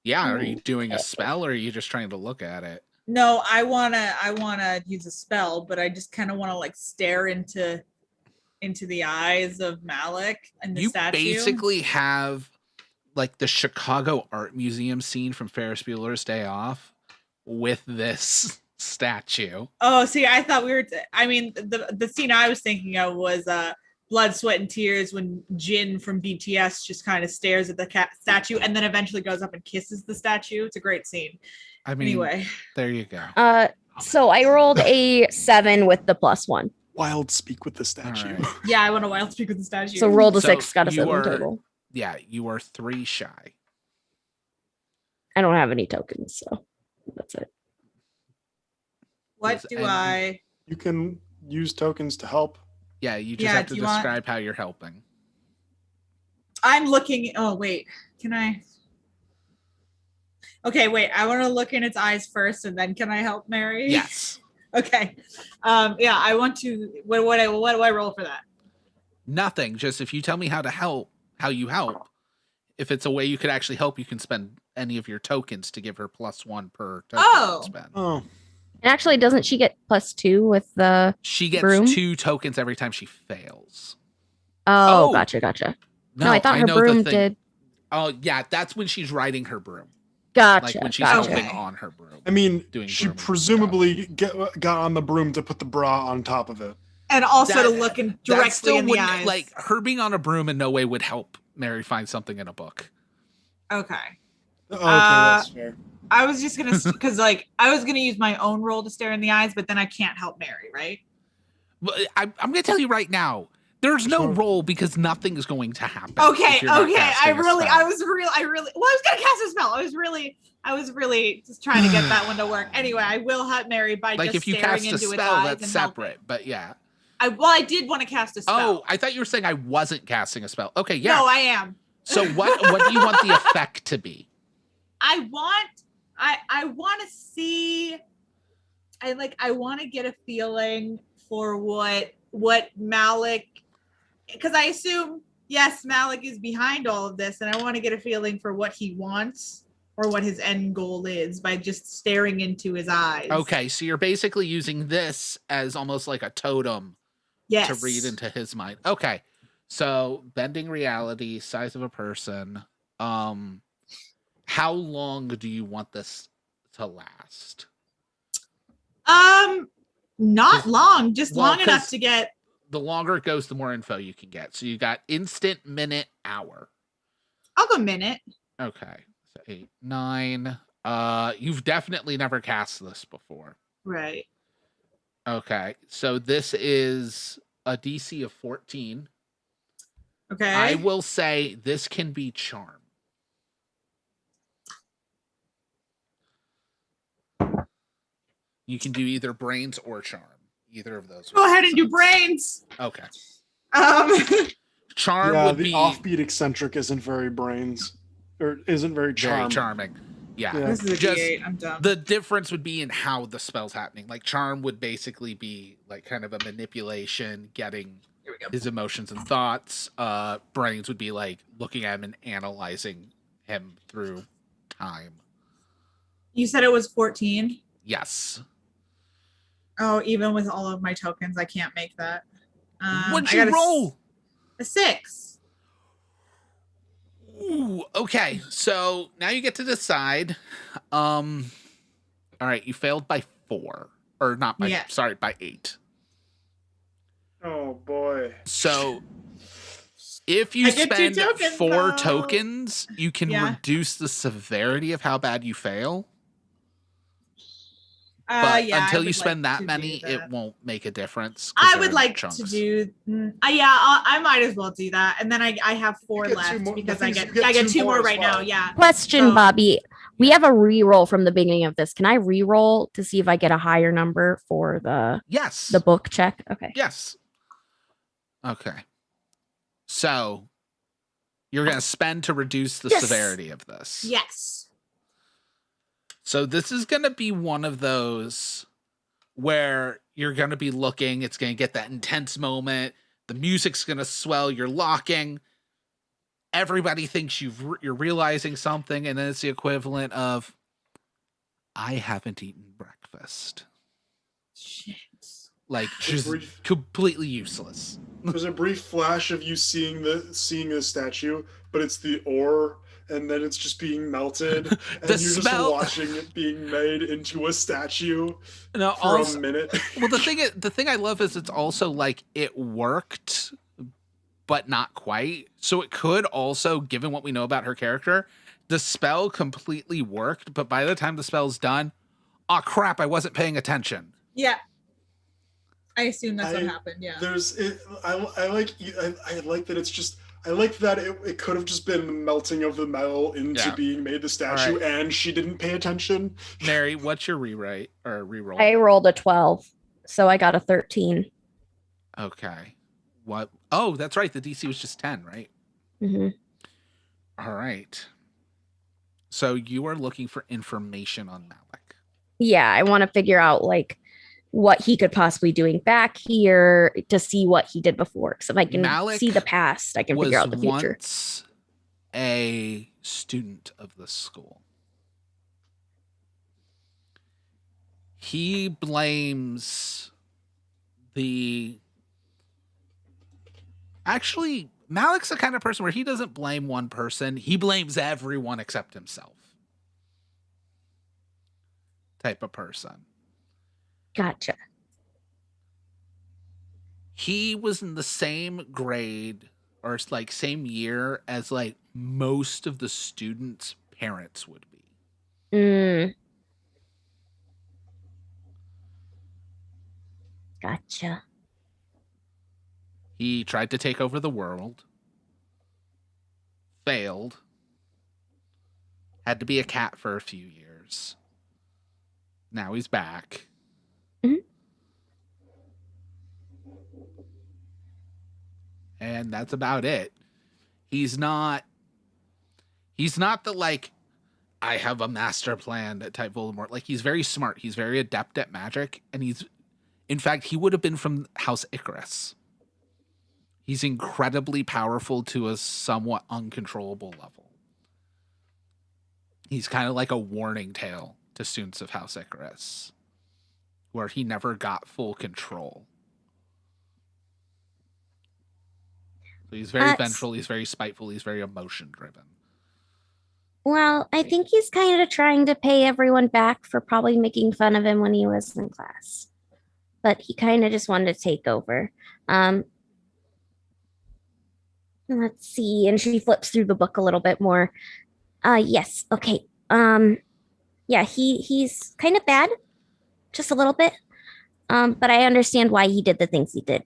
Yeah. Are you doing a spell or are you just trying to look at it? No, I wanna use a spell, but I just kind of want to like stare into the eyes of Malik and the You statue. basically have like the Chicago Art Museum scene from Ferris Bueller's Day Off with this statue. Oh, see, I thought we were. I mean, the scene I was thinking of was Blood, Sweat, and Tears when Jin from BTS just kind of stares at the statue and then eventually goes up and kisses the statue. It's a great scene. I mean, Anyway, there you go. So I rolled a 7 with the +1. Wild speak with the statue. right. yeah, I want to wild speak with the statue. So rolled a So 6, got a you 7 are- total. Yeah, you are 3 shy. I don't have any tokens, so that's it. What Is do any- I? You can use tokens to help. Yeah, you just Yeah, have to do you want- describe how you're helping. I'm looking. Oh wait, can I? Okay, wait. I want to look in its eyes first, and then can I help Mary? Yes. Okay. Yeah, I want to. What do I roll for that? Nothing. Just if you tell me how to help, how you help. If it's a way you could actually help, you can spend any of your tokens to give her +1 per token Oh. you spend. Oh, And actually, doesn't she get +2 with the? She gets Broom? 2 tokens every time she fails. Oh, Oh. gotcha. No, I thought her know the broom thing. did. Oh, yeah, that's when she's riding her broom. Gotcha. Like when she's gotcha. helping Okay. on her broom. I mean, Doing she brooming presumably got on the broom to put the bra on top of it. and also to That- look that directly still in the wouldn't- eyes. Like her being on a broom in no way would help Mary find something in a book. Okay. Okay, that's fair. I was just gonna because like I was gonna use my own roll to stare in the eyes, but then I can't help Mary, right? Well, I'm gonna tell you right now, there's no Sure. roll because nothing is going to happen. Okay, if you're not okay. casting a spell. Well, I was gonna cast a spell. I was really just trying to get that one to work. Anyway, I will help Mary by Like just if you staring cast a into its spell, eyes that's and separate. helping. But yeah. I did want to cast a spell. Oh, I thought you were saying I wasn't casting a spell. Okay, yeah. No, I am. So what do you want the effect to be? I want to see. I want to get a feeling for what Malik, because I assume yes, Malik is behind all of this, and I want to get a feeling for what he wants or what his end goal is by just staring into his eyes. Okay, so you're basically using this as almost like a totem Yes. to read into his mind. Okay. So bending reality, size of a person. How long do you want this to last? Not long, just Well, long enough 'cause- to get. The longer it goes, the more info you can get. So you got instant, minute, hour. I'll go minute. Okay. So 8, 9. You've definitely never cast this before. Right. Okay. So this is a DC of 14. Okay. I will say this can be charm. You can do either brains or charm. Either of those. would Go ahead make and do sense. brains. Okay. Um. Charm Yeah, would the be offbeat eccentric isn't very brains, or isn't very very charming. charming. Yeah. Yeah. This is a Just D8. I'm done. the difference would be in how the spell's happening. Like charm would basically be like kind of a manipulation, getting Here we go. his emotions and thoughts. Brains would be like looking at him and analyzing him through time. You said it was 14. Yes. Oh, even with all of my tokens, I can't make that. What'd I you got roll? A 6. Ooh, okay. So now you get to decide. All right, you failed by 4. Or not by Yeah. sorry, by 8. Oh boy. So if you I get 2 spend tokens, 4 though. tokens, you can Yeah. reduce the severity of how bad you fail. But Yeah, I until you would spend like that to many, do it that. won't make a difference. 'cause I they're would in like chunks. to do. I might as well do that, and then I have 4 get 2 left more- because the I thing is get you get I get 2 2 more more as right now. well. Yeah. Question, So- Bobby. We have a re-roll from the beginning of this. Can I re-roll to see if I get a higher number for Yes. the book check? Okay. Yes. Okay. So you're going to spend to reduce the Yes. severity of this. Yes. So this is going to be one of those where you're going to be looking, it's going to get that intense moment. The music's going to swell, you're locking. Everybody thinks you're realizing something, and then it's the equivalent of, I haven't eaten breakfast. Shit. Like, just brief- completely useless. There's a brief flash of you seeing the statue, but it's the ore, and then it's just being melted, and The you're smell- just watching it being made into a statue No, for also, a minute. well, the thing I love is it's also like it worked, but not quite. So it could also, given what we know about her character, the spell completely worked, but by the time the spell's done, oh crap, I wasn't paying attention. Yeah. I assume that's what I- happened. Yeah. There's it. I like that it's just. I like that it could have just been the melting of the metal into Yeah. being made the statue, Alright. and she didn't pay attention. Mary, what's your rewrite or reroll? I rolled a 12, so I got a 13. Okay. What? Oh, that's right. The DC was just 10, right? hmm All right. So you are looking for information on Malik. Yeah, I want to figure out like what he could possibly doing back here to see what he did before. So if I can Malik see the past, I can Was figure out the future. once a student of this school. He blames the. Actually, Malik's the kind of person where he doesn't blame one person, he blames everyone except himself. Type of person. Gotcha. He was in the same grade or like same year as like most of the students' parents would be. Mm, gotcha. He tried to take over the world, failed, had to be a cat for a few years. Now he's back. Mhm. And that's about it. He's not the like I have a master plan type Voldemort. Like he's very smart. He's very adept at magic and in fact he would have been from House Icarus. He's incredibly powerful to a somewhat uncontrollable level. He's kind of like a warning tale to students of House Icarus, where he never got full control. So he's very vengeful, he's very spiteful, he's very emotion driven. Well, I think he's kind of trying to pay everyone back for probably making fun of him when he was in class. But he kind of just wanted to take over. Let's see. And she flips through the book a little bit more. Yes. Okay. Yeah, he's kind of bad, just a little bit. But I understand why he did the things he did.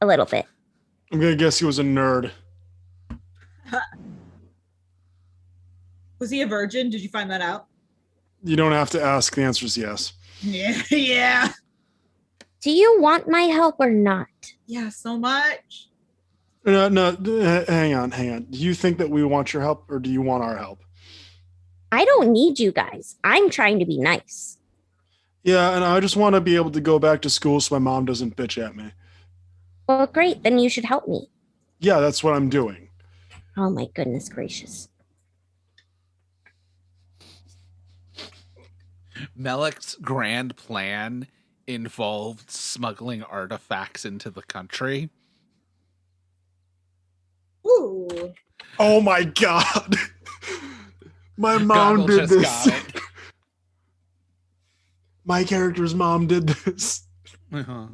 A little bit. I'm gonna guess he was a nerd. Was he a virgin? Did you find that out? You don't have to ask. The answer is yes. Yeah, yeah. Do you want my help or not? Yeah, so much. No, hang on. Do you think that we want your help or do you want our help? I don't need you guys. I'm trying to be nice. Yeah, and I just want to be able to go back to school so my mom doesn't bitch at me. Well, great. Then you should help me. Yeah, that's what I'm doing. Oh my goodness gracious. Melek's grand plan involved smuggling artifacts into the country. Ooh. Oh my god. My mom Goggle did just this. got it. My character's mom did this. Uh-huh.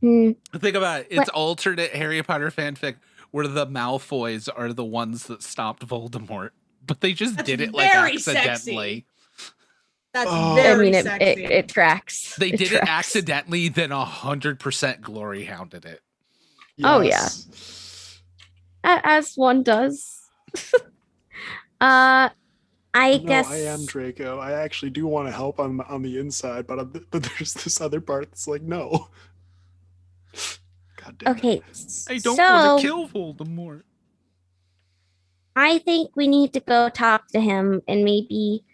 Think about it. It's alternate Harry Potter fanfic where the Malfoys are the ones that stopped Voldemort, but they just did it like very accidentally. sexy. That's Oh. very it sexy. tracks. They did tracks. it accidentally, then 100% glory hounded it. Oh, Yes. As one does. I No, guess I am Draco. I actually do want to help on the inside, but there's this other part that's like, no. God damn it. Okay. I don't so want to kill Voldemort. I think we need to go talk to him and maybe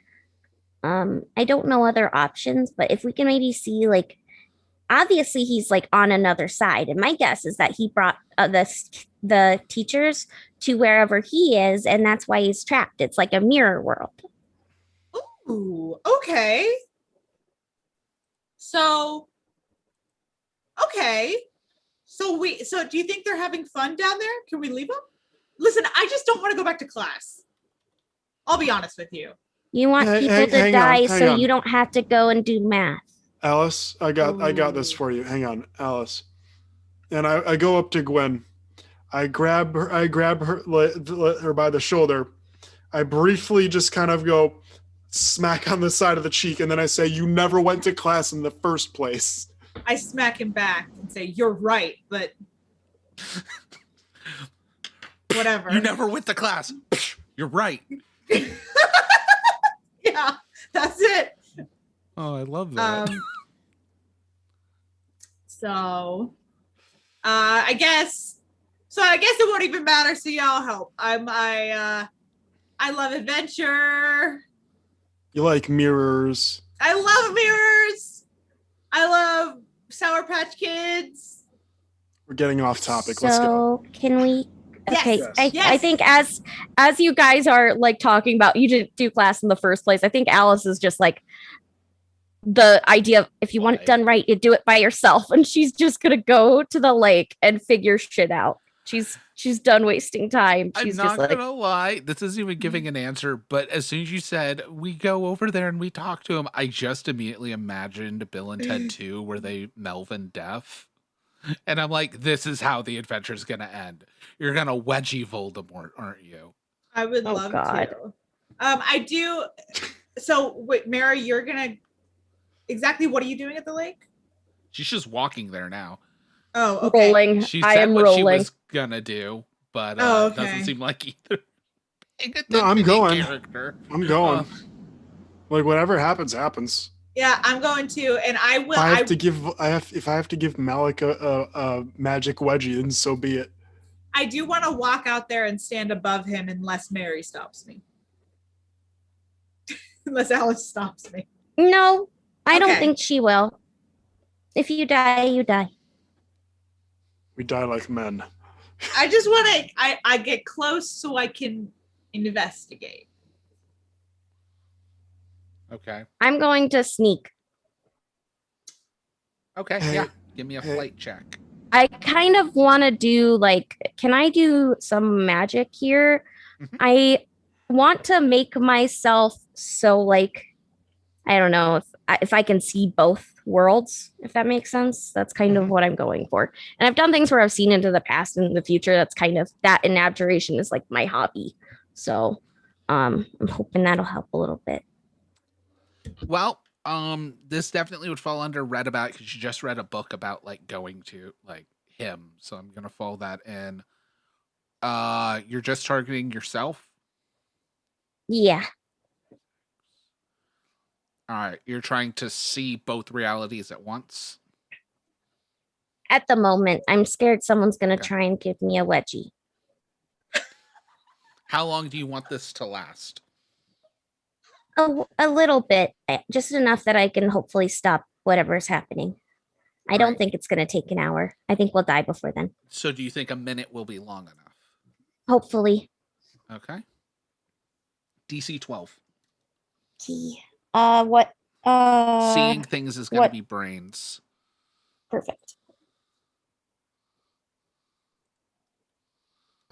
I don't know other options, but if we can maybe see like obviously he's like on another side, and my guess is that he brought the teachers to wherever he is, and that's why he's trapped. It's like a mirror world. Ooh, okay. So do you think they're having fun down there? Can we leave them? Listen, I just don't want to go back to class. I'll be honest with you. You want Hey, people hey, to hang on, die hang so on. you don't have to go and do math. Alice, I got this Ooh. for you. Hang on, Alice. And I go up to Gwen. I grab her her by the shoulder. I briefly just kind of go smack on the side of the cheek, and then I say, "You never went to class in the first place." I smack him back and say, "You're right, but whatever." You never went to class. You're right. Yeah, that's it. Oh, I love that. So I guess it won't even matter, so y'all help. I love adventure. You like mirrors. I love mirrors. I love Sour Patch Kids. We're getting off topic. Let's go. So can we? Yes, Okay, yes, I think as you guys are like talking about, you didn't do class in the first place. I think Alice is just like the idea of if you want it done right, you do it by yourself, and she's just gonna go to the lake and figure shit out. She's done wasting time. I'm She's not just like, gonna lie. This isn't even giving an answer, but as soon as you said we go over there and we talk to him, I just immediately imagined Bill and Ted 2 where they Melvin deaf. And I'm like, this is how the adventure's gonna end. You're gonna wedgie Voldemort, aren't you? I would Oh, love God. to. I do. So, wait, Mary, you're gonna exactly what are you doing at the lake? She's just walking there now. Oh, okay. rolling. She I said am what she rolling. was gonna do, but Oh, it doesn't okay. seem like either. Paying No, I'm attention in going. Character. I'm going. Uh, Like whatever happens, happens. Yeah, I'm going to, and I will. If I have to give Malik a magic wedgie, then so be it. I do want to walk out there and stand above him unless Mary stops me. Unless Alice stops me. No, I don't Okay. think she will. If you die, you die. We die like men. I just want to. I get close so I can investigate. okay. I'm going to sneak. Okay. Hey, Yeah. Give me a hey. flight check. I kind of want to do like, can I do some magic here? Mhm. I want to make myself so like, I don't know if I can see both worlds, if that makes sense. That's kind of Mhm. what I'm going for. And I've done things where I've seen into the past and the future. That's kind of that, and abjuration is like my hobby. So I'm hoping that'll help a little bit. Well, this definitely would fall under read about because you just read a book about like going to like him. So I'm gonna follow that in. You're just targeting yourself. Yeah. All right. You're trying to see both realities at once. At the moment, I'm scared someone's gonna Okay. try and give me a wedgie. How long do you want this to last? A little bit, just enough that I can hopefully stop whatever's happening. I don't Right. think it's gonna take an hour. I think we'll die before then. So do you think a minute will be long enough? Hopefully. Okay. DC 12. Key. What? Seeing things is going to what? be brains. Perfect.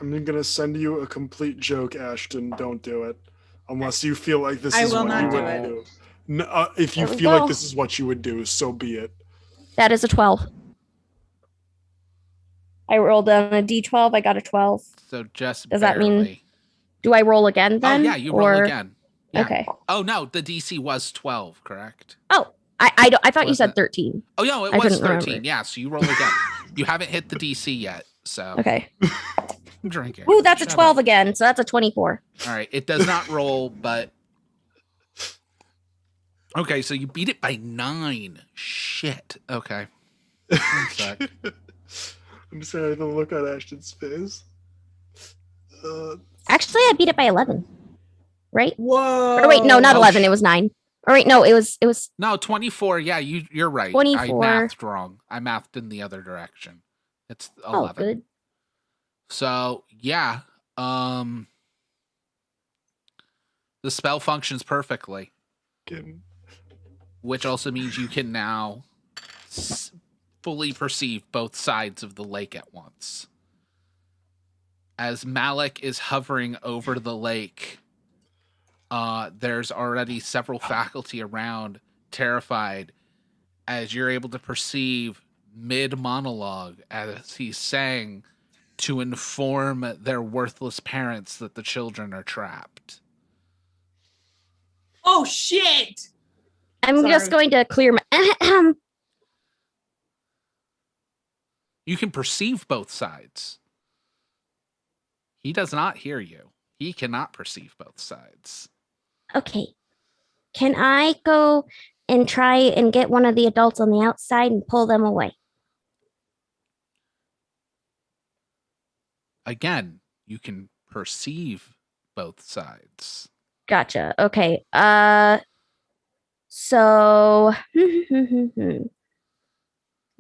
I'm gonna send you a complete joke, Ashton. Don't do it, unless you feel like this I is will what not you do would it. do. No, if you There we feel like go. this is what you would do, so be it. That is a 12. I rolled on a d12. I got a 12. So just Does that barely. mean- Do I roll again then? Oh yeah, you roll Or- again. Yeah. Okay. Oh no, the DC was 12, correct? Oh, I thought you Was said it? 13. Oh yeah, it I was couldn't 13. remember. Yeah, so you roll again. You haven't hit the DC yet, so Okay. I'm drinking. Ooh, that's a Shut 12 up. again. So that's a 24. All right, it does not roll, but okay, so you beat it by 9. Shit. Okay. One sec. I'm sorry, the look on Ashton's face. Actually, I beat it by 11. Right? Whoa. Or wait, no, not Oh, 11. It was 9. Or wait, no, it was No, 24. Yeah, you're right. 24. I mathed wrong. I mathed in the other direction. It's 11. Oh, good. So, yeah. The spell functions perfectly, which also means you can now fully perceive both sides of the lake at once. As Malik is hovering over the lake, there's already several faculty around, terrified, as you're able to perceive mid-monologue as he's saying to inform their worthless parents that the children are trapped. Oh shit. I'm just Sorry. going to clear my. You can perceive both sides. He does not hear you. He cannot perceive both sides. Okay. Can I go and try and get one of the adults on the outside and pull them away? Again, you can perceive both sides. Gotcha. Okay. So can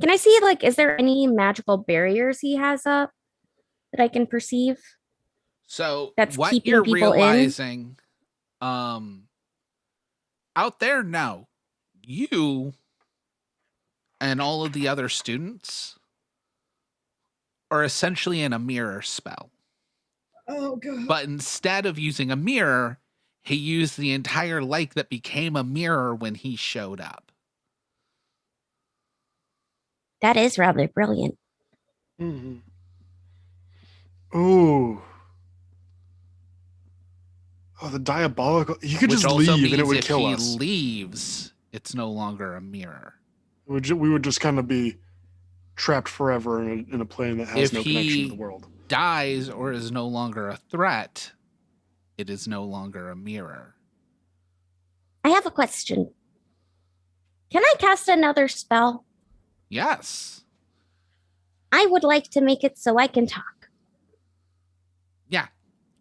I see like is there any magical barriers he has up that I can perceive? So That's what keeping you're people in? realizing, out there, no, you and all of the other students are essentially in a mirror spell. Oh god. But instead of using a mirror, he used the entire lake that became a mirror when he showed up. That is rather brilliant. Mm-hmm. Ooh. Oh, the diabolical. You could Which just also leave and it means would if kill he us. leaves, it's no longer a mirror. We would just kind of be trapped forever in a plane that has If no connection to the he world. dies or is no longer a threat, it is no longer a mirror. I have a question. Can I cast another spell? Yes. I would like to make it so I can talk. Yeah.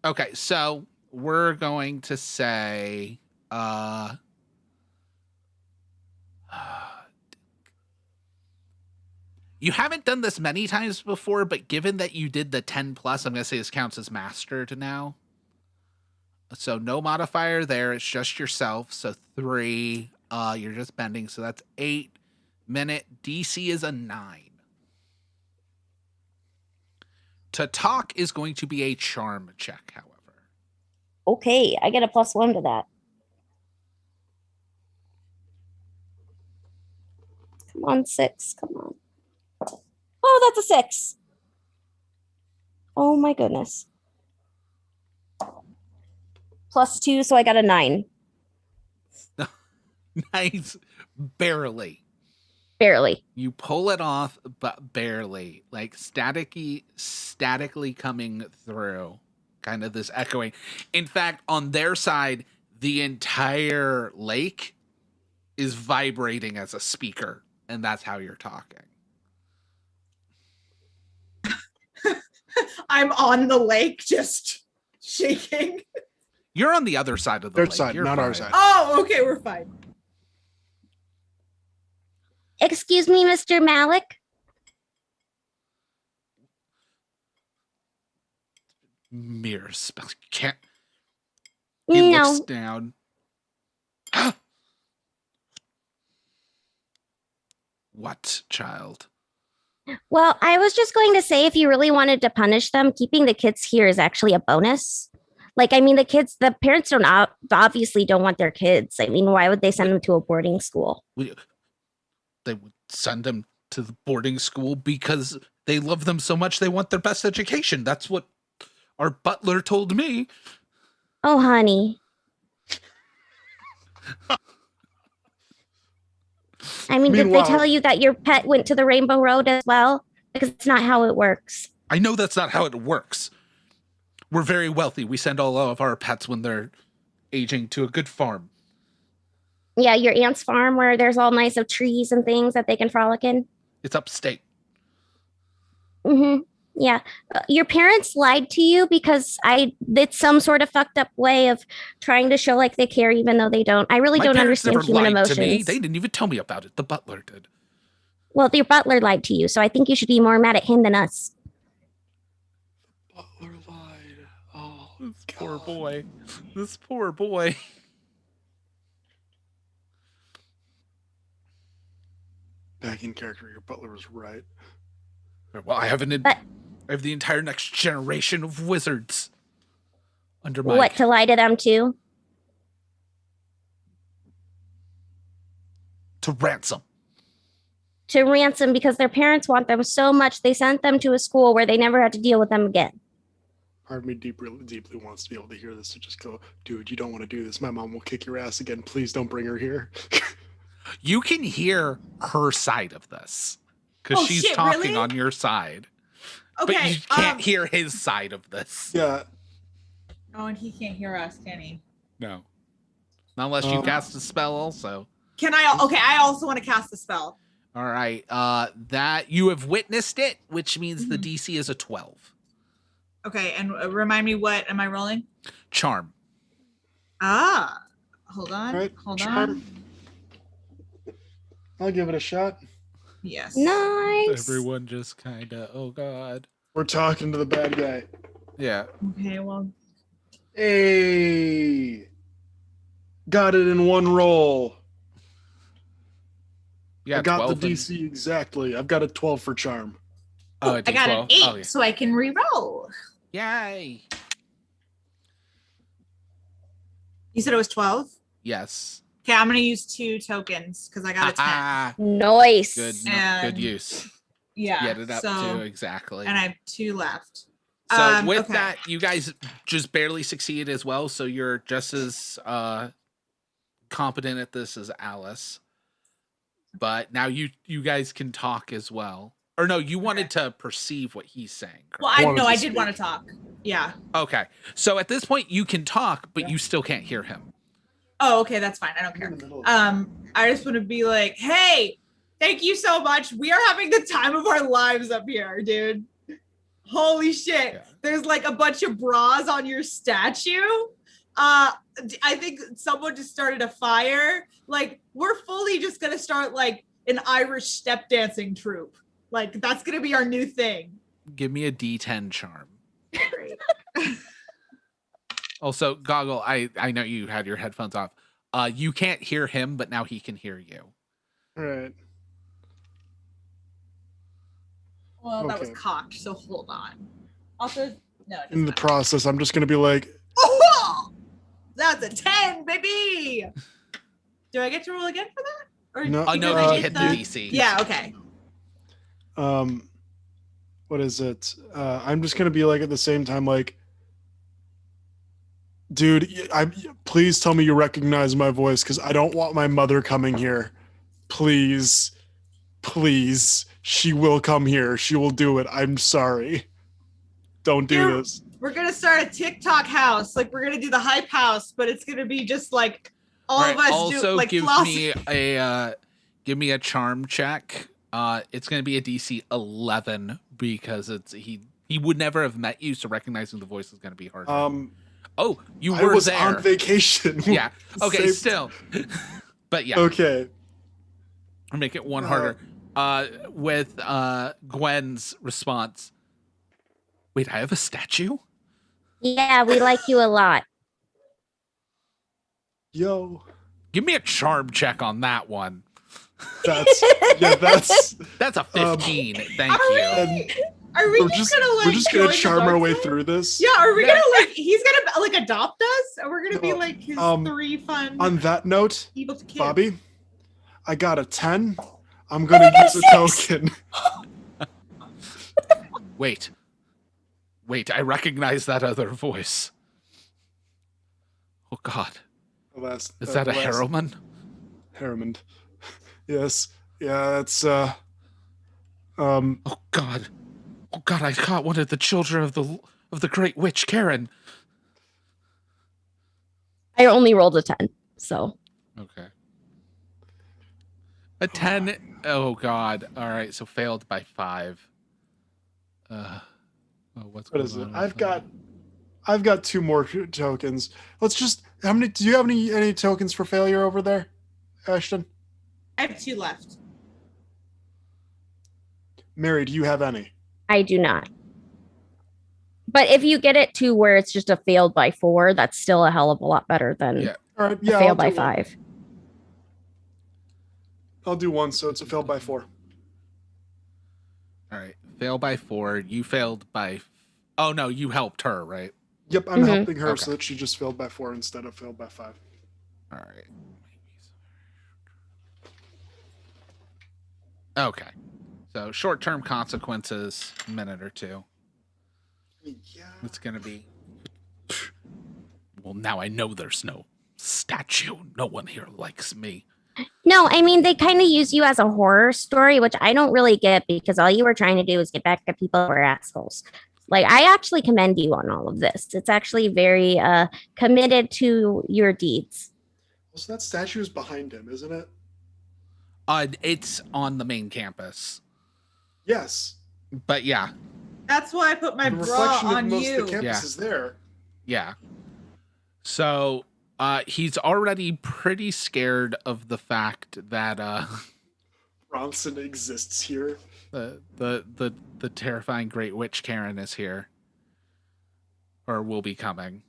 Okay, so we're going to say you haven't done this many times before, but given that you did the 10 plus, I'm going to say this counts as mastered now. So no modifier there. It's just yourself. So 3. You're just bending. So that's 8 minute. DC is a 9. To talk is going to be a charm check, however. Okay, I get a +1 to that. Come on, 6. Come on. Oh, that's a 6. Oh my goodness. +2, so I got a 9. Nice. Barely. Barely. You pull it off, but barely. Like statically coming through. Kind of this echoing. In fact, on their side, the entire lake is vibrating as a speaker. And that's how you're talking. I'm on the lake just shaking. You're on the other side of the Their lake. side, You're not our fine. side. Oh, okay, we're fine. Excuse me, Mr. Malik. Mirror spell. Can't. He looks No. down. What, child? Well, I was just going to say if you really wanted to punish them, keeping the kids here is actually a bonus. Like, I mean, the parents obviously don't want their kids. I mean, why would they send them to a boarding school? They would send them to the boarding school because they love them so much they want their best education. That's what our butler told me. Oh, honey. I mean, did they Meanwhile- tell you that your pet went to the Rainbow Road as well? Because it's not how it works. I know that's not how it works. We're very wealthy. We send all of our pets when they're aging to a good farm. Yeah, your aunt's farm where there's all nice of trees and things that they can frolic in. It's upstate. Mm-hmm. Yeah. Your parents lied to you because it's some sort of fucked up way of trying to show like they care even though they don't. I really My don't parents understand never human lied emotions. to me. They didn't even tell me about it. The butler did. Well, your butler lied to you, so I think you should be more mad at him than us. Butler lied. Oh, This poor boy. This poor boy. Back in character, your butler was right. Well, I have the entire next generation of wizards under my What, to lie to them too? to ransom. To ransom because their parents want them so much they sent them to a school where they never had to deal with them again. Part of me deeply wants to be able to hear this to just go, dude, you don't want to do this. My mom will kick your ass again. Please don't bring her here. You can hear her side of this because Oh, she's shit, talking really? on your side. Okay. But you can't hear his side of this. Yeah. Oh, and he can't hear us, can he? No. Not unless you cast a spell also. Can I? Okay, I also want to cast a spell. All right. That you have witnessed it, which means the DC is a 12. Okay, and remind me, what am I rolling? Charm. Ah, hold on. Right, Hold charm. on. I'll give it a shot. Yes. Nice. Everyone just kind of, oh God. We're talking to the bad guy. Yeah. Okay, well, Hey. Got it in one roll. Yeah. I got 12 the and- DC exactly. I've got a 12 for charm. Oh, I got an 8, Oh, yeah. so I can re-roll. Yay. You said it was 12? Yes. Okay, I'm going to use 2 tokens because I got a 10. Ah, Nice. good, And- good use. Yeah. Get it up so, to exactly. And I have 2 left. So with okay. that, you guys just barely succeed as well. So you're just as competent at this as Alice. But now you guys can talk as well. Or no, you wanted to perceive what he's saying. Well, correct? I did want to talk. Yeah. Okay. So at this point, you can talk, but you still can't hear him. Oh, okay, that's fine. I don't care. I just want to be like, hey, thank you so much. We are having the time of our lives up here, dude. Holy shit. Yeah. There's like a bunch of bras on your statue. I think someone just started a fire. Like, we're fully just gonna start like an Irish step dancing troupe. Like, that's gonna be our new thing. Give me a D10 charm. Also, Goggle, I know you had your headphones off. You can't hear him, but now he can hear you. Right. Well, that was Okay. cocked, so hold on. Also, no. it In the doesn't process, I'm just gonna be like, matter. Oh, that's a 10, baby. Do I get to roll again for that? Or No, Oh, no, because I you did hit the DC. Yeah, okay. what is it? I'm just gonna be like at the same time, like, dude, please tell me you recognize my voice because I don't want my mother coming here. Please, please, she will come here. She will do it. I'm sorry. Don't do Dude. this. We're gonna start a TikTok house. Like, we're gonna do the hype house, but it's gonna be just like all of us also do like give floss. me a charm check. It's gonna be a DC 11 because he would never have met you, so recognizing the voice is gonna be hard. Oh, you I were was there. on vacation. Yeah. Okay. Save- Still. But yeah. Okay. I'll make it one harder. With Gwen's response. Wait, I have a statue? Yeah, we like you a lot. Yo. Give me a charm check on that one. That's That's a 15. Thank Are you. and Are we we're just just gonna like we're just gonna join the charm our dark way side? through this. Yeah, are we Yeah. gonna like he's gonna like adopt us? And we're gonna be No, like his 3 fun On that note, evil kids. Bobby, I got a 10. I'm gonna use a token. Wait, I recognize that other voice. Oh God, Is is that a Harrowman? Harriman. Yes. Yeah, it's Oh God, I caught one of the children of the Great Witch Karen. I only rolled a 10, so Okay. A 10. Oh God. All right. So failed by 5. What's what going is it? on with I've that? got 2 more tokens. Let's just how many do you have any tokens for failure over there, Ashton? I have 2 left. Mary, do you have any? I do not. But if you get it to where it's just a failed by 4, that's still a hell of a lot better than Yeah. All right, a yeah, fail I'll by do one. 5. I'll do 1, so it's a fail by 4. All right. Fail by 4. You failed by. Oh no, you helped her, right? Yep, I'm Mhm. helping her Okay. so that she just failed by 4 instead of failed by 5. All right. Okay. So short-term consequences, minute or 2. Yeah. It's gonna be. Well, now I know there's no statue. No one here likes me. No, I mean, they kind of use you as a horror story, which I don't really get because all you were trying to do is get back at people who are assholes. Like, I actually commend you on all of this. It's actually very committed to your deeds. So that statue is behind him, isn't it? It's on the main campus, Yes. but yeah, That's why I put my The bra reflection on of most you. of the campus Yeah. is there. yeah. So he's already pretty scared of the fact that Bronson exists here. the terrifying Great Witch Karen is here, or will be coming.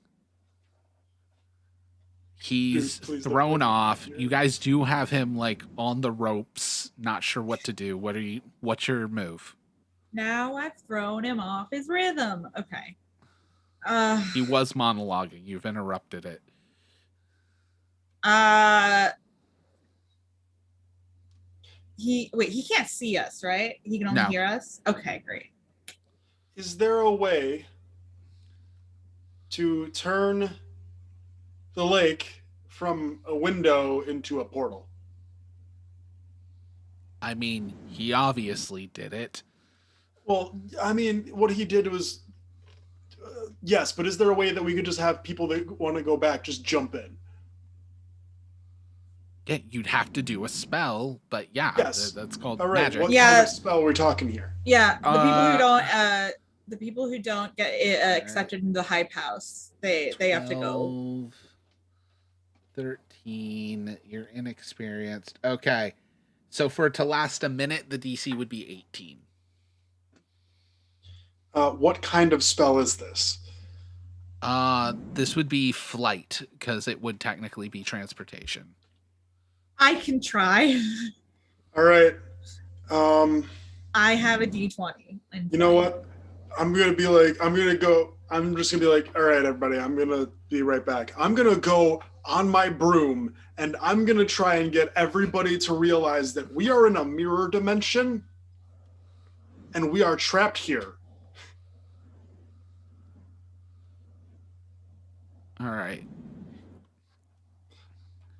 He's Dude, please don't thrown let me off. hear. You guys do have him like on the ropes, not sure what to do. What's your move? Now I've thrown him off his rhythm. Okay. He was monologuing. You've interrupted it. He can't see us, right? He can only No. hear us. Okay, great. Is there a way to turn the lake from a window into a portal? I mean, he obviously did it. Well, I mean, what he did was yes, but is there a way that we could just have people that want to go back just jump in? Yeah, you'd have to do a spell, but yeah, Yes. that's called All right, magic. what Yeah. kind of spell we're talking here? Yeah, Uh, the people who don't get accepted in the hype house, they have to go. 13. You're inexperienced. Okay. So for it to last a minute, the DC would be 18. What kind of spell is this? This would be flight because it would technically be transportation. I can try. All right. I have a D20. You know what? I'm just gonna be like, all right, everybody, I'm gonna be right back. I'm gonna go on my broom and I'm gonna try and get everybody to realize that we are in a mirror dimension and we are trapped here. All right.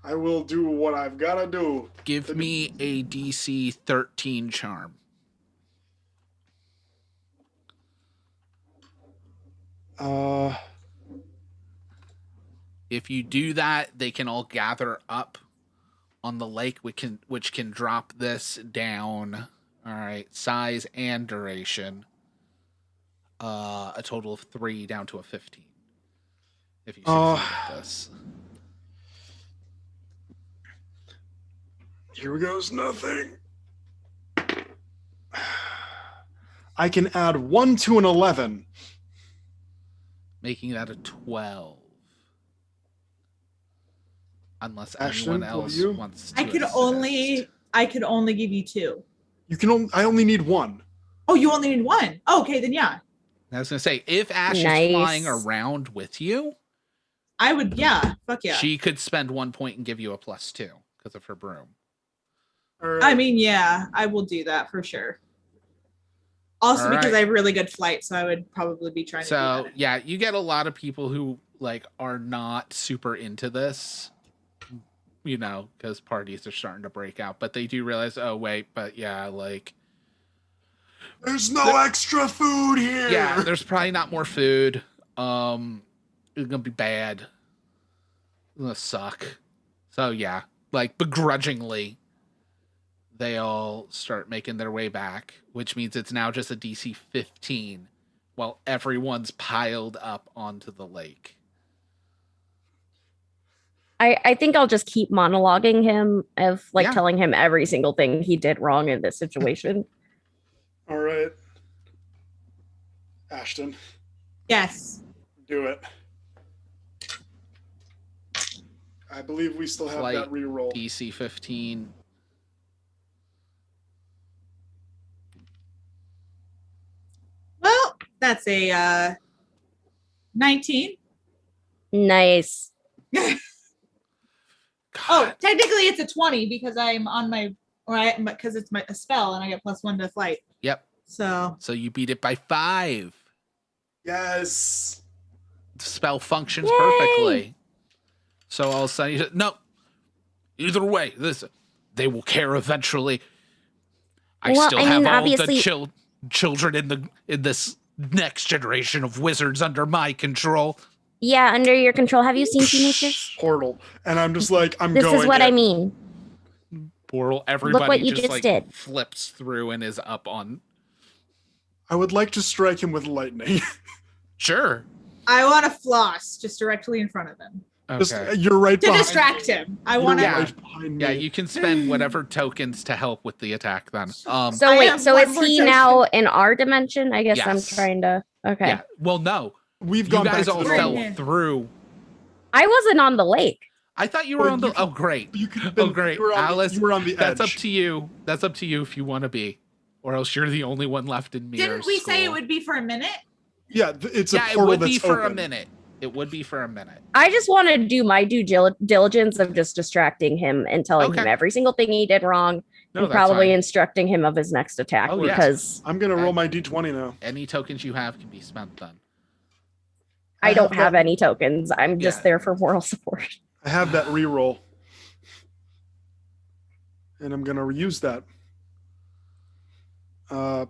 I will do what I've gotta do. Give me a DC 13 charm. If you do that, they can all gather up on the lake, which can drop this down. All right, size and duration. A total of 3 down to a 15. If you succeed at this. Here goes nothing. I can add 1 to an 11. Making that a 12. Unless Ashton, anyone will else you? wants to I could assist. only give you 2. I only need 1. Oh, you only need 1. Oh, okay, then yeah. I was gonna say, if Ash Nice. is flying around with you, I would, yeah. Fuck yeah. she could spend 1 point and give you a +2 because of her broom. All right. I mean, yeah, I will do that for sure. Also, All because right. I have really good flight, so I would probably be trying to do So that. yeah, you get a lot of people who like are not super into this, you know, because parties are starting to break out. But they do realize, oh wait, but yeah, like There's no extra food here. yeah, there's probably not more food. It's gonna be bad. It's gonna suck. So yeah, like begrudgingly, they all start making their way back, which means it's now just a DC 15 while everyone's piled up onto the lake. I think I'll just keep monologuing him of like Yeah. telling him every single thing he did wrong in this situation. All right. Ashton, Yes. do it. I believe we still have Flight, that reroll. DC 15. Well, that's a 19. Nice. God. Oh, technically it's a 20 because I'm on because it's a spell and I get +1 to flight. Yep. So So you beat it by 5. Yes. The spell functions Yay! perfectly. So all of a sudden, you said, no. Either way, they will care eventually. I Well, still I have mean, all obviously- the children in this next generation of wizards under my control. Yeah, under your control. Have you seen teenagers? Portal. And I'm just like, I'm This going is what I in. mean. Portal. Everybody what you just just like did. flips through and is up on. I would like to strike him with lightning. Sure. I want to floss just directly in front of him Just, Okay. you're right to behind distract me. him. I You're want to. Yeah. right behind Yeah, me. you can spend whatever tokens to help with the attack then. So I wait, have so one is more he token. now in our dimension? I guess I'm Yes. trying to. Okay. Yeah. Well, no. We've You gone guys back to all the Right fell normal. here. through. I wasn't on the lake. I thought you were Well, on you the. could- Oh, great. You could have Oh, been. great. You were on Alice, the, you were on the That's edge. up to you. That's up to you if you want to be. or else you're the only one left in mirror Didn't we say it school. would be for a minute? Yeah, it's a Yeah, it portal would be that's for open. a minute. It would be for a minute. I just want to do my due diligence of just distracting him and telling him Okay. every single thing he did wrong, No, and that's probably fine. instructing him of his next attack Oh, yeah. because I'm gonna roll my d20 now. Any tokens you have can be spent then. I don't that- have any tokens. I'm just Yeah. there for moral support. I have that reroll, and I'm gonna reuse that. I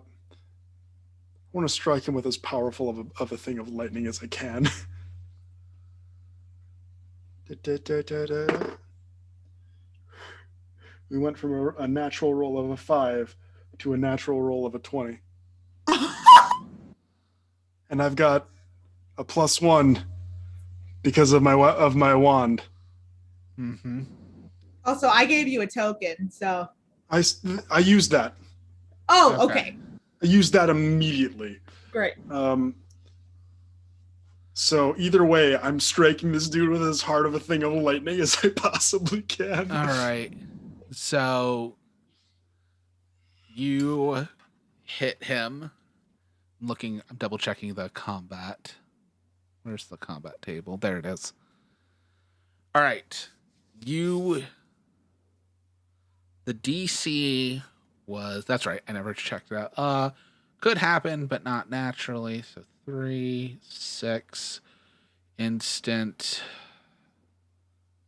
want to strike him with as powerful of a thing of lightning as I can. We went from a natural roll of a 5 to a natural roll of a 20. And I've got a +1 because of my wand. Mm-hmm. Also, I gave you a token, so. I used that. Oh, Okay. okay. I used that immediately. Great. So either way, I'm striking this dude with as hard of a thing of lightning as I possibly can. All right. So you hit him. I'm double checking the combat. Where's the combat table? There it is. All right. The DC was, that's right. I never checked it out. Could happen, but not naturally. So 3, 6, instant.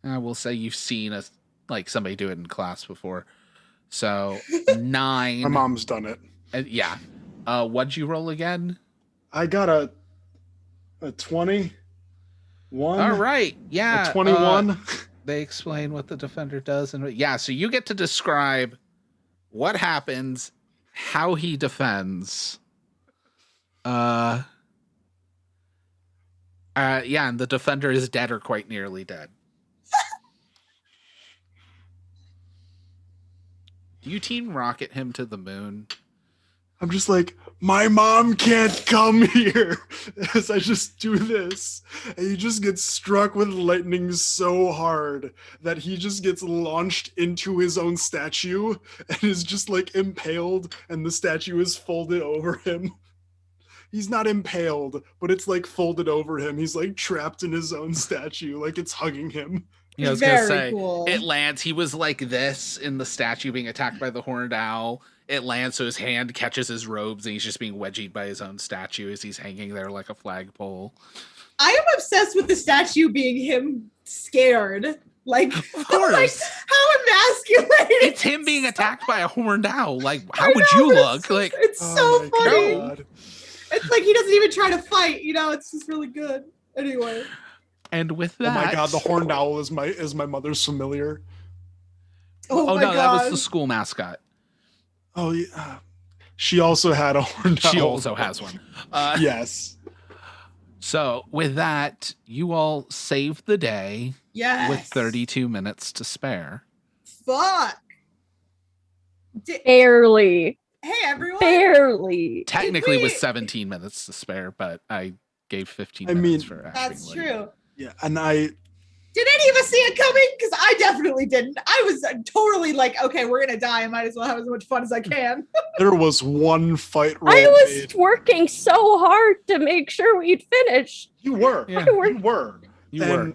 I will say you've seen somebody do it in class before. So 9. My mom's done it. Yeah. What'd you roll again? I got a 21. All right. Yeah. A 21. They explain what the defender does, and yeah. So you get to describe what happens, how he defends. Yeah, and the defender is dead or quite nearly dead. Do you Team Rocket him to the moon? I'm just like, my mom can't come here as I just do this. And he just gets struck with lightning so hard that he just gets launched into his own statue and is just like impaled, and the statue is folded over him. He's not impaled, but it's like folded over him. He's like trapped in his own statue, like it's hugging him. Yeah, I was Very gonna say cool. it lands. He was like this in the statue being attacked by the horned owl. It lands, so his hand catches his robes, and he's just being wedgied by his own statue as he's hanging there like a flagpole. I am obsessed with the statue being him scared. Like, Of course. like how emasculating. It's him being attacked by a horned owl. Like, how would you look? Like, it's Oh so my funny. God. It's like he doesn't even try to fight. It's just really good. Anyway. and with that, Oh my God, the horned owl is my mother's familiar. Oh, Oh my no, God. that was the school mascot. Oh yeah. She also had a horned owl. She also has one. Yes. So with that, you all saved the day Yes. with 32 minutes to spare. Fuck. Barely. Hey, everyone. Barely. Technically, we- with 17 minutes to spare, but I gave 15 I minutes mean, for acting. That's late. true. Yeah, and I Did any of us see it coming? Because I definitely didn't. I was totally like, okay, we're going to die. I might as well have as much fun as I can. there was one fight roll I was made. working so hard to make sure we'd finish. You were. Yeah. You were. You And were.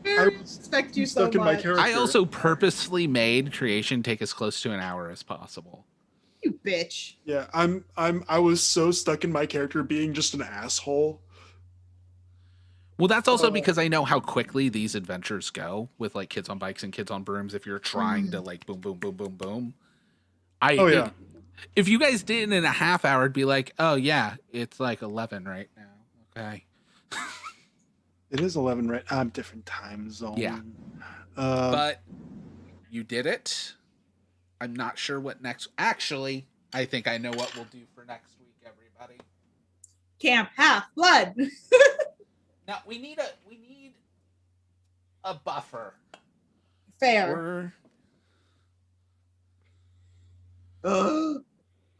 I I respect you so stuck in my much. character. I also purposefully made creation take as close to an hour as possible. You bitch. Yeah, I was so stuck in my character being just an asshole. Well, that's also Oh. because I know how quickly these adventures go with like kids on bikes and kids on brooms. If you're trying to like boom, boom, boom, boom, boom. Oh, yeah. If you guys did it in a half hour, it'd be like, oh yeah, it's like 11 right now. Okay. It is 11, right? I'm different time zone. Yeah. But you did it. I'm not sure what next. Actually, I think I know what we'll do for next week, everybody. Camp Half Blood. Now we need a buffer. Fair.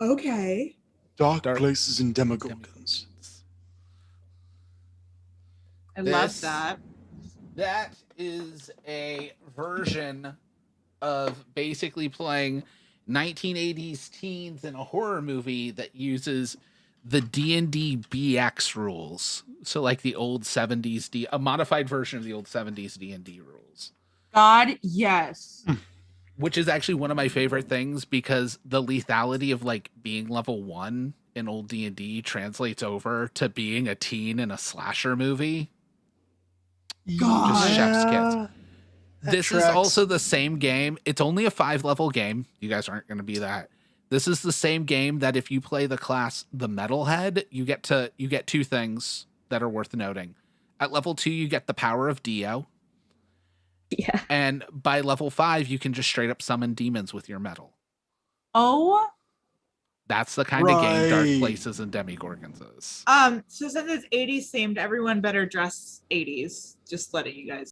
Okay. Dark Dark places and demogorgons. I This- love that. That is a version of basically playing 1980s teens in a horror movie that uses the D&D BX rules. So like the old 70s a modified version of the old 70s D&D rules. God, yes. Which is actually one of my favorite things because the lethality of like being level 1 in old D&D translates over to being a teen in a slasher movie. God. Just chef's kiss. that This is tracks. also the same game. It's only a 5-level game. You guys aren't going to be that. This is the same game that if you play the class the Metalhead, you get 2 things that are worth noting. At level 2, you get the power of Dio. Yeah. And by level 5, you can just straight up summon demons with your metal. Oh. That's the kind of game Dark Right. Places and Demigorgons is. So since it's 80s themed, everyone better dress 80s. Just letting you guys